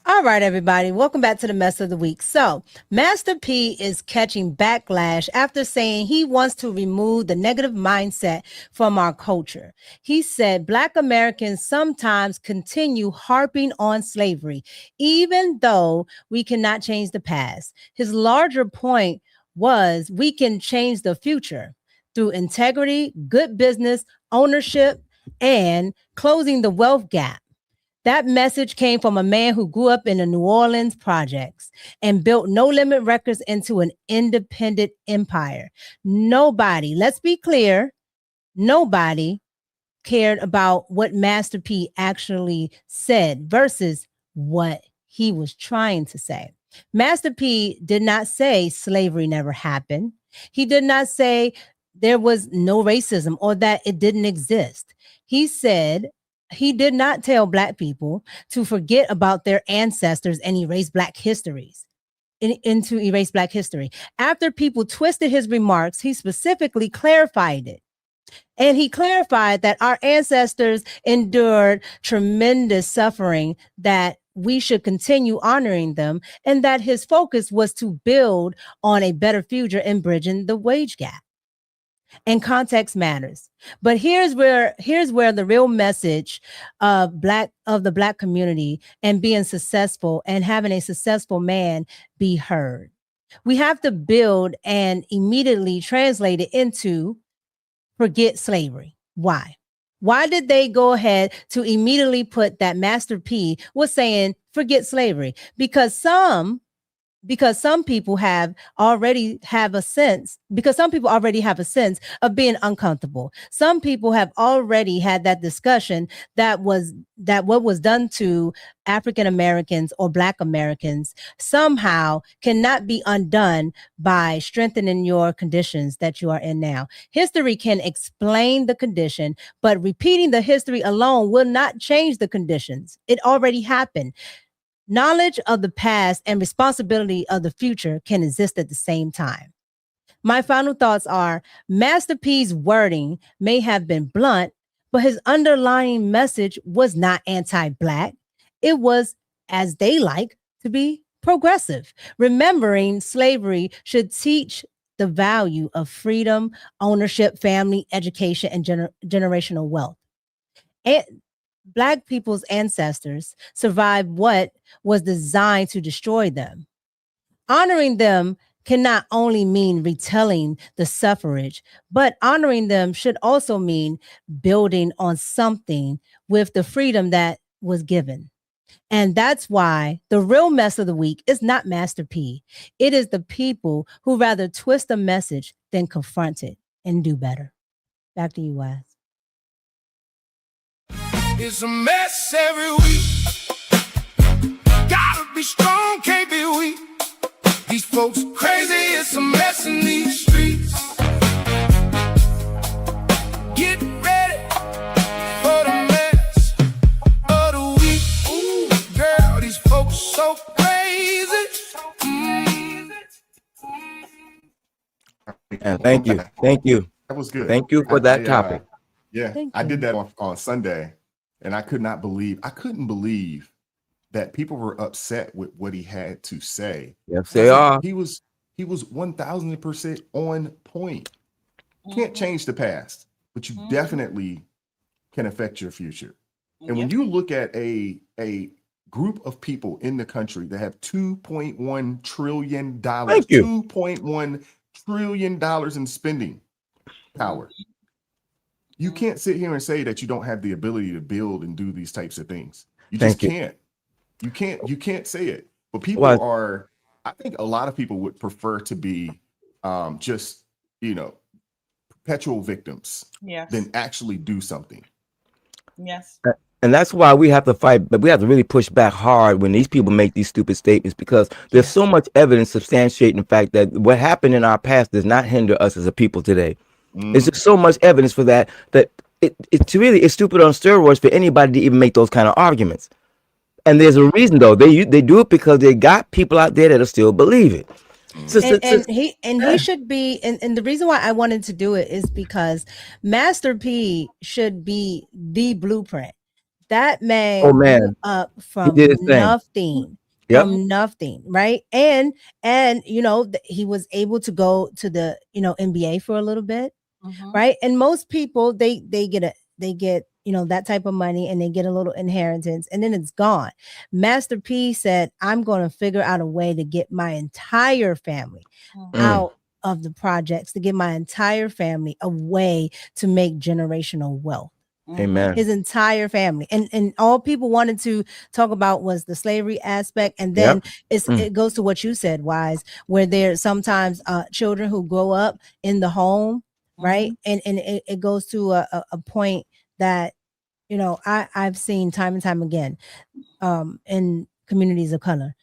All right, everybody. Welcome back to the mess of the week. So, Master P is catching backlash after saying he wants to remove the negative mindset from our culture. He said Black Americans sometimes continue harping on slavery, even though we cannot change the past. His larger point was we can change the future through integrity, good business, ownership, and closing the wealth gap. That message came from a man who grew up in the New Orleans projects and built No Limit Records into an independent empire. Nobody, let's be clear, nobody cared about what Master P actually said versus what he was trying to say. Master P did not say slavery never happened. He did not say there was no racism or that it didn't exist. He said he did not tell Black people to forget about their ancestors and erase Black histories. Into erase Black history. After people twisted his remarks, he specifically clarified it. And he clarified that our ancestors endured tremendous suffering, that we should continue honoring them, and that his focus was to build on a better future and bridging the wage gap. And context matters. But here's where the real message of the Black community and being successful and having a successful man be heard. We have to build and immediately translate it into forget slavery. Why? Why did they go ahead to immediately put that Master P was saying forget slavery? Because some people already have a sense of being uncomfortable. Some people have already had that discussion that what was done to African Americans or Black Americans somehow cannot be undone by strengthening your conditions that you are in now. History can explain the condition, but repeating the history alone will not change the conditions. It already happened. Knowledge of the past and responsibility of the future can exist at the same time. My final thoughts are Master P's wording may have been blunt, but his underlying message was not anti-Black. It was, as they like to be, progressive. Remembering slavery should teach the value of freedom, ownership, family, education, and generational wealth. And Black people's ancestors survived what was designed to destroy them. Honoring them can not only mean retelling the suffrage, but honoring them should also mean building on something with the freedom that was given. And that's why the real mess of the week is not Master P. It is the people who rather twist the message than confront it and do better. Back to you, Wes. It's a mess every week. Gotta be strong, can't be weak. These folks crazy, it's a mess in these streets. Get ready for the mess of the week. Ooh, girl, these folks so crazy. And thank you. That was good. Thank you for that topic. I did that on Sunday. And I couldn't believe that people were upset with what he had to say. Yes, they are. He was 1000% on point. You can't change the past, but you definitely can affect your future. And when you look at a group of people in the country that have $2.1 trillion, $2.1 trillion in spending power. You can't sit here and say that you don't have the ability to build and do these types of things. You just can't. You can't say it. But people are, I think a lot of people would prefer to be just, perpetual victims than actually do something. Yes. And that's why we have to fight, but we have to really push back hard when these people make these stupid statements, because there's so much evidence substantiating the fact that what happened in our past does not hinder us as a people today. There's just so much evidence for that, that it's really, it's stupid on steroids for anybody to even make those kind of arguments. And there's a reason though. They do it because they got people out there that'll still believe it. And he should be, and the reason why I wanted to do it is because Master P should be the blueprint. That man, Oh man, grew up he from did his thing. nothing. Yep. From nothing, right? And you know, he was able to go to the, you know, NBA for a little bit, right? And most people they get you know, that type of money, and they get a little inheritance, and then it's gone. Master P said, I'm going to figure out a way to get my entire family out of the projects, to get my entire family a way to make generational wealth. Amen. His entire family, and all people wanted to talk about was the slavery aspect, and then it goes to what you said, Wise, where there's sometimes children who grow up in the home, right? And it goes to a point that, you know, I've seen time and time again in communities of color.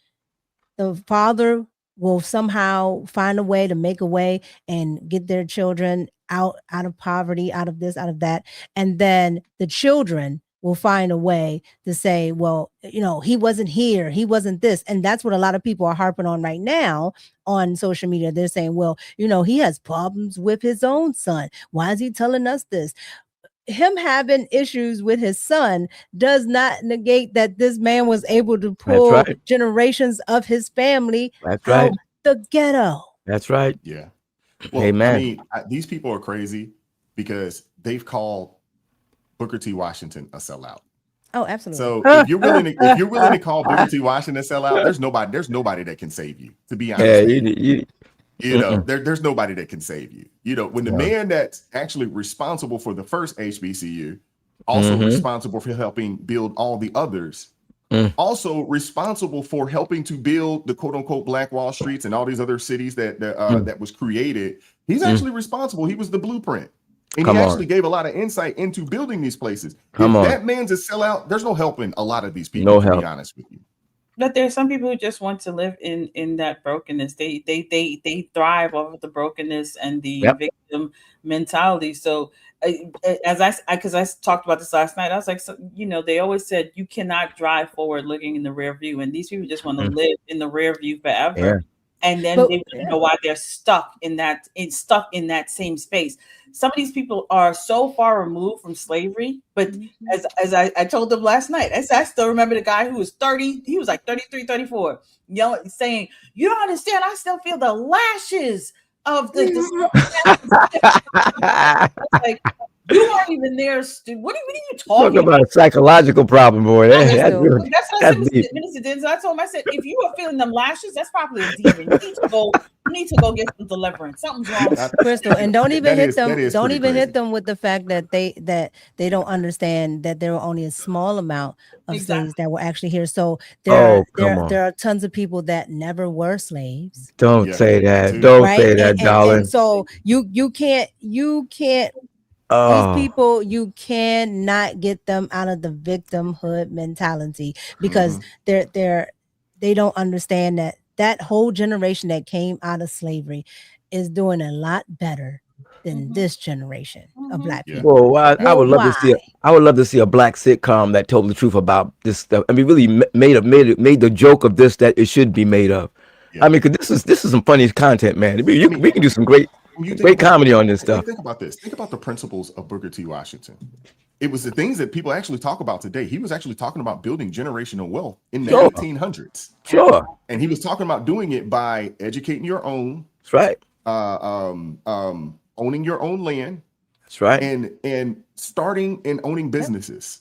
The father will somehow find a way to make a way and get their children out of poverty, out of this, out of that. And then the children will find a way to say, well, you know, he wasn't here, he wasn't this. And that's what a lot of people are harping on right now on social media. They're saying, well, you know, he has problems with his own son. Why is he telling us this? Him having issues with his son does not negate that this man was able to pull generations of his family out the ghetto. That's right. Yeah. Well, Amen. I mean, these people are crazy because they've called Booker T. Washington a sellout. Oh, absolutely. So if you're willing to call Booker T. Washington a sellout, there's nobody that can save you. To be honest, you know, there's nobody that can save you. You know, when the man that's actually responsible for the first HBCU, also responsible for helping build all the others, also responsible for helping to build the quote unquote Black Wall Streets and all these other cities that was created. He's actually responsible. He was the blueprint. And he actually gave a lot of insight into building these places. If that man's a sellout, there's no helping a lot of these people, to be honest with you. But there's some people who just want to live in that brokenness. They thrive off of the brokenness and the victim mentality. So because I talked about this last night, I was like, so, you know, they always said you cannot drive forward looking in the rear view, and these people just want to live in the rear view forever. Yeah. And then they don't know why they're stuck in that same space. Some of these people are so far removed from slavery, but as I told them last night, I still remember the guy who was 30, he was like 33, 34, yelling, saying, "You don't understand, I still feel the lashes of the like, you aren't even there, Stu. What are you talking about? A psychological problem, boy. That's what I said to Minister Denzel. I told him, I said, if you are feeling them lashes, that's probably a demon. You need to go get some deliverance. Something's wrong, Crystal. And don't even hit them. Don't even hit them with the fact that they don't understand that there were only a small amount of slaves that were actually here. So there are tons of people that never were slaves. Don't say that. Don't say that, darling. And so you can't. These people, you cannot get them out of the victimhood mentality because they don't understand that whole generation that came out of slavery is doing a lot better than this generation of Black people. Well, I would love to see a Black sitcom that told the truth about this stuff. I mean, really made the joke of this that it should be made of. I mean, because this is some funny content, man. We can do some great comedy on this stuff. Think about this. Think about the principles of Booker T. Washington. It was the things that people actually talk about today. He was actually talking about building generational wealth in the 1800s. Sure. And he was talking about doing it by educating your own. That's right. Owning your own land. That's right. And starting and owning businesses.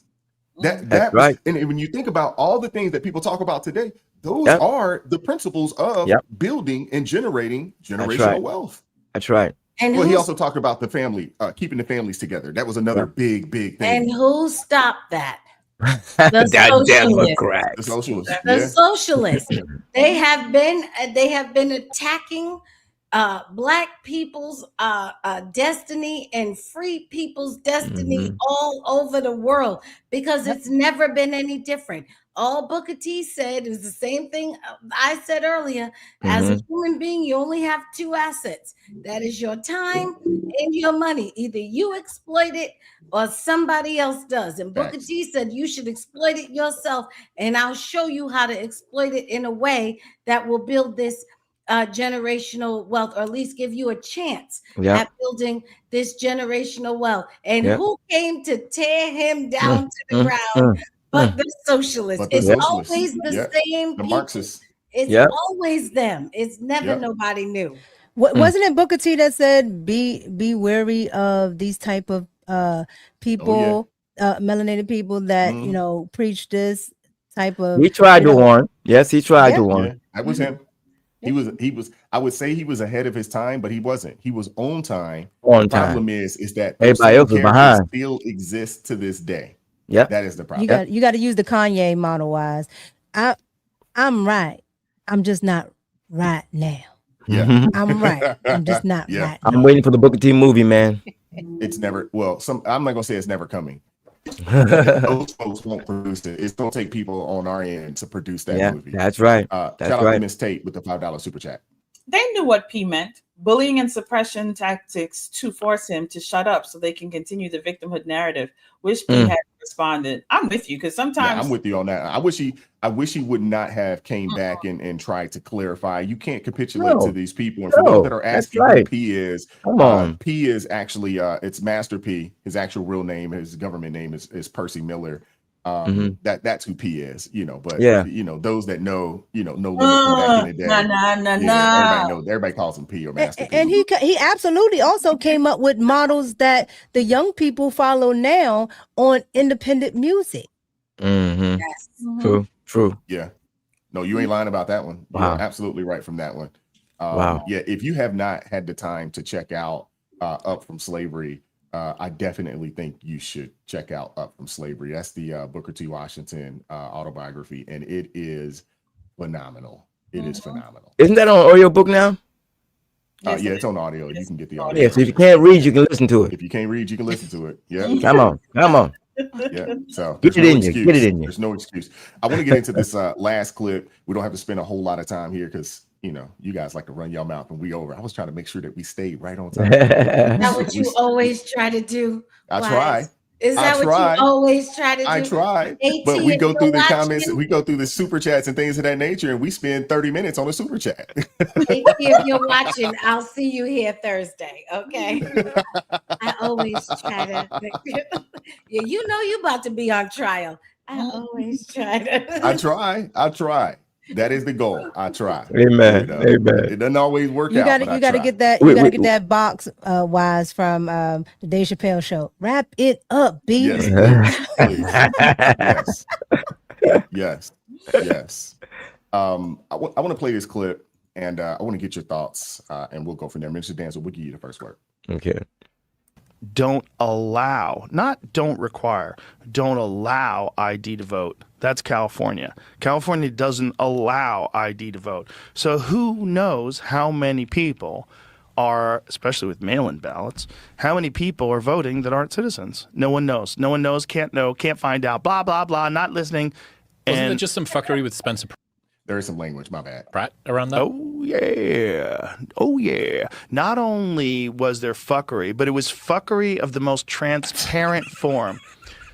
That's right. And when you think about all the things that people talk about today, those are the principles of building and generating generational wealth. That's right. And he also talked about the family, keeping the families together. That was another big thing. And who stopped that? The socialists. The socialists. They have been attacking Black people's destiny and free people's destiny all over the world, because it's never been any different. All Booker T said is the same thing I said earlier. As a human being, you only have two assets. That is your time and your money. Either you exploit it or somebody else does. And Booker T said you should exploit it yourself, and I'll show you how to exploit it in a way that will build this generational wealth, or at least give you a chance at building this generational wealth. And who came to tear him down to the ground but the socialists? It's always the same the people. Marxists. It's always them. It's never nobody new. Wasn't it Booker T that said be wary of these type of people, melanated people that you know preach this type of? He tried to warn. Yes, he tried to warn. Yeah, that was him. He was. I would say he was ahead of his time, but he wasn't. He was on time. The problem is that everybody else is behind. Still exists to this day. Yeah, that is the problem. You got to use the Kanye model. Wise, I'm right. I'm just not right now. Yeah, I'm right. I'm just not right. I'm waiting for the Booker T movie, man. It's never. Well, I'm not gonna say it's never coming. Those folks won't produce it. It's gonna take people on our end to produce that movie. That's right. Shout out to Miss Tate with the $5 super chat. They knew what P meant. Bullying and suppression tactics to force him to shut up so they can continue the victimhood narrative. Wish P had responded. I'm with you, because sometimes I'm with you on that. I wish he would not have came back and tried to clarify. You can't capitulate to these people. And for those that are asking who P is, P is actually it's Master P. His actual real name, his government name is Percy Miller. That's who P is, you know. But you know, those that know, know back in the day. Everybody calls him P or Master P. And he absolutely also came up with models that the young people follow now on independent music. Yes. True. Yeah. No, you ain't lying about that one. Wow. You're absolutely right from that one. Wow. Yeah, if you have not had the time to check out Up From Slavery, I definitely think you should check out Up From Slavery. That's the Booker T. Washington autobiography, and it is phenomenal. It is phenomenal. Isn't that on audiobook now? Yeah, it's on audio. You can get the audio. Yeah, so if you can't read, you can listen to it. If you can't read, you can listen to it. Yeah. Come on. Yeah. So Get it in you. There's no excuse. I want to get into this last clip. We don't have to spend a whole lot of time here because you guys like to run your mouth and we over. I was trying to make sure that we stayed right on time. That's what you always try to do. I try. Is that what you always try to do? I try. But we go through the comments, we go through the super chats and things of that nature, and we spend 30 minutes on a super chat. If you're watching, I'll see you here Thursday. Okay. I always try to. Yeah, you're about to be on trial. I always try to. I try. That is the goal. I try. Amen. Amen. It doesn't always work out. You got to get that. You got to get that box, Wise, from the Dave Chappelle show. Wrap it up, B. Yes. Yes. I want to play this clip, and I want to get your thoughts, and we'll go from there. Mr. Dancer, we'll give you the first word. Okay. Don't allow, not don't require, don't allow ID to vote. That's California. California doesn't allow ID to vote. So who knows how many people are, especially with mail-in ballots, how many people are voting that aren't citizens? No one knows. No one knows, can't know, can't find out, blah, blah, blah, not listening. Wasn't it just some fuckery with Spencer There is some language, my bad. Pratt around that? Oh, yeah. Not only was there fuckery, but it was fuckery of the most transparent form.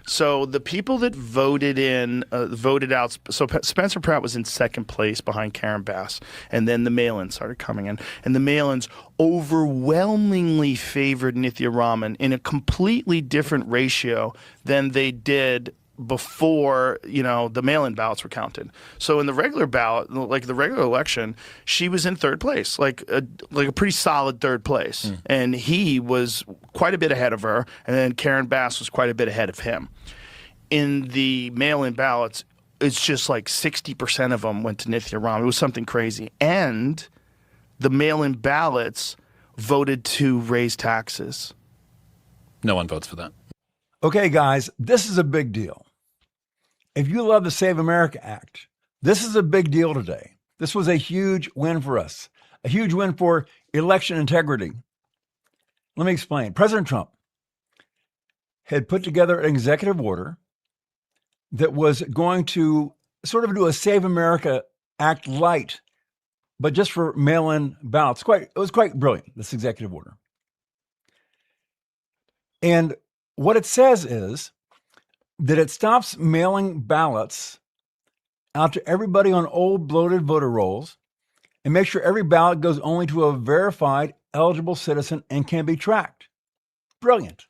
So the people that voted out, so Spencer Pratt was in second place behind Karen Bass, and then the mail-ins started coming in, and the mail-ins overwhelmingly favored Nithya Raman in a completely different ratio than they did before the mail-in ballots were counted. So in the regular ballot, like the regular election, she was in third place, like a pretty solid third place. And he was quite a bit ahead of her, and then Karen Bass was quite a bit ahead of him. In the mail-in ballots, it's just like 60% of them went to Nithya Raman. It was something crazy. And the mail-in ballots voted to raise taxes. No one votes for that. Okay, guys, this is a big deal. If you love the Save America Act, this is a big deal today. This was a huge win for us, a huge win for election integrity. Let me explain. President Trump had put together an executive order that was going to sort of do a Save America Act light, but just for mail-in ballots. It was quite brilliant, this executive order. And what it says is that it stops mailing ballots out to everybody on old bloated voter rolls and makes sure every ballot goes only to a verified eligible citizen and can be tracked. Brilliant.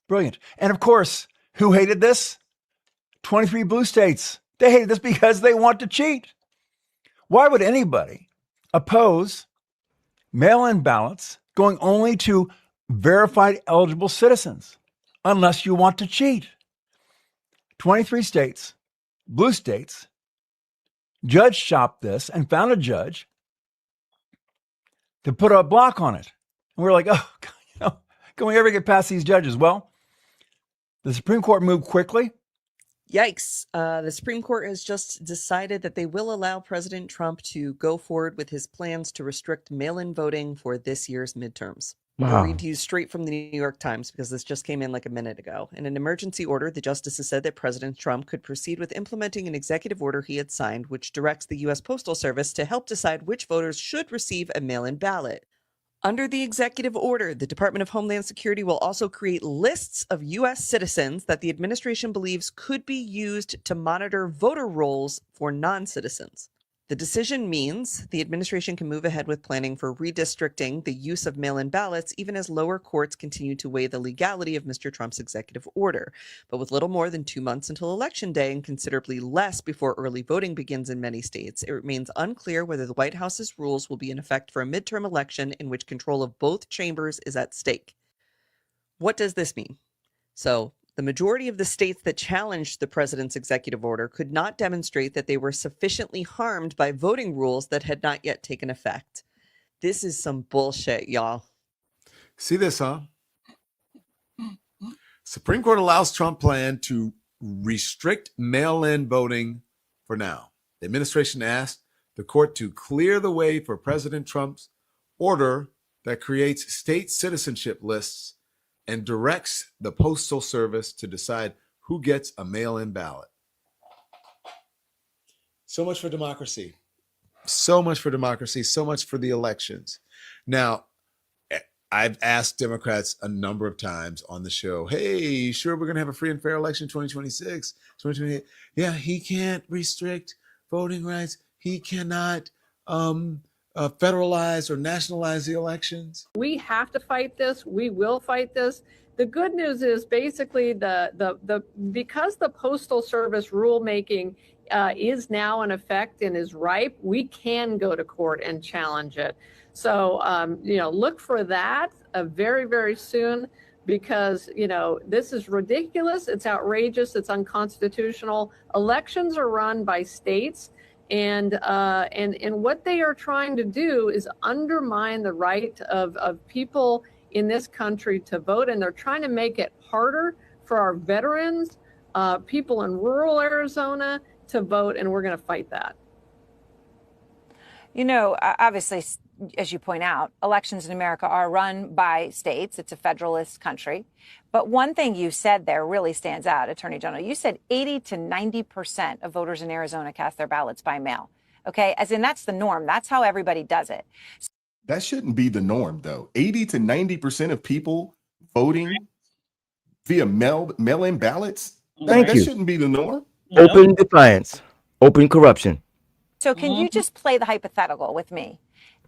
Brilliant. And of course, who hated this? 23 blue states. They hated this because they want to cheat. Why would anybody oppose mail-in ballots going only to verified eligible citizens unless you want to cheat? 23 states, blue states, judge shopped this and found a judge to put a block on it. And we're like, oh, can we ever get past these judges? Well, the Supreme Court moved quickly. Yikes. The Supreme Court has just decided that they will allow President Trump to go forward with his plans to restrict mail-in voting for this year's midterms. Wow. I'll read to you straight from the New York Times because this just came in like a minute ago. In an emergency order, the justices said that President Trump could proceed with implementing an executive order he had signed, which directs the U.S. Postal Service to help decide which voters should receive a mail-in ballot. Under the executive order, the Department of Homeland Security will also create lists of U.S. citizens that the administration believes could be used to monitor voter rolls for non-citizens. The decision means the administration can move ahead with planning for redistricting the use of mail-in ballots, even as lower courts continue to weigh the legality of Mr. Trump's executive order. But with little more than 2 months until Election Day and considerably less before early voting begins in many states, it remains unclear whether the White House's rules will be in effect for a midterm election in which control of both chambers is at stake. What does this mean? So, the majority of the states that challenged the president's executive order could not demonstrate that they were sufficiently harmed by voting rules that had not yet taken effect. This is some bullshit, y'all. See this, huh? Supreme Court allows Trump plan to restrict mail-in voting for now. The administration asked the court to clear the way for President Trump's order that creates state citizenship lists and directs the Postal Service to decide who gets a mail-in ballot. So much for democracy. So much for democracy. So much for the elections. Now, I've asked Democrats a number of times on the show, hey, sure, we're going to have a free and fair election 2026, 2028. Yeah, he can't restrict voting rights. He cannot federalize or nationalize the elections. We have to fight this. We will fight this. The good news is basically because the Postal Service rulemaking is now in effect and is ripe, we can go to court and challenge it. So, look for that very, very soon because, this is ridiculous. It's outrageous. It's unconstitutional. Elections are run by states. And what they are trying to do is undermine the right of people in this country to vote. And they're trying to make it harder for our veterans, people in rural Arizona to vote. And we're going to fight that. Obviously, as you point out, elections in America are run by states. It's a federalist country. But one thing you said there really stands out, Attorney General. You said 80 to 90% of voters in Arizona cast their ballots by mail. Okay, as in that's the norm. That's how everybody does it. That shouldn't be the norm, though. 80 to 90% of people voting via mail-in ballots? That shouldn't be the norm. Open defiance, open corruption. So can you just play the hypothetical with me?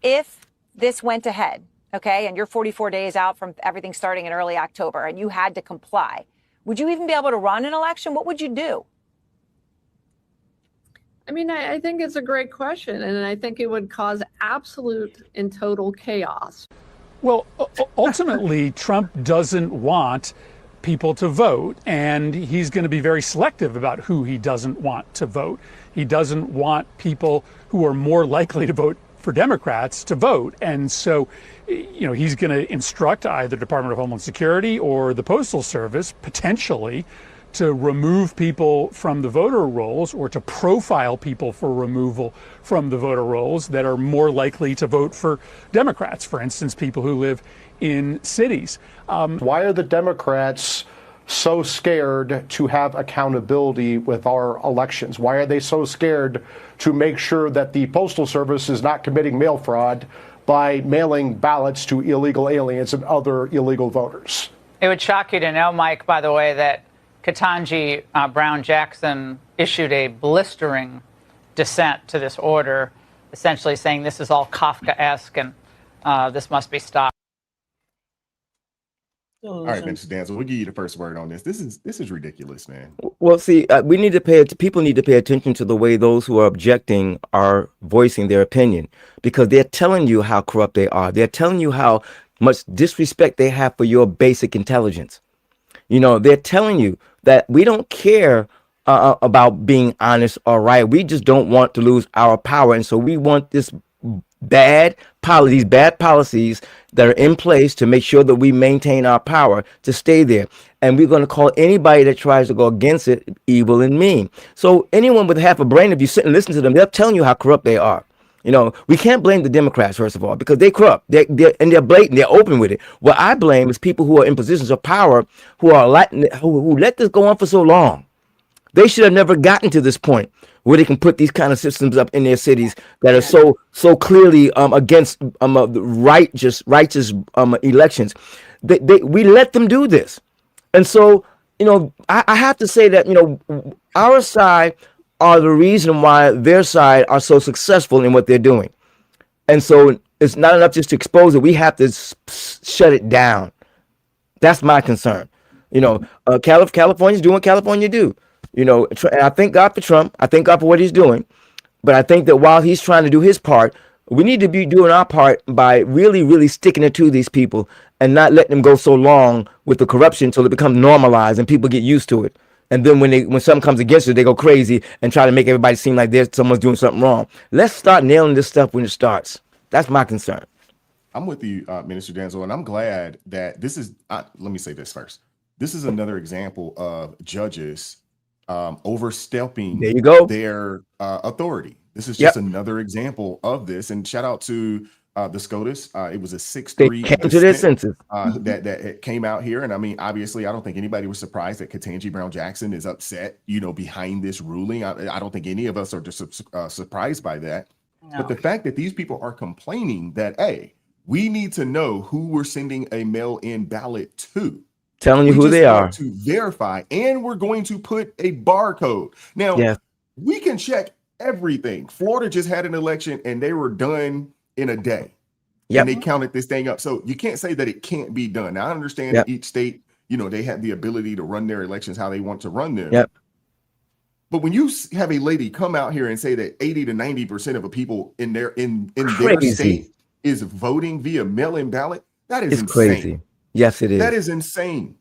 If this went ahead, okay, and you're 44 days out from everything starting in early October and you had to comply, would you even be able to run an election? What would you do? I think it's a great question, and I think it would cause absolute and total chaos. Well, ultimately, Trump doesn't want people to vote, and he's going to be very selective about who he doesn't want to vote. He doesn't want people who are more likely to vote for Democrats to vote. And so, he's going to instruct either Department of Homeland Security or the Postal Service potentially to remove people from the voter rolls or to profile people for removal from the voter rolls that are more likely to vote for Democrats, for instance, people who live in cities. Why are the Democrats so scared to have accountability with our elections? Why are they so scared to make sure that the Postal Service is not committing mail fraud by mailing ballots to illegal aliens and other illegal voters? It would shock you to know, Mike, by the way, that Ketanji Brown Jackson issued a blistering dissent to this order, essentially saying this is all Kafkaesque and this must be stopped. All right, Mr. Danzel, we'll give you the first word on this. This is ridiculous, man. Well, see, we need to people need to pay attention to the way those who are objecting are voicing their opinion, because they're telling you how corrupt they are. They're telling you how much disrespect they have for your basic intelligence. You know, they're telling you that we don't care about being honest or right. We just don't want to lose our power. And so we want these bad policies that are in place to make sure that we maintain our power to stay there. And we're going to call anybody that tries to go against it evil and mean. So anyone with half a brain, if you sit and listen to them, they're telling you how corrupt they are. You know, we can't blame the Democrats, first of all, because they're corrupt. They're blatant. They're open with it. What I blame is people who are in positions of power who let this go on for so long. They should have never gotten to this point where they can put these kind of systems up in their cities that are so clearly against righteous elections. We let them do this. And so, you know, I have to say that, you know, our side are the reason why their side are so successful in what they're doing. And so it's not enough just to expose it. We have to shut it down. That's my concern. You know, California's doing what California do. You know, and I thank God for Trump. I thank God for what he's doing. But I think that while he's trying to do his part, we need to be doing our part by really, really sticking it to these people and not letting them go so long with the corruption until it becomes normalized and people get used to it. And then when something comes against it, they go crazy and try to make everybody seem like someone's doing something wrong. Let's start nailing this stuff when it starts. That's my concern. I'm with you, Minister Danzel, and I'm glad that this is, let me say this first. This is another example of judges overstepping their authority. This is just another example of this. And shout out to the SCOTUS. It was a 6-3 came to their senses. that came out here. And I mean, obviously, I don't think anybody was surprised that Ketanji Brown Jackson is upset, you know, behind this ruling. I don't think any of us are just surprised by that. No. But the fact that these people are complaining that, hey, we need to know who we're sending a mail-in ballot to. Telling you who they are. To verify, and we're going to put a barcode. Now, we can check everything. Florida just had an election and they were done in a day. And they counted this thing up. So you can't say that it can't be done. Now, I understand that each state, you know, they have the ability to run their elections how they want to run them. But when you have a lady come out here and say that 80 to 90% of the people in their state is voting via mail-in ballot, that is insane. Crazy. Yes, it is. That is insane.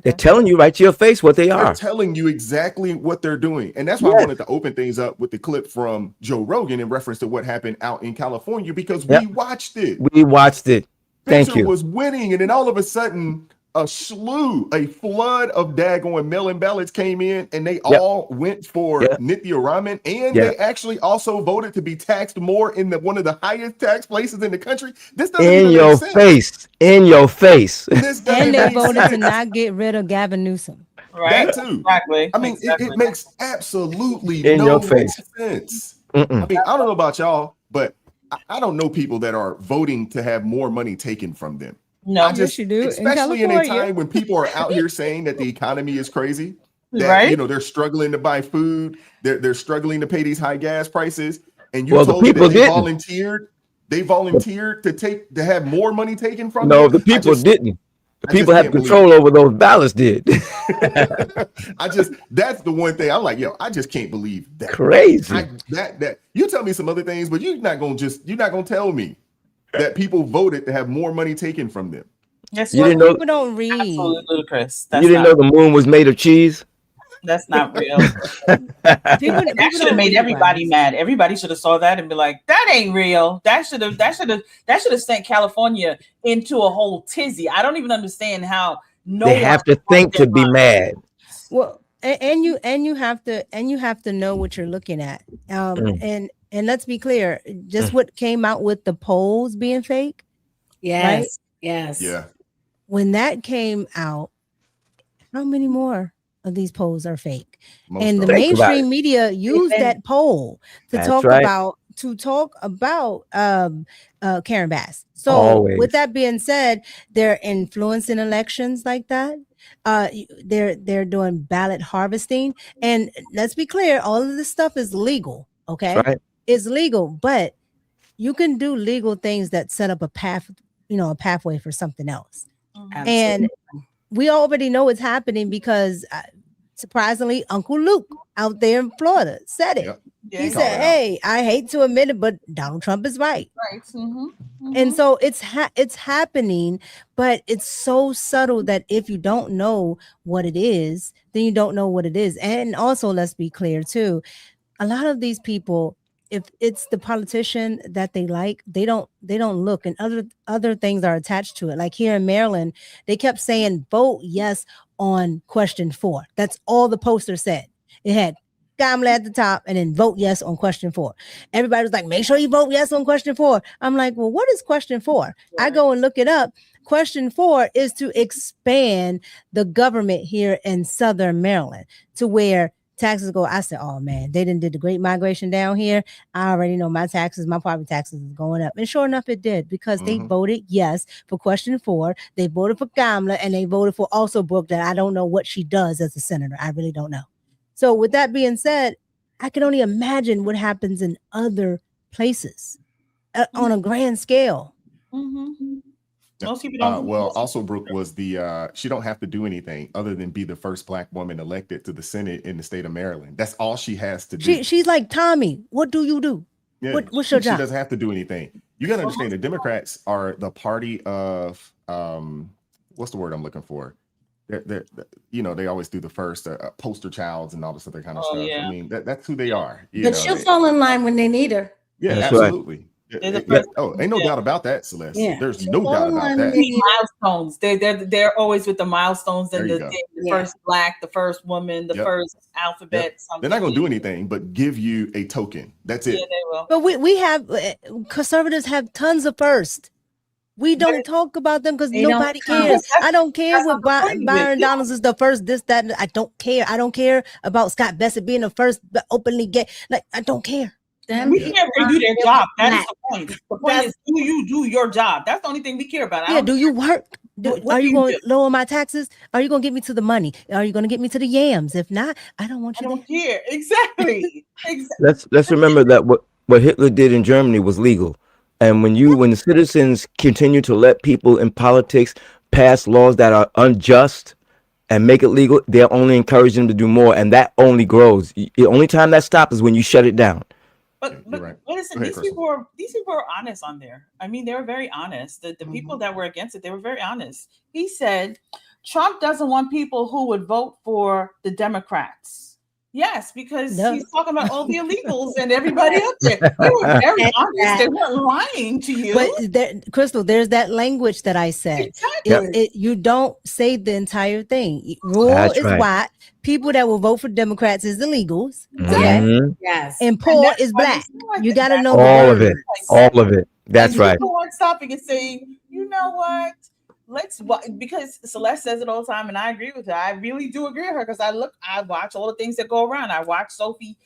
They're telling you right to your face what they are. They're telling you exactly what they're doing. And that's why I wanted to open things up with the clip from Joe Rogan in reference to what happened out in California, because we watched it. We watched it. Thank you. was winning, and then all of a sudden a flood of daggone mail-in ballots came in, and they all went for Nithya Raman, and they actually also voted to be taxed more in one of the highest tax places in the country. This doesn't in your face. In your face. And they voted to not get rid of Gavin Newsom. Right. That too. Exactly. I mean, it makes absolutely in no your face. sense. I mean, I don't know about y'all, but I don't know people that are voting to have more money taken from them. No, yes, you do. Especially in a time when people are out here saying that the economy is crazy, that you know they're struggling to buy food, they're struggling to pay these high gas prices, and you told me that they volunteered to have more money taken from them. No, the people didn't. The people had control over those ballots. Did that's the one thing I'm like, yo, I just can't believe that. Crazy. That you tell me some other things, but you're not gonna tell me that people voted to have more money taken from them. Yes, you didn't know. People don't read. Absolutely ludicrous. You didn't know the moon was made of cheese. That's not real. That should have made everybody mad. Everybody should have saw that and be like, "That ain't real." That should have sent California into a whole tizzy. I don't even understand how. They have to think to be mad. Well, and you have to know what you're looking at. And let's be clear, just what came out with the polls being fake. Yes. Right? Yes. Yeah. When that came out, how many more of these polls are fake? Most and the of them. Think about mainstream it. media used that poll to That's talk right. about Karen Bass. So Always. with that being said, they're influencing elections like that. They're doing ballot harvesting, and let's be clear, all of this stuff is legal. Okay, That's right. it's legal, but you can do legal things that set up a path, a pathway for something else. And we already know it's happening because surprisingly, Uncle Luke out there in Florida said it. Yep. He said, "Hey, I hate to admit it, but Donald Trump is right." Right. And so it's happening, but it's so subtle that if you don't know what it is, then you don't know what it is. And also, let's be clear too, a lot of these people, if it's the politician that they like, they don't look, and other things are attached to it. Like here in Maryland, they kept saying vote yes on question 4. That's all the poster said. It had Kamala at the top and then vote yes on question 4. Everybody was like, make sure you vote yes on question 4. I'm like, well, what is question 4? I go and look it up. Question 4 is to expand the government here in Southern Maryland to where taxes go. I said, oh man, they did the great migration down here. I already know my property taxes is going up. And sure enough, it did, because they voted yes for question 4. They voted for Kamala, and they voted for also Brooke, that I don't know what she does as a senator. I really don't know. So with that being said, I can only imagine what happens in other places on a grand scale. Most people don't. Well, also Brooke was she don't have to do anything other than be the first Black woman elected to the Senate in the state of Maryland. That's all she has to do. She's like, Tommy, what do you do? Yeah, What's your job? She doesn't have to do anything. You got to understand, the Democrats are the party of what's the word I'm looking for? They're they always do the first poster childs and all this other kind of stuff. Yeah. I mean, that's who they are. But she'll fall in line when they need her. Yeah, That's absolutely. right. Ain't no doubt about that, Celeste. Yeah. There's no doubt about that. Milestones. They're always with the milestones and There you the go. first Black, the first woman, the first alphabet. They're not going to do anything but give you a token. That's it. Yeah, they will. But we have conservatives have tons of first. We don't talk about them because nobody cares. I don't care what Byron Donalds is the first, this, that. I don't care. I don't care about Scott Bassett being the first openly gay. Like, I don't care. We care if they do their job. That's the point. The point is, do you do your job? That's the only thing we care about. Yeah, do you work? What Are do you you going do? to lower my taxes? Are you going to get me to the money? Are you going to get me to the yams? If not, I don't want you don't care. Exactly. Let's remember that what Hitler did in Germany was legal. And when the citizens continue to let people in politics pass laws that are unjust and make it legal, they're only encouraging them to do more, and that only grows. The only time that stops is when you shut it down. But right. listen, these people are honest on there. I mean, they were very honest. The people that were against it, they were very honest. He said Trump doesn't want people who would vote for the Democrats. Yes, because he's talking about all the illegals and everybody up there. They were very honest. They weren't lying to you. But Crystal, there's that language that I said. Exactly. You don't say the entire thing. Rule That's is right. white. People that will vote for Democrats is illegals. Mhm. Yes. And poor is black. You got to know All the of it. All of it. That's and right. People aren't stopping and saying, you know what? Because Celeste says it all the time, and I agree with her. I really do agree with her because I watch all the things that go around. I watch Sophie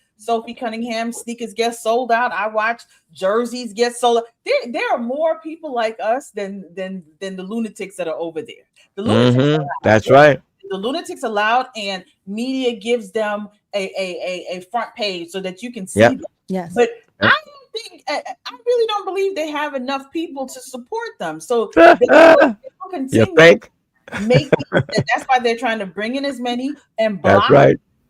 Cunningham sneakers get sold out. I watch jerseys get sold out. There are more people like us than the lunatics that are over there. The lunatics That's right. The lunatics allowed, and media gives them a front page so that you can see them. Yes. But I really don't believe they have enough people to support them. So You think? That's why they're trying to bring in as many and block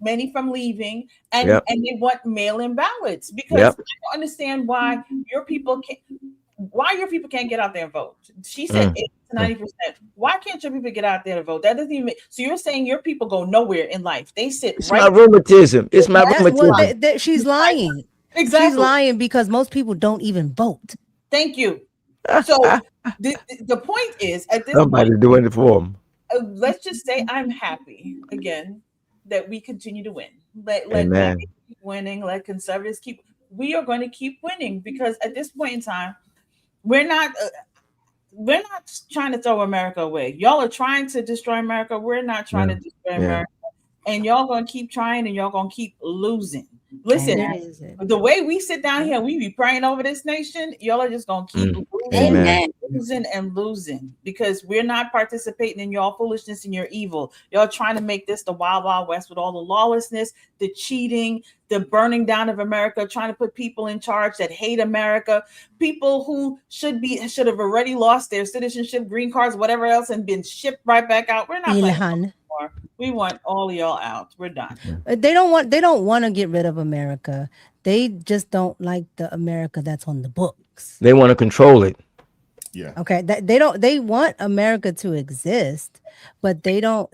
many from leaving, and they want mail-in ballots because I don't understand why your people can't get out there and vote. She said 80 to 90%. Why can't your people get out there to vote? That doesn't even so you're saying your people go nowhere in life. They sit It's right. my rheumatism. It's my rheumatism. Well, she's lying. Exactly. She's lying because most people don't even vote. Thank you. So the point is, at this Somebody's point, doing it for them. let's just say I'm happy again that we continue to win. Let Amen. keep winning. Let conservatives keep. We are going to keep winning because at this point in time, we're not trying to throw America away. Y'all are trying to destroy America. We're not trying to destroy America. And y'all gonna keep trying and y'all gonna keep losing. Listen, the way we sit down here, we be praying over this nation, y'all are just gonna keep losing and losing because we're not participating in y'all foolishness and your evil. Y'all trying to make this the wild, wild west with all the lawlessness, the cheating, the burning down of America, trying to put people in charge that hate America, people who should have already lost their citizenship, green cards, whatever else, and been shipped right back out. We're not playing anymore. We want all of y'all out. We're done. They don't want to get rid of America. They just don't like the America that's on the books. They want to control it. Yeah. Okay. They want America to exist, but they don't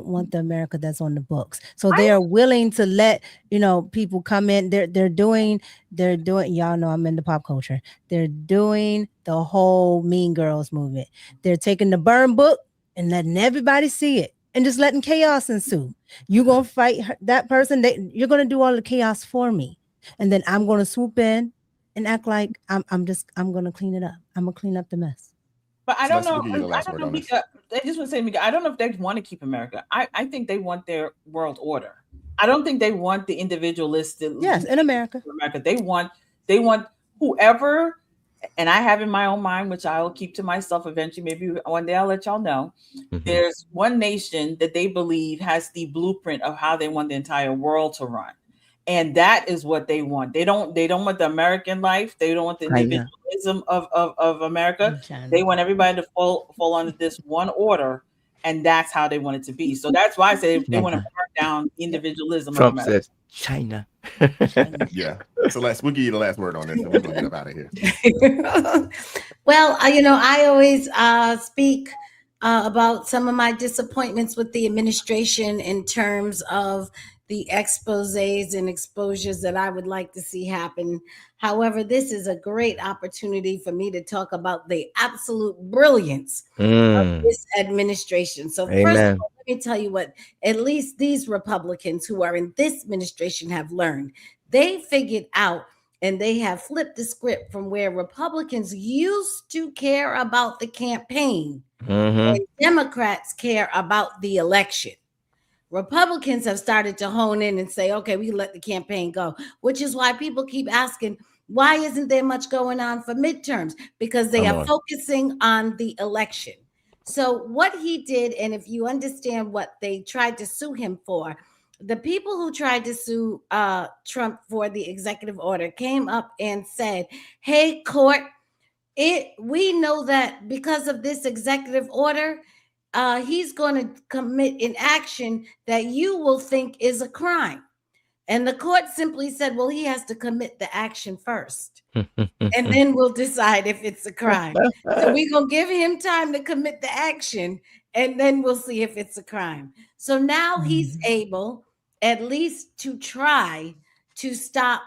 want the America that's on the books. So they are willing to let, people come in. They're doing, y'all know I'm into pop culture. They're doing the whole Mean Girls movement. They're taking the burn book and letting everybody see it. And just letting chaos ensue. You're going to fight that person. You're going to do all the chaos for me. And then I'm going to swoop in and act like I'm going to clean it up. I'm going to clean up the mess. But I don't know. I just want to say, Micca, I don't know if they want to keep America. I think they want their world order. I don't think they want the individualistic. Yes, in America. They want whoever. And I have in my own mind, which I will keep to myself eventually. Maybe one day I'll let y'all know. Mm-hmm. There's one nation that they believe has the blueprint of how they want the entire world to run. And that is what they want. They don't want the American life. They don't want the individualism of America. They want everybody to fall under this one order. And that's how they want it to be. So that's why I say they want to burn down individualism. Trump says China. Yeah. So we'll give you the last word on this and we're going to get up out of here. Well, I always speak about some of my disappointments with the administration in terms of the exposés and exposures that I would like to see happen. However, this is a great opportunity for me to talk about the absolute brilliance of this administration. So first of all, let me tell you what at least these Republicans who are in this administration have learned. They figured out and they have flipped the script from where Republicans used to care about the campaign and Democrats care about the election. Republicans have started to hone in and say, okay, we let the campaign go, which is why people keep asking, why isn't there much going on for midterms? Because they are focusing on the election. So what he did, and if you understand what they tried to sue him for, the people who tried to sue Trump for the executive order came up and said, hey, court, we know that because of this executive order, he's going to commit an action that you will think is a crime. And the court simply said, well, he has to commit the action first. And then we'll decide if it's a crime. So we're going to give him time to commit the action, and then we'll see if it's a crime. So now he's able at least to try to stop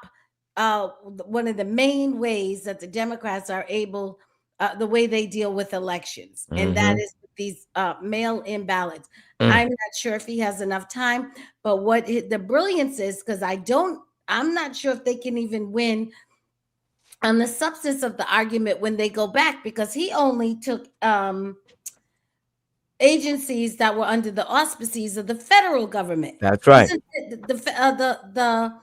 one of the main ways that the Democrats are able, the way they deal with elections. And that is these mail-in ballots. I'm not sure if he has enough time, but what the brilliance is, because I'm not sure if they can even win on the substance of the argument when they go back, because he only took agencies that were under the auspices of the federal government. That's right. The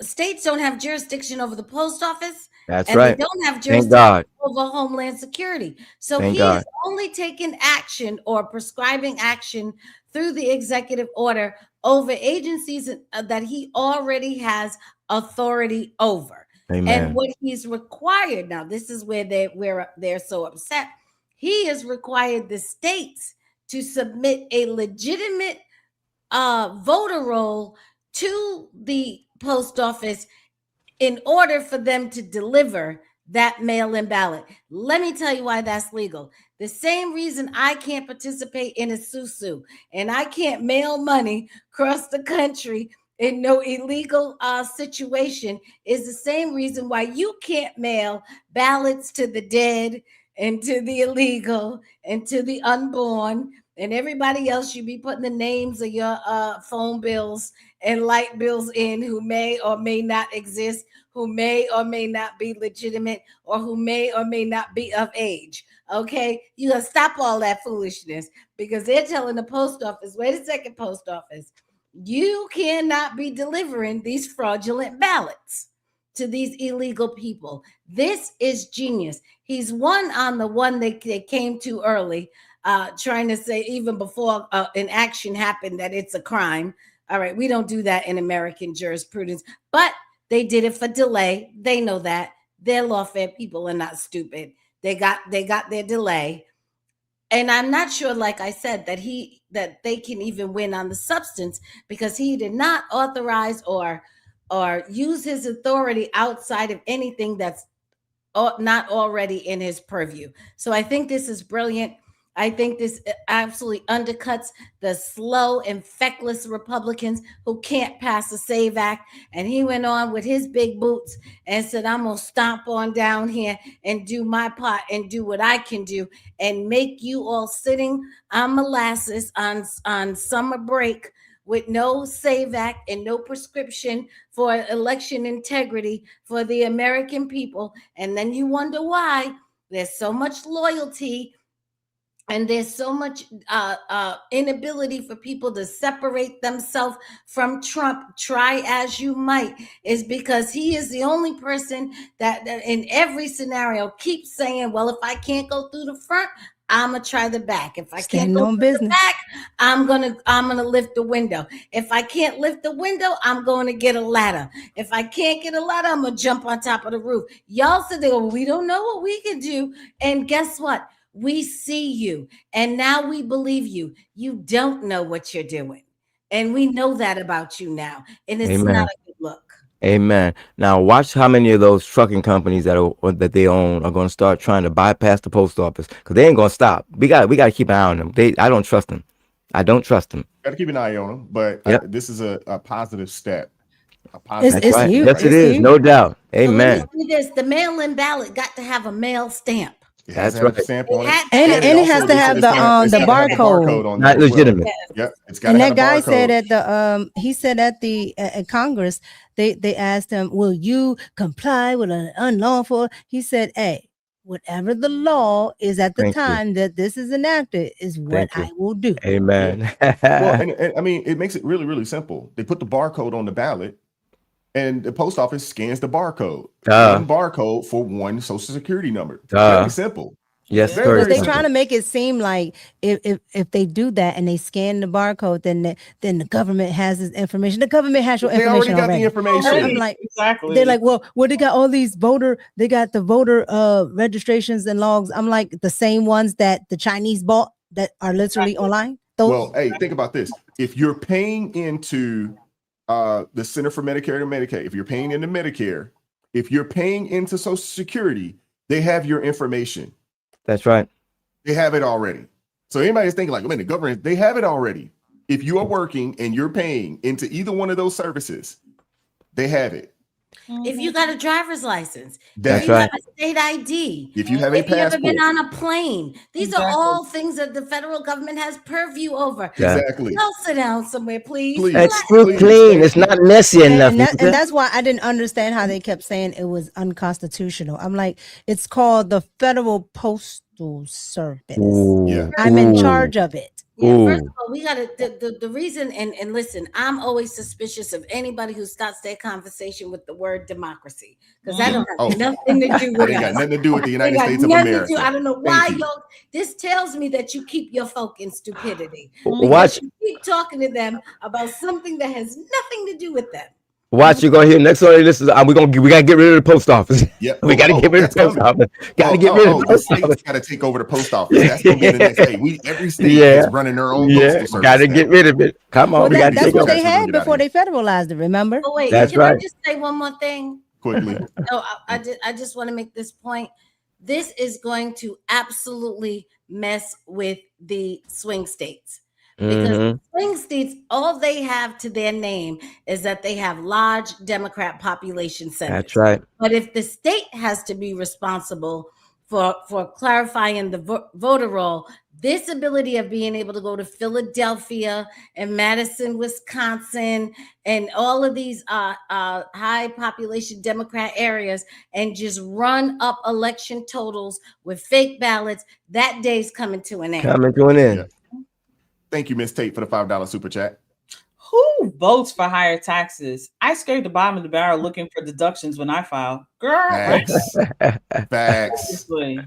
states don't have jurisdiction over the post office. That's and right. They don't have jurisdiction over Homeland Security. So he is only taking action or prescribing action through the executive order over agencies that he already has authority over. Amen. And what he's required now, this is where they're so upset. He has required the states to submit a legitimate voter roll to the post office in order for them to deliver that mail-in ballot. Let me tell you why that's legal. The same reason I can't participate in a susu and I can't mail money across the country in no illegal situation is the same reason why you can't mail ballots to the dead and to the illegal and to the unborn and everybody else should be putting the names of your phone bills and light bills in, who may or may not exist, who may or may not be legitimate, or who may or may not be of age. Okay, you gotta stop all that foolishness, because they're telling the post office, wait a second, post office, you cannot be delivering these fraudulent ballots to these illegal people. This is genius. He's won on the one they came too early, trying to say even before an action happened that it's a crime. All right, we don't do that in American jurisprudence, but they did it for delay. They know that. They're lawfare people are not stupid. They got their delay. And I'm not sure, like I said, that they can even win on the substance, because he did not authorize or use his authority outside of anything that's not already in his purview. So I think this is brilliant. I think this absolutely undercuts the slow and feckless Republicans who can't pass a SAVE Act. And he went on with his big boots and said, I'm going to stomp on down here and do my part and do what I can do and make you all sitting on molasses on summer break with no SAVE Act and no prescription for election integrity for the American people. And then you wonder why there's so much loyalty and there's so much inability for people to separate themselves from Trump, try as you might, is because he is the only person that in every scenario keeps saying, well, if I can't go through the front, I'm gonna try the back. If I can't go through the back, I'm gonna lift the window. If I can't lift the window, I'm going to get a ladder. If I can't get a ladder, I'm gonna jump on top of the roof. Y'all said, well, we don't know what we can do. And guess what? We see you, and now we believe you. You don't know what you're doing, and we know that about you now, and it's Amen. not a good look. Amen. Now watch how many of those trucking companies that they own are going to start trying to bypass the post office, because they ain't going to stop. We got to keep an eye on them. I don't trust them. I don't trust them. Got to keep an eye on them, but this is a positive step. That's right. Yes, it is. No doubt. Amen. So let me say this: the mail-in ballot got to have a mail stamp. That's right. Stamp on it. And it has to have the barcode. on Not there as legitimate. Well. Yep, it's got. And that guy said at the he said at the at Congress, they asked him, will you comply with an unlawful? He said, hey, whatever the law is at the time that this is enacted is what I will do. Amen. Well, and I mean, it makes it really, really simple. They put the barcode on the ballot, and the post office scans the barcode. One barcode for one social security number. Very simple. Yes, because they're trying to make it seem like if they do that and they scan the barcode, then the government has this information. The government has your information already. The information. I'm like, exactly. They're like, well, they got all these they got the voter registrations and logs. I'm like, the same ones that the Chinese bought that are literally online. Well, hey, think about this. If you're paying into the Center for Medicare and Medicaid, if you're paying into Medicare, if you're paying into Social Security, they have your information. That's right. They have it already. So anybody's thinking like, man, the government, they have it already. If you are working and you're paying into either one of those services, they have it. If you got a driver's license, That's if you right. have a state ID, If you have a if you ever passport. been on a plane, these are all things that the federal government has purview over. Exactly. Y'all sit down somewhere, please. It's still clean. It's not messy enough. And that's why I didn't understand how they kept saying it was unconstitutional. I'm like, it's called the Federal Postal Service. Ooh. I'm in charge of it. Yeah, first of all, we got to the reason, and listen, I'm always suspicious of anybody who starts their conversation with the word democracy, because that don't have nothing to do with It us. got nothing to do with the United It got States of nothing to America. do- I don't know why y'all. This tells me that you keep your folk in stupidity. Watch. You keep talking to them about something that has nothing to do with them. Watch, you're gonna hear next one. This is we gotta get rid of the post office. Yep. We gotta get rid of the post office. Gotta get rid of the The post state's office. got to take over the post office. That's gonna be the next day. Every state is running their own postal service. Gotta get rid of it. Come on, Well, we gotta that's take what over. they had before they federalized it. Remember? Oh wait, That's can I right. just say one more thing? Quickly. No, I just want to make this point. This is going to absolutely mess with the swing states. Because swing states, all they have to their name is that they have large Democrat population centers. That's right. But if the state has to be responsible for clarifying the voter roll, this ability of being able to go to Philadelphia and Madison, Wisconsin, and all of these high population Democrat areas and just run up election totals with fake ballots, that day's coming to an end. Coming to an end. Yeah. Thank you, Miss Tate, for the $5 super chat. Who votes for higher taxes? I scraped the bottom of the barrel looking for deductions when I filed. Girl, Facts. Facts. Seriously.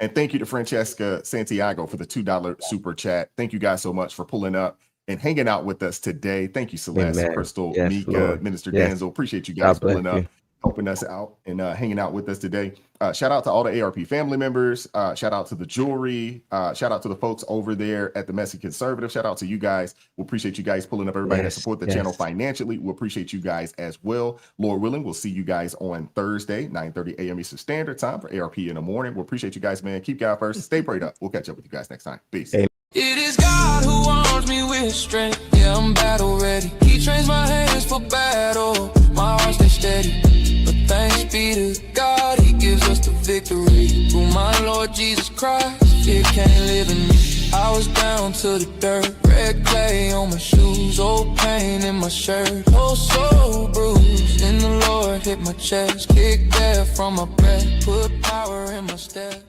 And thank you to Francesca Santiago for the $2 super chat. Thank you guys so much for pulling up and hanging out with us today. Thank you, Celeste, Amen. Crystal, Yes, Micah, Lord. Minister Yes. Danzo. Appreciate you guys God bless pulling up, you. helping us out, and hanging out with us today. Shout out to all the ARP family members. Shout out to the jewelry. Shout out to the folks over there at the Messy Conservative. Shout out to you guys. We appreciate you guys pulling up. Everybody that support the channel financially, we appreciate you guys as well. Lord willing, we'll see you guys on Thursday, 9:30 a.m. Eastern Standard Time for ARP in the morning. We appreciate you guys, man. Keep God first. Stay prayed up. We'll catch up with you guys next time. Peace. It is God who arms me with strength. Yeah, I'm battle ready. He trains my hands for battle. My heart stays steady. But thanks be to God, He gives us the victory. Through my Lord Jesus Christ, fear can't live in me. I was down to the dirt, red clay on my shoes, old pain in my shirt, oh so bruised. In the Lord hit my chest, kicked air from my breath, put power in my step.